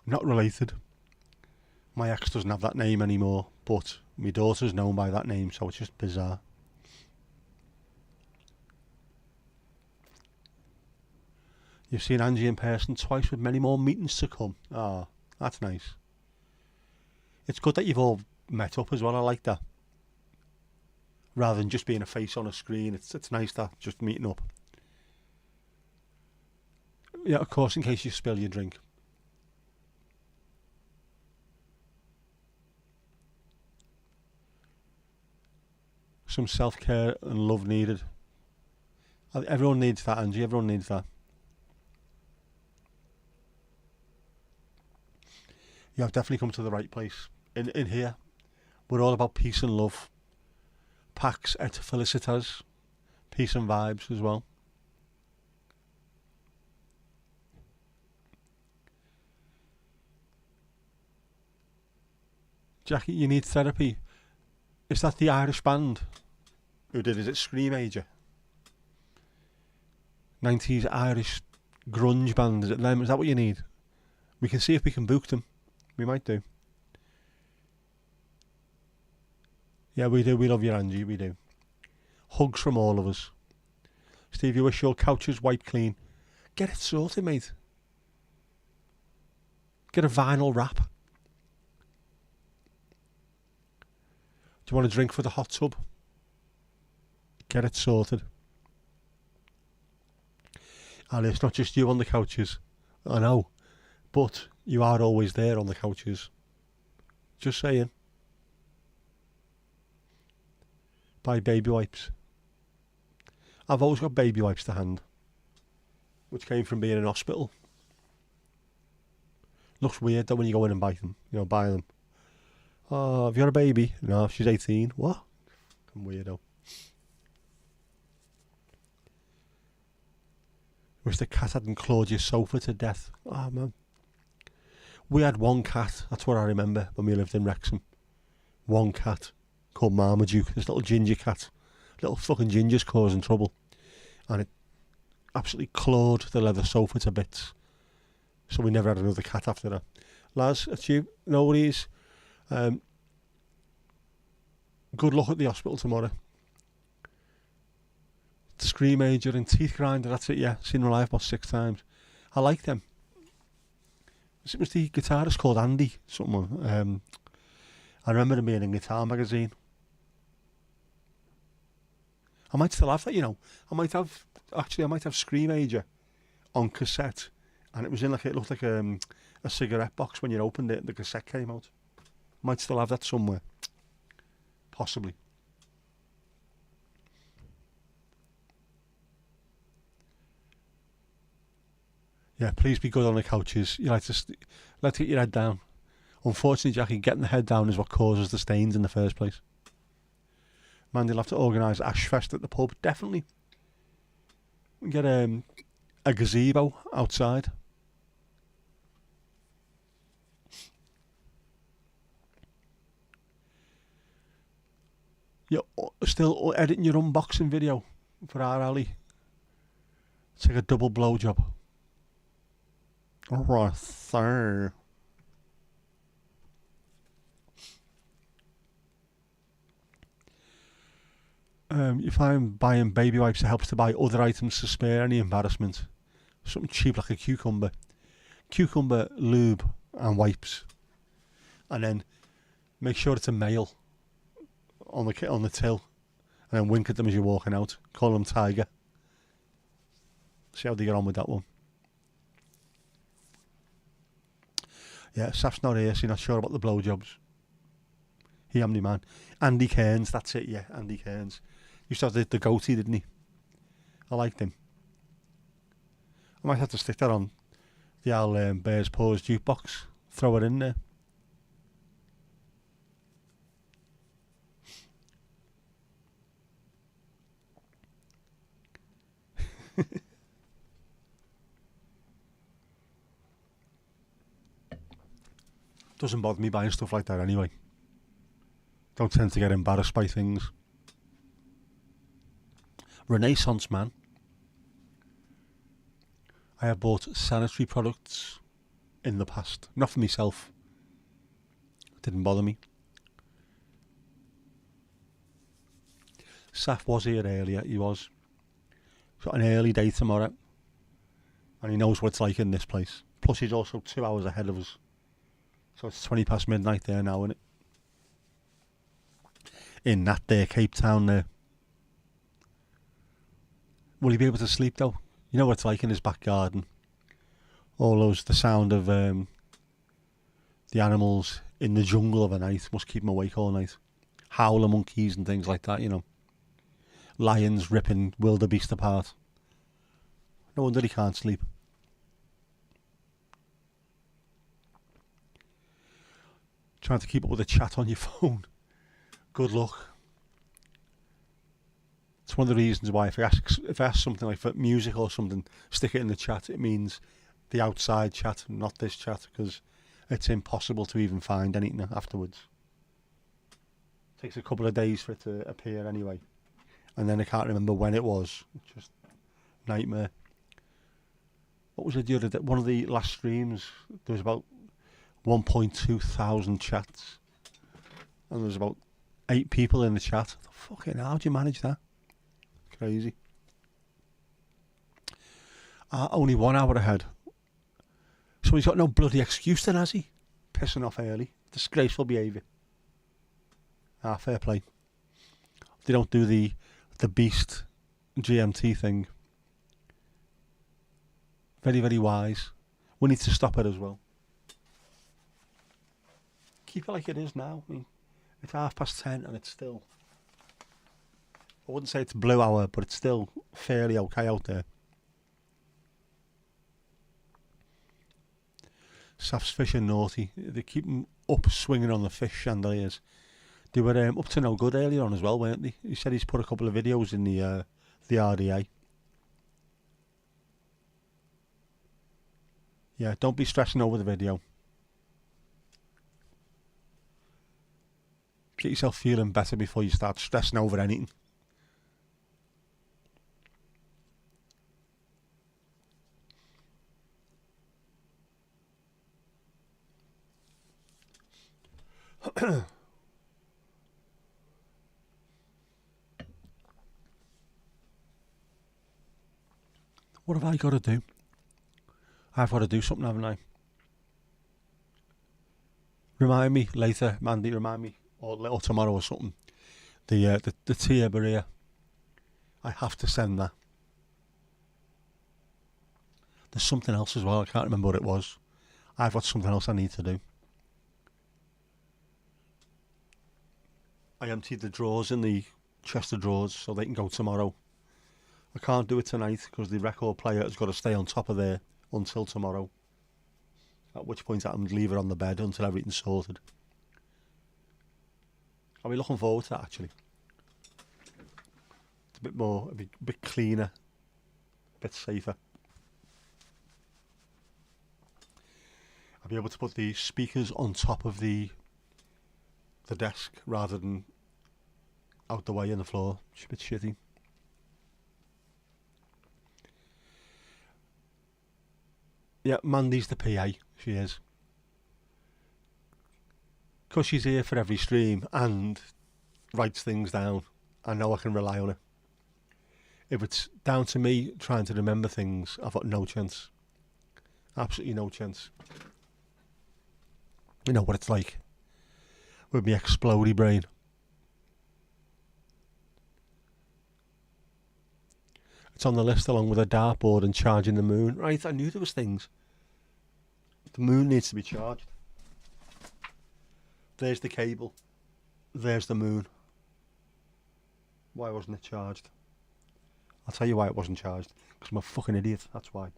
[SPEAKER 2] Not related. My ex doesn't have that name anymore, but my daughter's known by that name, so it's just bizarre. You've seen Angie in person twice with many more meetings to come. Ah, that's nice. It's good that you've all met up as well. I like that. Rather than just being a face on a screen, it's nice that just meeting up. Yeah, of course, in case you spill your drink. Some self-care and love needed. Everyone needs that, Angie. Everyone needs that. You have definitely come to the right place. In here, we're all about peace and love. Pax et felicitas. Peace and vibes as well. Jackie, you need therapy. Is that the Irish band? Who did? Is it Screamager? 90s Irish grunge band. Is it them? Is that what you need? We can see if we can book them. We might do. Yeah, we do. We love you, Angie. We do. Hugs from all of us. Steve, you wish your couch was wiped clean. Get it sorted, mate. Get a vinyl wrap. Do you want a drink for the hot tub? Get it sorted. And it's not just you on the couches. I know. But you are always there on the couches. Just saying. Buy baby wipes. I've always got baby wipes to hand, which came from being in hospital. Looks weird though when you go in and buy them. Buy them. Oh, have you got a baby? No, she's 18. What? I'm weirdo. Wish the cat hadn't clawed your sofa to death. Oh, man. We had one cat, that's what I remember, when we lived in Wrexham. One cat called Marmaduke, this little ginger cat. Little fucking ginger's causing trouble. And it absolutely clawed the leather sofa to bits. So we never had another cat after that. Laz, it's you. No worries. Good luck at the hospital tomorrow. Screamager and Teeth Grinder, that's it, yeah. Seen them live about 6 times. I like them. It was the guitarist called Andy, someone. I remember him being in Guitar Magazine. I might still have that, I might have Screamager on cassette, and it was in it looked like a cigarette box when you opened it and the cassette came out. Might still have that somewhere. Possibly. Yeah, please be good on the couches. You like to let's get your head down. Unfortunately, Jackie, getting the head down is what causes the stains in the first place. Man, you'll have to organise Ashfest at the pub. Definitely. We can get a gazebo outside. You're still editing your unboxing video for our alley. It's like a double blowjob. Alright, sir. If I'm buying baby wipes, it helps to buy other items to spare any embarrassment. Something cheap like a cucumber. Cucumber, lube and wipes. And then make sure it's a male on the till. And then wink at them as you're walking out. Call them Tiger. See how they get on with that one. Yeah, Saf's not here, so you're not sure about the blowjobs. He am the man. Andy Cairns, that's it, yeah, Andy Cairns. Used to have the goatee, didn't he? I liked him. I might have to stick that on the old Bears Paws jukebox. Throw it in there. Doesn't bother me buying stuff like that anyway. Don't tend to get embarrassed by things. Renaissance man. I have bought sanitary products in the past. Not for myself. It didn't bother me. Saf was here earlier. He was. He's got an early day tomorrow. And he knows what it's like in this place. Plus he's also 2 hours ahead of us. So it's 20 past midnight there now, isn't it? In that there Cape Town there. Will he be able to sleep though? You know what it's like in his back garden. The sound of the animals in the jungle of a night must keep him awake all night. Howler monkeys and things like that, lions ripping wildebeest apart. No wonder he can't sleep. Trying to keep up with the chat on your phone. Good luck. It's one of the reasons why if I ask something like for music or something, stick it in the chat. It means the outside chat, not this chat, because it's impossible to even find anything afterwards. It takes a couple of days for it to appear anyway. And then I can't remember when it was. It's just nightmare. What was it the other day? One of the last streams, there was about 1.2 thousand chats. And there was about 8 people in the chat. Fucking hell, how do you manage that? Crazy. Only 1 hour ahead. So he's got no bloody excuse then, has he? Pissing off early. Disgraceful behaviour. Fair play. They don't do the beast GMT thing. Very, very wise. We need to stop it as well. Keep it like it is now. I mean, it's 10:30 and it's still... I wouldn't say it's blue hour, but it's still fairly okay out there. Saf's fishing naughty. They keep them up swinging on the fish chandeliers. They were up to no good earlier on as well, weren't they? He said he's put a couple of videos in the RDA. Yeah, don't be stressing over the video. Get yourself feeling better before you start stressing over anything. What have I got to do? I've got to do something, haven't I? Remind me later, Mandy, remind me, or tomorrow or something. The Tia Berea. I have to send that. There's something else as well, I can't remember what it was. I've got something else I need to do. I emptied the drawers in the chest of drawers so they can go tomorrow. I can't do it tonight because the record player has got to stay on top of there until tomorrow. At which point I'm leave it on the bed until everything's sorted. I'll be looking forward to that actually. It's a bit more, a bit cleaner, a bit safer. I'll be able to put the speakers on top of the desk rather than out the way on the floor. It's a bit shitty. Yeah, Mandy's the PA. She is. Because she's here for every stream and writes things down, I know I can rely on her. If it's down to me trying to remember things, I've got no chance. Absolutely no chance. You know what it's like with my explodey brain. It's on the list along with a dartboard and charging the moon. Right, I knew there was things. The moon needs to be charged. There's the cable. There's the moon. Why wasn't it charged? I'll tell you why it wasn't charged. Because I'm a fucking idiot, that's why.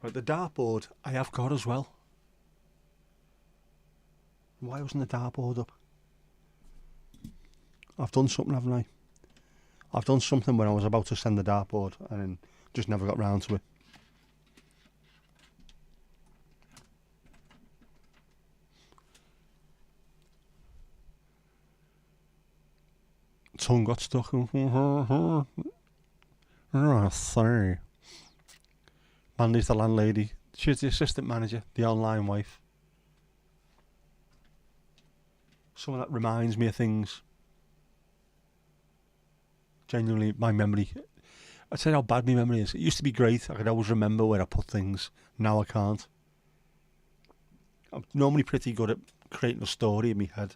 [SPEAKER 2] Right, the dartboard I have got as well. Why wasn't the dartboard up? I've done something, haven't I? I've done something when I was about to send the dartboard and then just never got round to it. Tongue got stuck. Sorry. Mandy's the landlady. She's the assistant manager, the online wife. Someone that reminds me of things. Genuinely, my memory. I'd say how bad my memory is. It used to be great. I could always remember where I put things. Now I can't. I'm normally pretty good at creating a story in my head.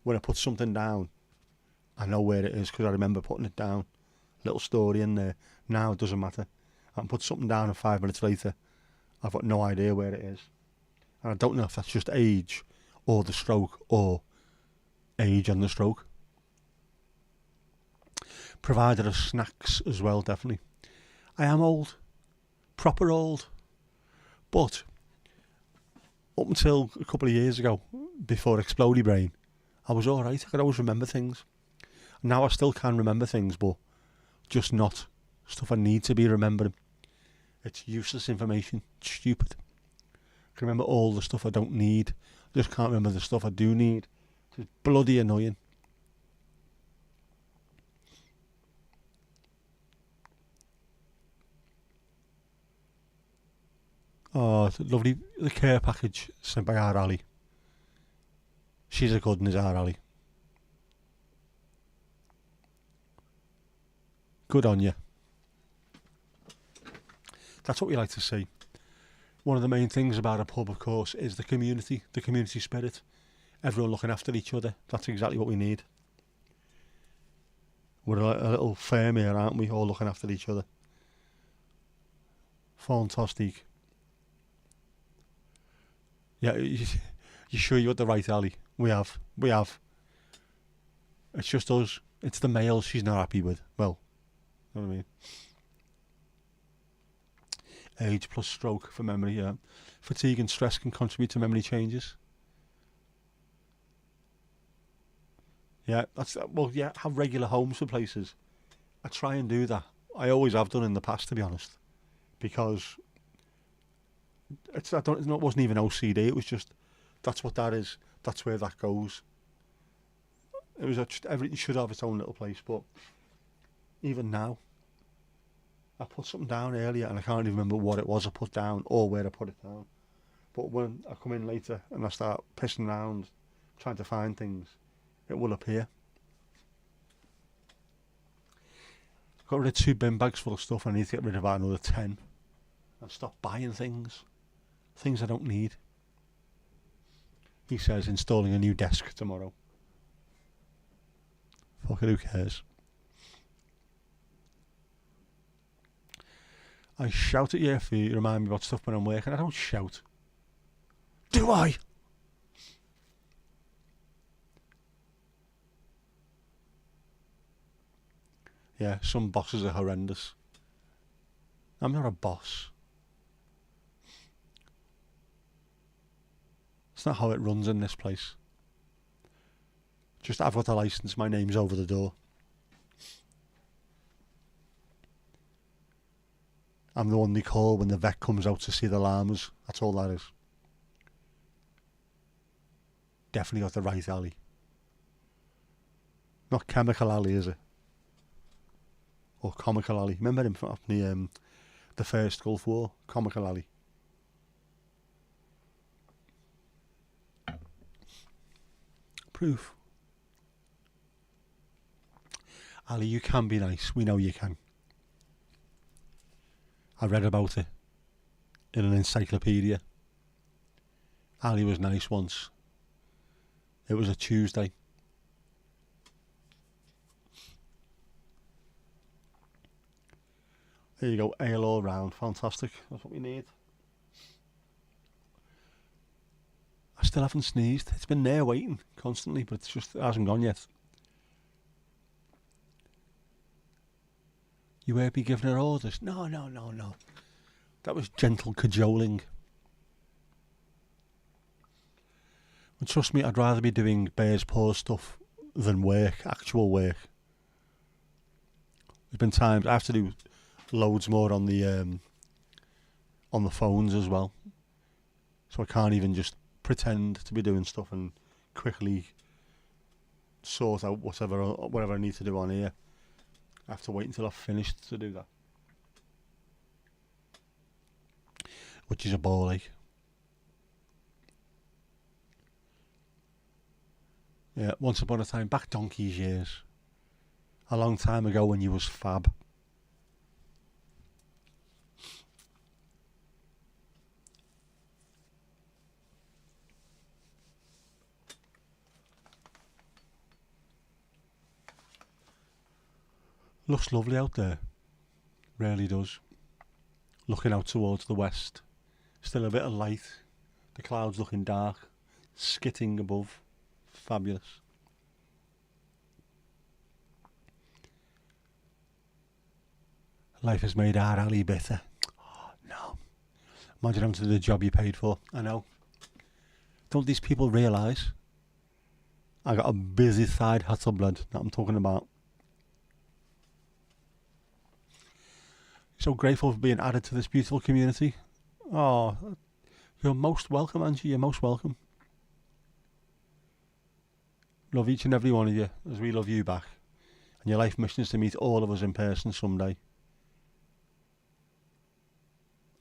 [SPEAKER 2] When I put something down, I know where it is because I remember putting it down. Little story in there. Now it doesn't matter. I can put something down and 5 minutes later, I've got no idea where it is. And I don't know if that's just age or the stroke or age and the stroke. Provided us snacks as well, definitely. I am old, proper old, but up until a couple of years ago, before Explodey Brain, I was alright. I could always remember things. Now I still can remember things, but just not stuff I need to be remembering. It's useless information. It's stupid. I can remember all the stuff I don't need. I just can't remember the stuff I do need. It's bloody annoying. Oh, it's lovely. The care package sent by our Ali. She's a good one, is our Ali. Good on you. That's what we like to see. One of the main things about a pub, of course, is the community spirit. Everyone looking after each other. That's exactly what we need. We're a little firm here, aren't we? All looking after each other. Fantastic. Yeah, you sure you're at the right alley? We have. It's just us. It's the males she's not happy with. Well, you know what I mean? Age plus stroke for memory, yeah. Fatigue and stress can contribute to memory changes. Yeah, have regular homes for places. I try and do that. I always have done in the past, to be honest. Because it wasn't even OCD, it was just, that's what that is. That's where that goes. It was just, everything should have its own little place, but even now, I put something down earlier and I can't even remember what it was I put down or where I put it down. But when I come in later and I start pissing around trying to find things, it will appear. Got rid of 2 bin bags full of stuff. I need to get rid of about another 10 and stop buying things I don't need. He says installing a new desk tomorrow. Fuck it, who cares? I shout at you if you remind me about stuff when I'm working. I don't shout. Do I? Yeah, some bosses are horrendous. I'm not a boss. It's not how it runs in this place. Just I've got a license, my name's over the door. I'm the one they call when the vet comes out to see the llamas. That's all that is. Definitely got the right alley. Not Chemical Alley, is it? Or Comical Alley. Remember him from the first Gulf War? Comical Alley. Proof. Ali, you can be nice. We know you can. I read about it in an encyclopedia. Ali was nice once. It was a Tuesday. There you go, ale all round. Fantastic. That's what we need. I still haven't sneezed. It's been there waiting constantly, but it hasn't gone yet. You won't be giving her orders. No. That was gentle cajoling. And trust me, I'd rather be doing Bears Paws stuff than work, actual work. There's been times I have to do loads more on the phones as well. So I can't even just pretend to be doing stuff and quickly sort out whatever I need to do on here. I have to wait until I've finished to do that. Which is a ball ache. Yeah, once upon a time, back donkey's years. A long time ago when you was fab. Looks lovely out there. Really does. Looking out towards the west. Still a bit of light. The clouds looking dark. Skitting above. Fabulous. Life has made our alley bitter. Oh, no. Imagine having to do the job you paid for. I know. Don't these people realise I got a busy side hustle, blood, that I'm talking about. So grateful for being added to this beautiful community. Oh, you're most welcome, Angie. You're most welcome. Love each and every one of you as we love you back. And your life mission is to meet all of us in person someday.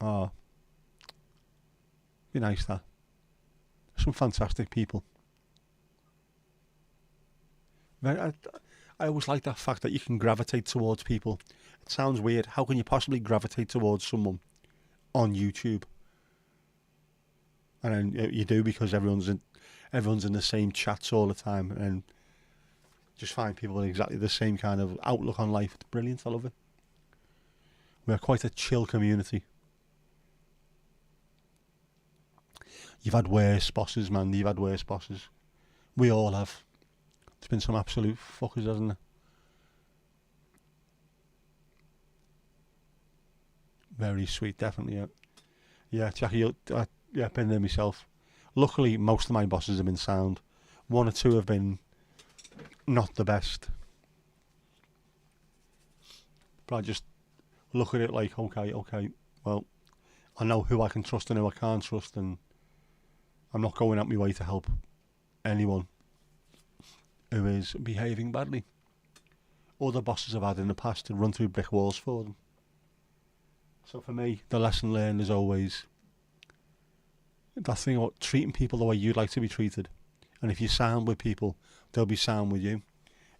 [SPEAKER 2] Oh, be nice that. Some fantastic people. I always like that fact that you can gravitate towards people. It sounds weird. How can you possibly gravitate towards someone on YouTube? And then you do, because everyone's in the same chats all the time, and just find people with exactly the same kind of outlook on life. It's brilliant. I love it. We're quite a chill community. You've had worse bosses, man. You've had worse bosses. We all have. There's been some absolute fuckers, hasn't there? Very sweet, definitely. Yeah, yeah, Jackie. Yeah, been there myself. Luckily, most of my bosses have been sound. One or two have been not the best. But I just look at it like, okay, well, I know who I can trust and who I can't trust, and I'm not going out my way to help anyone who is behaving badly. Other bosses I've had in the past to run through brick walls for them. So for me, the lesson learned is always that thing about treating people the way you'd like to be treated. And if you're sound with people, they'll be sound with you.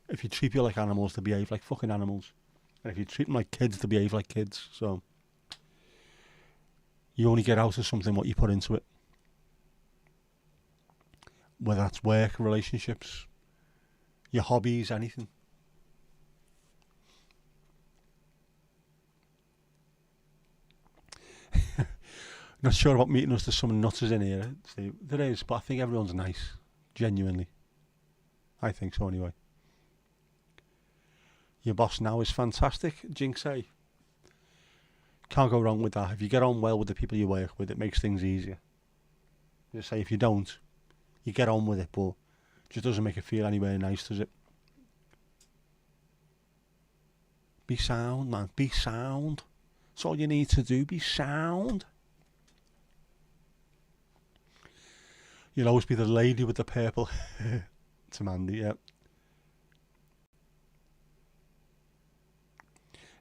[SPEAKER 2] If you treat people like animals, they behave like fucking animals. And if you treat them like kids, they behave like kids. So you only get out of something what you put into it. Whether that's work, relationships, your hobbies, anything. Not sure about meeting us. There's some nutters in here. See, there is, but I think everyone's nice. Genuinely. I think so anyway. Your boss now is fantastic, Jinx A. Can't go wrong with that. If you get on well with the people you work with, it makes things easier. Just say, if you don't, you get on with it, but it just doesn't make it feel anywhere nice, does it? Be sound, man. Be sound. That's all you need to do. Be sound. You'll always be the lady with the purple. To Mandy, yeah.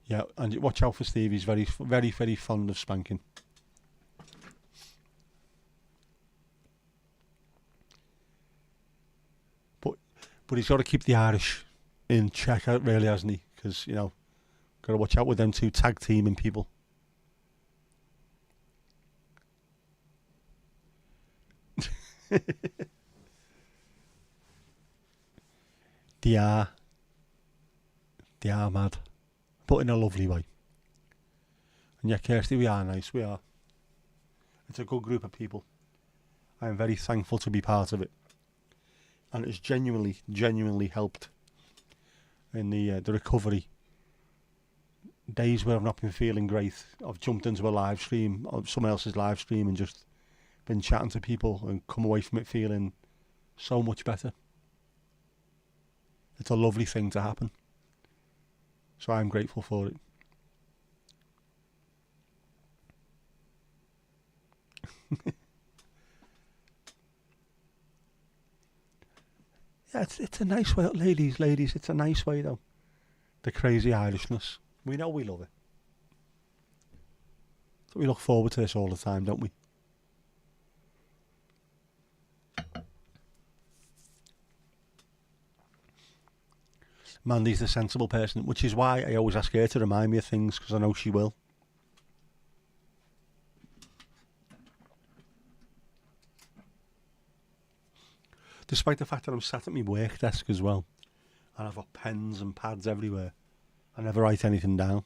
[SPEAKER 2] Yeah, and watch out for Steve. He's very, very, very fond of spanking. But he's got to keep the Irish in check, really, hasn't he? Because, you know, got to watch out with them two tag teaming people. They are mad, but in a lovely way. And yeah, Kirsty, we are nice, we are. It's a good group of people. I am very thankful to be part of it. And it's genuinely helped in the recovery. Days where I've not been feeling great, I've jumped into a live stream, of someone else's live stream, and just been chatting to people and come away from it feeling so much better. It's a lovely thing to happen. So I'm grateful for it. Yeah, it's a nice way, ladies, it's a nice way though. The crazy Irishness. We know we love it. So we look forward to this all the time, don't we? Mandy's the sensible person, which is why I always ask her to remind me of things, because I know she will. Despite the fact that I'm sat at my work desk as well, and I've got pens and pads everywhere, I never write anything down.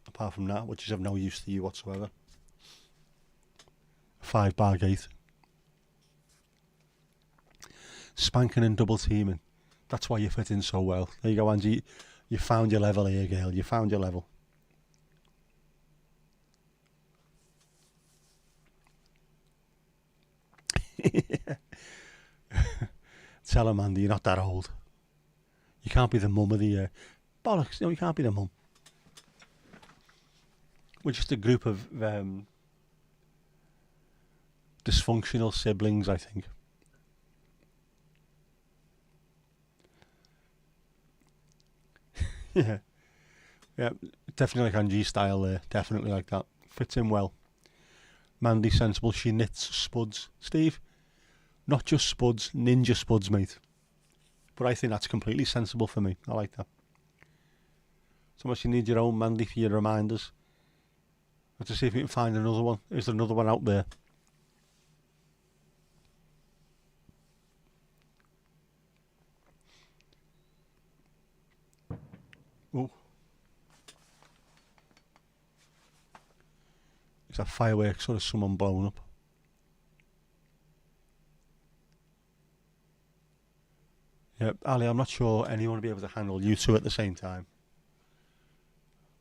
[SPEAKER 2] Apart from that, which is of no use to you whatsoever. 5-bar gate. Spanking and double teaming. That's why you fit in so well. There you go, Angie. You found your level here, girl. You found your level. Tell him, Andy, you're not that old. You can't be the mum of the year. Bollocks, no, you can't be the mum. We're just a group of dysfunctional siblings, I think. Yeah. Yeah, definitely like Angie's style there. Definitely like that. Fits in well. Mandy, sensible. She knits spuds. Steve, not just spuds, ninja spuds, mate. But I think that's completely sensible for me. I like that. So much you need your own, Mandy, for your reminders. Let's see if we can find another one. Is there another one out there? Oh. Is that fireworks or is someone blown up? Yeah, Ali, I'm not sure anyone will be able to handle you two at the same time.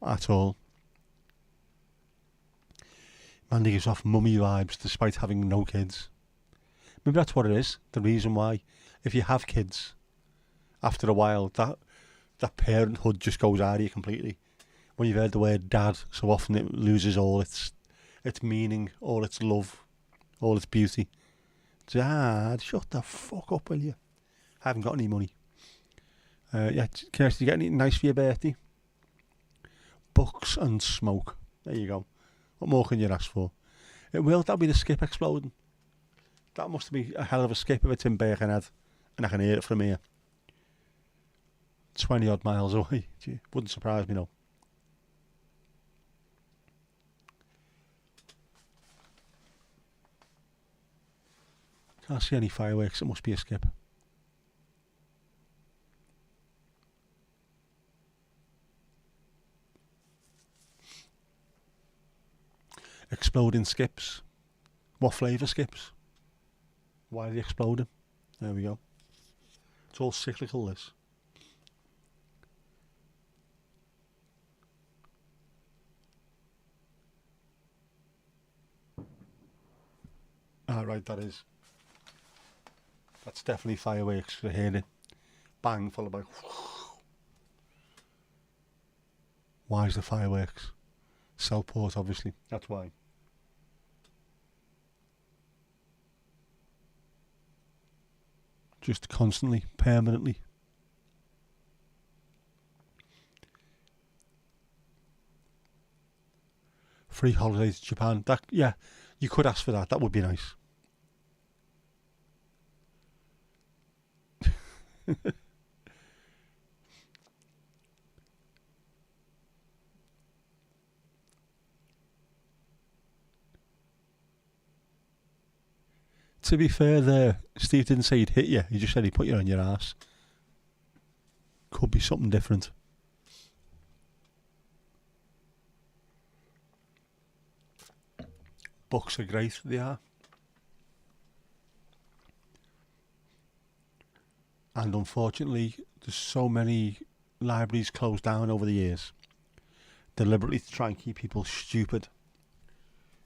[SPEAKER 2] At all. Mandy gives off mummy vibes despite having no kids. Maybe that's what it is. The reason why. If you have kids, after a while, that parenthood just goes out of you completely. When you've heard the word dad so often, it loses all its meaning, all its love, all its beauty. Dad, shut the fuck up, will you? I haven't got any money. Yeah, Kirsty, you get anything nice for your birthday? Books and smoke. There you go. What more can you ask for? That'll be the skip exploding. That must be a hell of a skip if it's in Birkenhead, and I can hear it from here. 20 odd miles away. Gee, wouldn't surprise me, no. Can't see any fireworks. It must be a skip. Exploding skips. What flavour skips? Why are they exploding? There we go. It's all cyclical, this. Ah, right, that is. That's definitely fireworks. I hear it. Bang, followed by... Why is the fireworks? Southport, obviously. That's why. Just constantly, permanently. Free holidays to Japan. That, yeah, you could ask for that. That would be nice. To be fair there, Steve didn't say he'd hit you. He just said he'd put you on your ass. Could be something different. Books are great, they are. And unfortunately, there's so many libraries closed down over the years, deliberately to try and keep people stupid.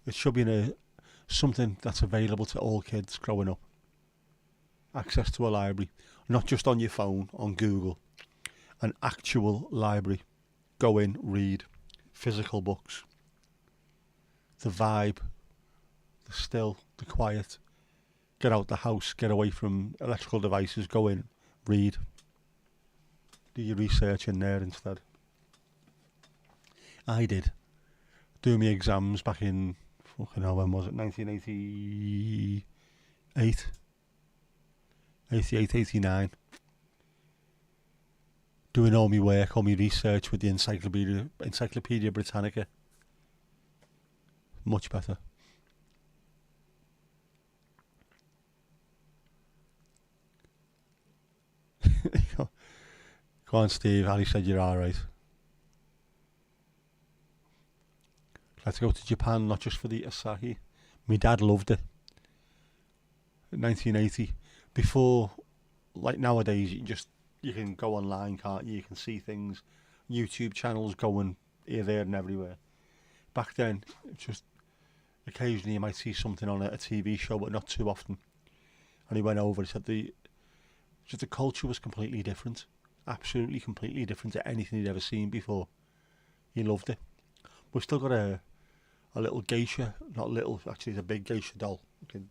[SPEAKER 2] It should be something that's available to all kids growing up. Access to a library, not just on your phone, on Google. An actual library. Go in, read. Physical books. The vibe. The still, the quiet. Get out the house, get away from electrical devices, go in, read. Do your research in there instead. I did. Do my exams back in, fucking hell, when was it? 1988? 88, 89. Doing all my work, all my research with the Encyclopedia Britannica. Much better. Go on, Steve. Ali said you're alright. Let's go to Japan, not just for the Asahi. My dad loved it. 1980. Before, like nowadays, you you can go online, can't you? You can see things, YouTube channels going here, there, and everywhere. Back then, it's just occasionally you might see something on a TV show, but not too often. And he went over. He said the culture was completely different, absolutely completely different to anything he'd ever seen before. He loved it. We've still got a little geisha, not little, actually, it's a big geisha doll. You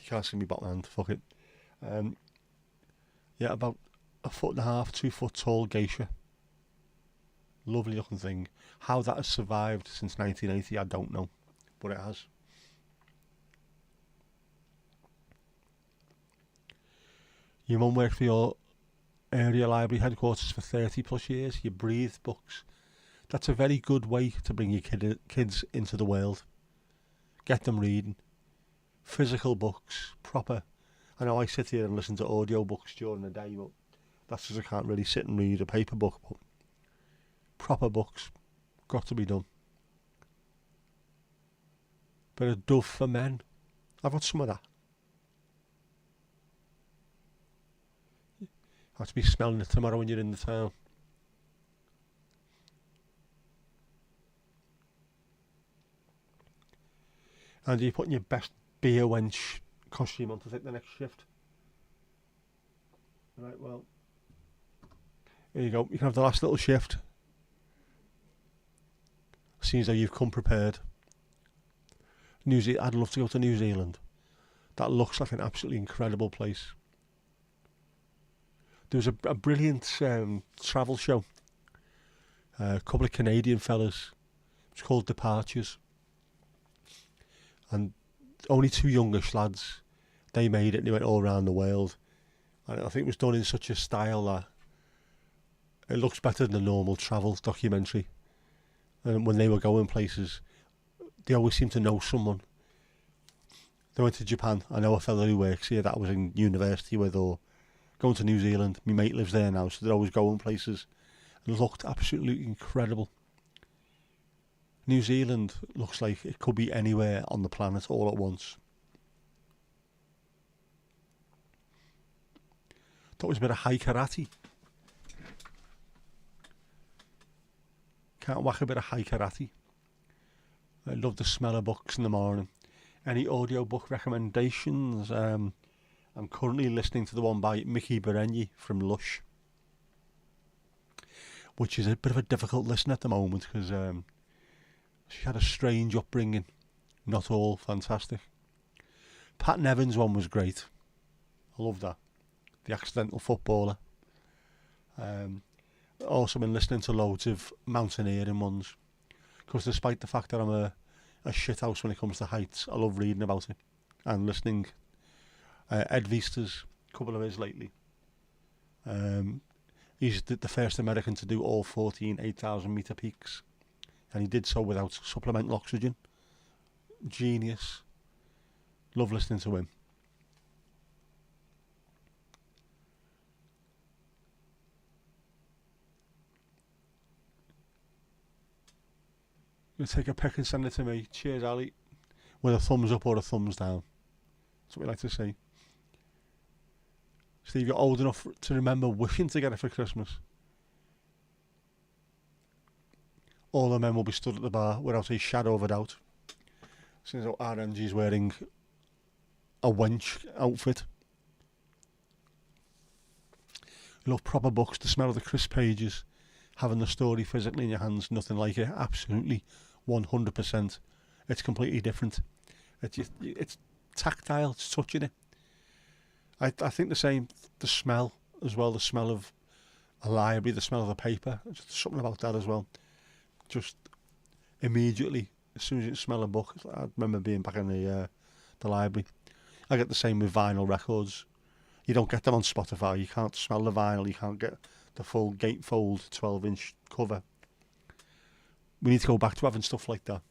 [SPEAKER 2] can't see me bottom hand. Fuck it. Yeah, about 1.5 2 foot tall geisha. Lovely looking thing. How that has survived since 1980, I don't know, but it has. Your mum worked for your area library headquarters for 30 plus years. You breathed books. That's a very good way to bring your kids into the world. Get them reading. Physical books, proper. I know I sit here and listen to audio books during the day, but that's because I can't really sit and read a paper book. But proper books, got to be done. Bit of Dove for Men. I've got some of that. Have to be smelling it tomorrow when you're in the town. And you're putting your best beer wench costume on to take the next shift. Right, well, here you go. You can have the last little shift. Seems though you've come prepared. I'd love to go to New Zealand. That looks like an absolutely incredible place. There was a brilliant travel show. A couple of Canadian fellas. It's called Departures. And only 2 youngish lads. They made it and they went all around the world. And I think it was done in such a style that it looks better than a normal travel documentary. And when they were going places, they always seem to know someone. They went to Japan. I know a fellow who works here that I was in university with, or going to New Zealand. My mate lives there now, so they're always going places. It looked absolutely incredible. New Zealand looks like it could be anywhere on the planet all at once. Thought it was a bit of high karate. Can't whack a bit of high karate. I love the smell of books in the morning. Any audiobook recommendations? I'm currently listening to the one by Mickey Berenyi from Lush, which is a bit of a difficult listen at the moment because she had a strange upbringing. Not all fantastic. Pat Nevin's one was great. I love that. The accidental footballer. Also been listening to loads of mountaineering ones. Because despite the fact that I'm a shithouse when it comes to heights, I love reading about it. And listening. Ed Vista's, a couple of his lately. He's the first American to do all 14 8,000 metre peaks. And he did so without supplemental oxygen. Genius. Love listening to him. You'll take a pic and send it to me. Cheers, Ali. With a thumbs up or a thumbs down. That's what we like to see. Steve, you're old enough to remember wishing to get it for Christmas. All the men will be stood at the bar without a shadow of a doubt. Since RNG's wearing a wench outfit. Love proper books, the smell of the crisp pages, having the story physically in your hands, nothing like it. Absolutely, 100%. It's completely different. It's tactile, it's touching it. I think the same, the smell as well, the smell of a library, the smell of the paper, just something about that as well. Just immediately, as soon as you smell a book, I remember being back in the library. I get the same with vinyl records. You don't get them on Spotify. You can't smell the vinyl. You can't get the full gatefold 12-inch cover. We need to go back to having stuff like that.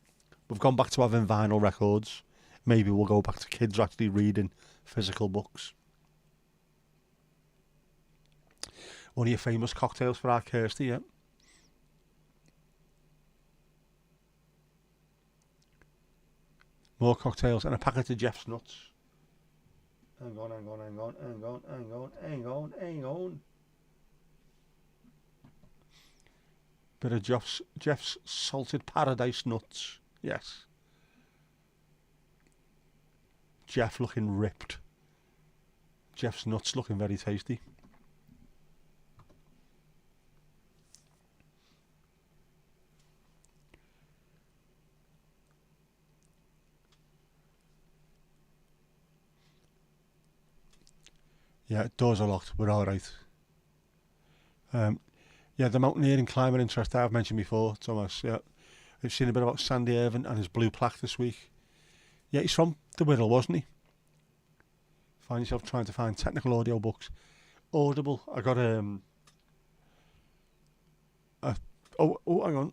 [SPEAKER 2] We've gone back to having vinyl records. Maybe we'll go back to kids actually reading physical books. One of your famous cocktails for our Kirsty, yeah? More cocktails and a packet of Jeff's nuts. Hang on, hang on, hang on, hang on, hang on, hang on, hang on. Bit of Jeff's salted paradise nuts. Yes. Jeff looking ripped. Jeff's nuts looking very tasty. Yeah, doors are locked. We're all right. Yeah, the mountaineering climber interest I've mentioned before, Thomas. Yeah, I've seen a bit about Sandy Irvine and his blue plaque this week. Yeah, he's from the Wirral, wasn't he? Find yourself trying to find technical audio books. Audible. I got hang on.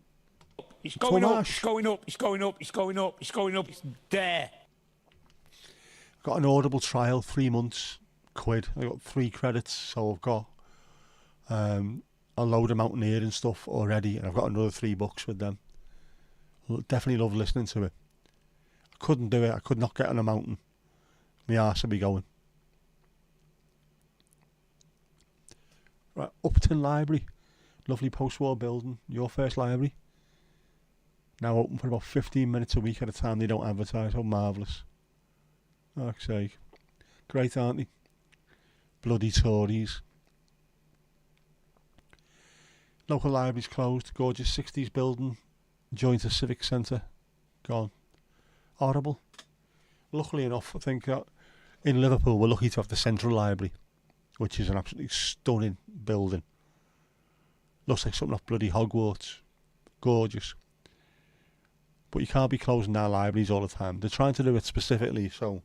[SPEAKER 3] It's going up,
[SPEAKER 2] Tomash.
[SPEAKER 3] it's going up, it's going up, it's going up, it's going up, it's there.
[SPEAKER 2] Got an Audible trial, 3 months, £1. I got 3 credits, so I've got a load of mountaineering stuff already, and I've got another 3 books with them. Definitely love listening to it. I couldn't do it. I could not get on a mountain. My arse would be going. Right, Upton Library, lovely post-war building. Your first library. Now open for about 15 minutes a week at a time. They don't advertise. How marvellous. Fuck's sake. Great, aren't they? Bloody Tories. Local library's closed. Gorgeous 60s building. Joined a civic centre. Gone. Horrible. Luckily enough, I think in Liverpool we're lucky to have the Central Library, which is an absolutely stunning building. Looks like something off bloody Hogwarts. Gorgeous. But you can't be closing down libraries all the time. They're trying to do it specifically so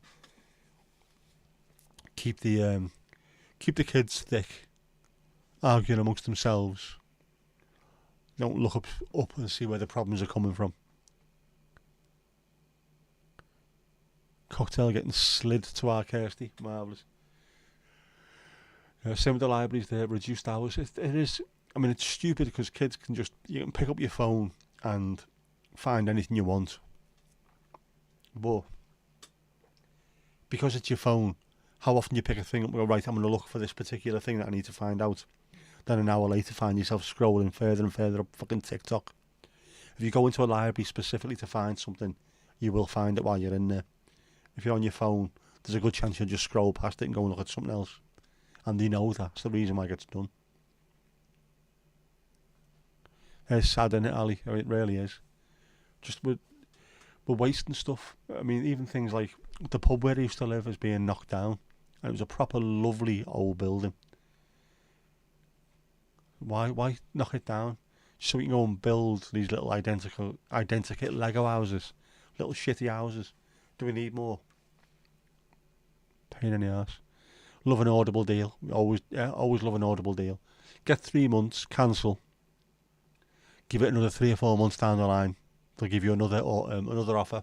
[SPEAKER 2] keep the kids thick, arguing amongst themselves. Don't look up and see where the problems are coming from. Cocktail getting slid to our Kirsty. Marvellous. Same with the libraries there, reduced hours. It is, I mean, it's stupid because kids you can pick up your phone and find anything you want. But because it's your phone, how often you pick a thing up and go, right, I'm going to look for this particular thing that I need to find out. Then an hour later find yourself scrolling further and further up fucking TikTok. If you go into a library specifically to find something, you will find it while you're in there. If you're on your phone, there's a good chance you'll just scroll past it and go and look at something else. And they know that's the reason why it gets done. It's sad, isn't it, Ali? I mean, it really is. Just we're wasting stuff. I mean, even things like the pub where I used to live is being knocked down. And it was a proper lovely old building. Why knock it down? So we can go and build these little identical Lego houses. Little shitty houses. Do we need more? Pain in the arse. Love an Audible deal. Always love an Audible deal. Get 3 months, cancel. Give it another 3 or 4 months down the line. They'll give you another offer.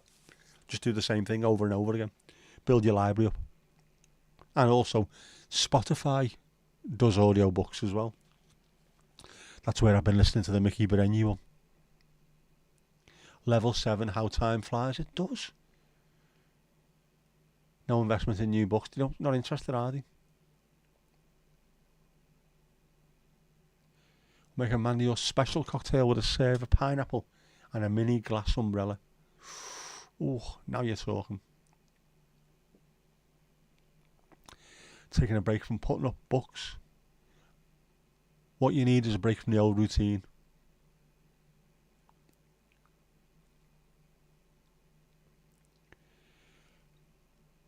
[SPEAKER 2] Just do the same thing over and over again. Build your library up. And also, Spotify does audiobooks as well. That's where I've been listening to the Mickey Berenyi one. Level 7, How Time Flies. It does. No investment in new books. Not interested, are they? Make a man your special cocktail with a serve of pineapple and a mini glass umbrella. Oh, now you're talking. Taking a break from putting up books. What you need is a break from the old routine.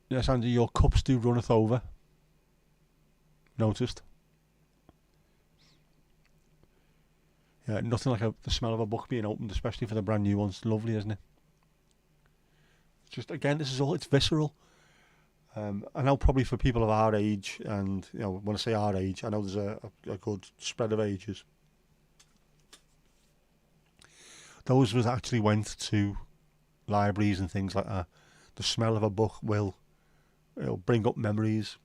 [SPEAKER 2] Yes, Andy, your cups do runneth over. Noticed? Yeah, nothing like the smell of a book being opened, especially for the brand new ones. Lovely, isn't it? It's just, again, it's visceral. I know probably for people of our age, and when I say our age, I know there's a good spread of ages. Those that actually went to libraries and things like that, the smell of a book will bring up memories.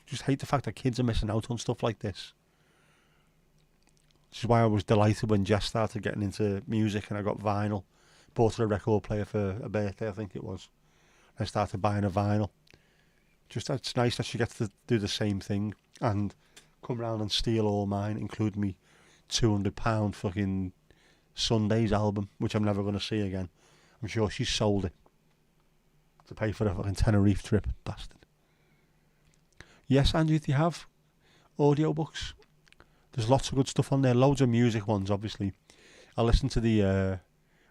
[SPEAKER 2] Just hate the fact that kids are missing out on stuff like this. Which is why I was delighted when Jess started getting into music and I got vinyl. Bought her a record player for a birthday, I think it was. I started buying a vinyl. Just it's nice that she gets to do the same thing and come round and steal all mine, include me £200 fucking Sunday's album, which I'm never going to see again. I'm sure she sold it to pay for a fucking Tenerife trip, bastard. Yes, Andrew, do you have audiobooks? There's lots of good stuff on there, loads of music ones, obviously. I listened to the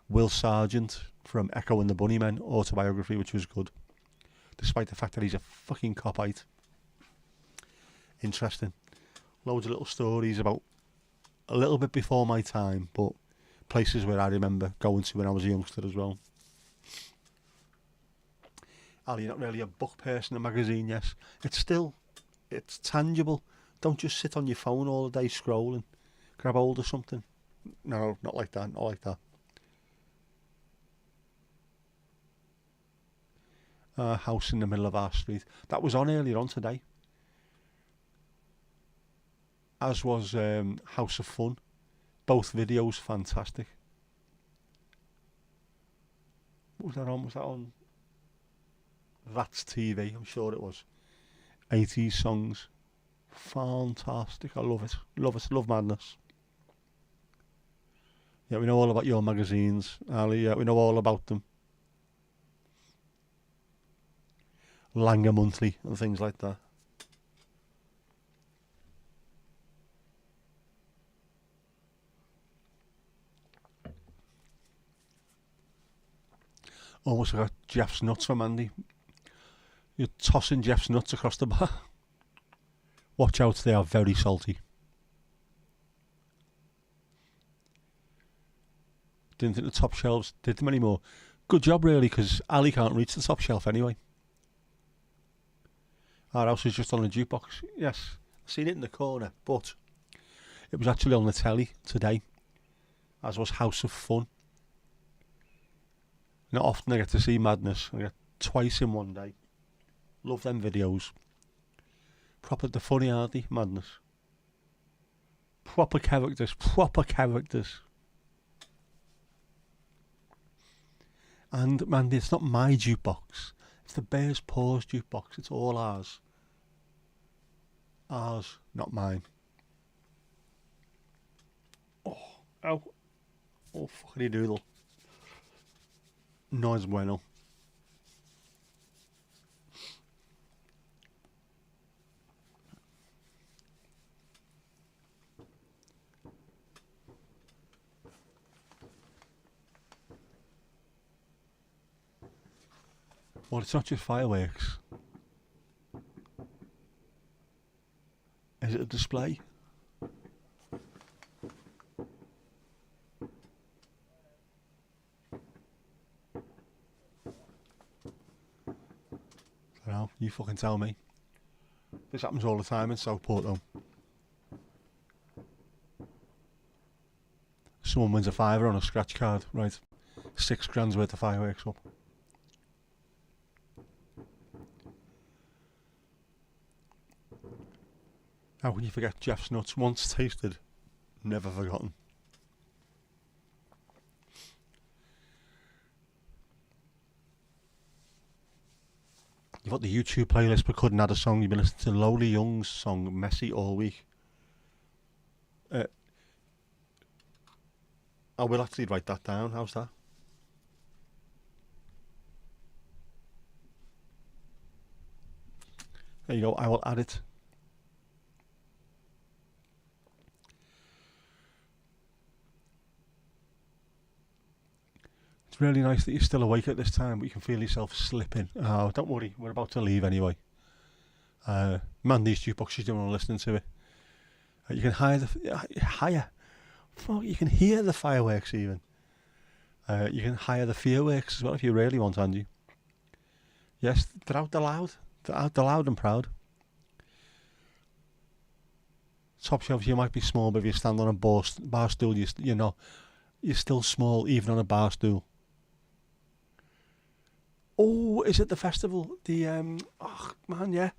[SPEAKER 2] Will Sargent from Echo and the Bunnymen autobiography, which was good, despite the fact that he's a fucking copite. Interesting. Loads of little stories about a little bit before my time, but places where I remember going to when I was a youngster as well. Ali, you're not really a book person, a magazine, yes. It's tangible. Don't just sit on your phone all the day scrolling. Grab hold of something. No, not like that, not like that. House in the middle of our street. That was on earlier on today. As was House of Fun. Both videos fantastic. What was that on? Was that on? That's TV, I'm sure it was. 80s songs. Fantastic. I love it. Love it. Love madness. Yeah, we know all about your magazines, Ali. Yeah, we know all about them. Langer Monthly and things like that. Almost got Jeff's nuts from Andy. You're tossing Jeff's nuts across the bar. Watch out, they are very salty. Didn't think the top shelves did them anymore. Good job, really, because Ali can't reach the top shelf anyway. Our house is just on a jukebox. Yes, I've seen it in the corner, but it was actually on the telly today, as was House of Fun. Not often I get to see madness. I get twice in one day. Love them videos. Proper, the funny, aren't they? Madness. Proper characters. Proper characters. And, man, it's not my jukebox. It's the Bear's Paws jukebox. It's all ours. Ours, not mine. Oh, ow. Oh, fuckity doodle. No es bueno. Well, it's not just fireworks. Is it a display? I don't know, you fucking tell me. This happens all the time in Southport though. Someone wins a fiver on a scratch card, right? 6 grand's worth of fireworks up. How can you forget Jeff's nuts? Once tasted, never forgotten. You've got the YouTube playlist but couldn't add a song. You've been listening to Lowly Young's song Messy all week. I will actually write that down. How's that? There you go. I will add it. It's really nice that you're still awake at this time, but you can feel yourself slipping. Oh, don't worry. We're about to leave anyway. Mandy's jukebox, she's doing all listening to it. You can you can hear the fireworks even. You can hire the fireworks as well if you really want, Andy. Yes, they're out the loud. They're out the loud and proud. Top shelves, you might be small, but if you stand on a bar stool, you're still small even on a bar stool. Oh, is it the festival? Oh man, yeah.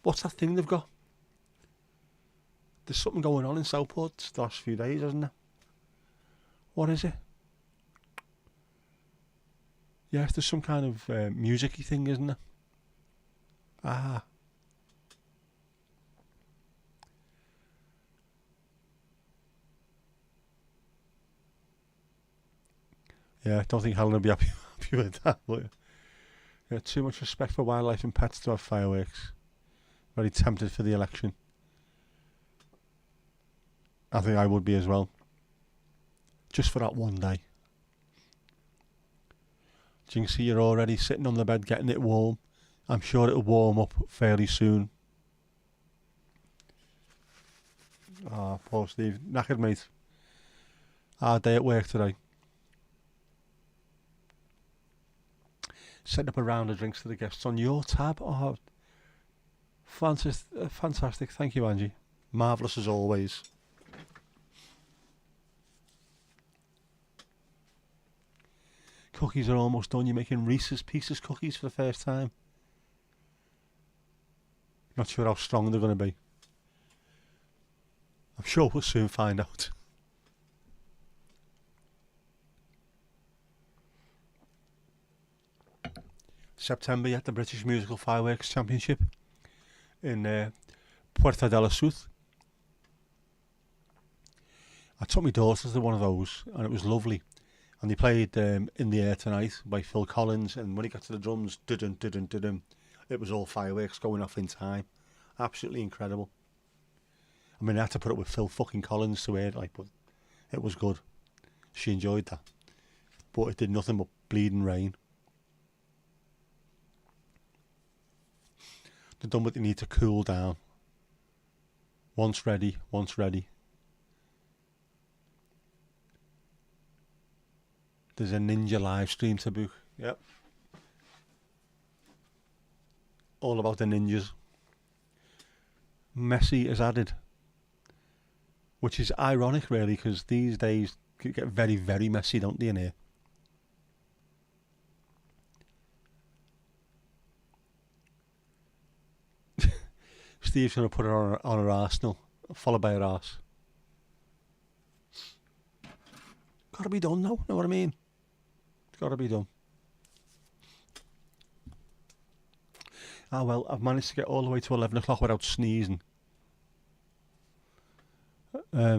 [SPEAKER 2] What's that thing they've got? There's something going on in Southport the last few days, isn't there? What is it? Yes, there's some kind of music-y thing, isn't there? Ah. Yeah, I don't think Helen will be happy with that, but yeah, too much respect for wildlife and pets to have fireworks. Very tempted for the election. I think I would be as well. Just for that one day. Jinxie, you're already sitting on the bed getting it warm. I'm sure it'll warm up fairly soon. Ah, poor Steve. Knackered, mate. Hard day at work today. Setting up a round of drinks for the guests on your tab. Oh, fantastic. Thank you, Angie. Marvellous as always. Cookies are almost done. You're making Reese's Pieces cookies for the first time. Not sure how strong they're going to be. I'm sure we'll soon find out. September, you had the British Musical Fireworks Championship in Puerta de la Sud. I took my daughters to one of those and it was lovely. And they played In the Air Tonight by Phil Collins, and when he got to the drums, it was all fireworks going off in time. Absolutely incredible. I mean, I had to put up with Phil fucking Collins to hear it, like, but it was good. She enjoyed that. But it did nothing but bleeding rain. They've done what they need to cool down. Once ready, once ready. There's a ninja live stream to book. Yep. All about the ninjas. Messi is added. Which is ironic, really, because these days get very, very messy, don't they, in here? Steve's going to put it on her Arsenal, followed by her arse. Got to be done now, know what I mean? It's got to be done. Ah, well, I've managed to get all the way to 11 o'clock without sneezing. Saw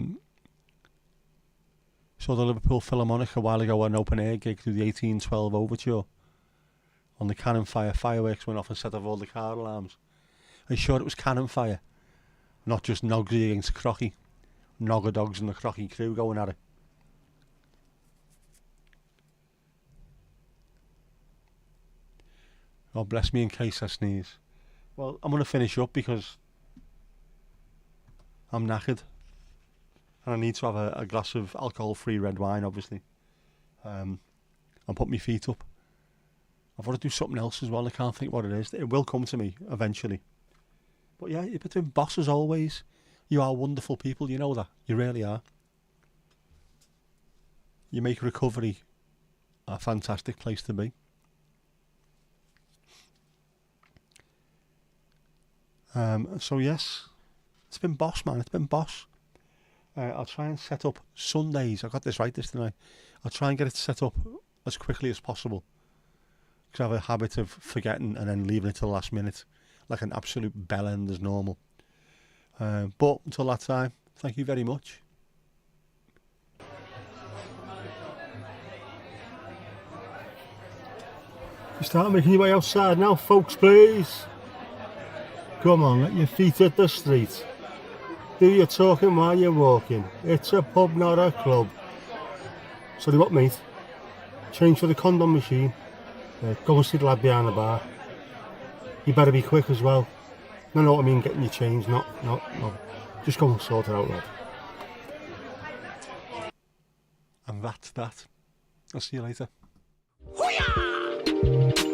[SPEAKER 2] the Liverpool Philharmonic a while ago an open air gig through the 1812 Overture. On the cannon fire, fireworks went off and set off all the car alarms. Are you sure it was cannon fire? Not just Nogsy against Crocky. Nogger Dogs and the Crocky crew going at it. Oh, bless me in case I sneeze. Well, I'm going to finish up because I'm knackered. And I need to have a glass of alcohol-free red wine, obviously. And put my feet up. I've got to do something else as well. I can't think what it is. It will come to me eventually. But yeah, you've been boss as always. You are wonderful people, you know that. You really are. You make recovery a fantastic place to be. So yes, it's been boss, man. It's been boss. I'll try and set up Sundays. I got this right this tonight. I'll try and get it set up as quickly as possible. Because I have a habit of forgetting and then leaving it to the last minute. Like an absolute bellend as normal. But until that time, thank you very much.
[SPEAKER 1] You start making your way outside now, folks, please. Come on, let your feet hit the street. Do your talking while you're walking. It's a pub, not a club. So what, mate? Change for the condom machine. Go and see the lad behind the bar. You better be quick as well. No, know what I mean, getting your change, no. Just go and sort it out, lad.
[SPEAKER 2] And that's that. I'll see you later.
[SPEAKER 3] Hoo-yah!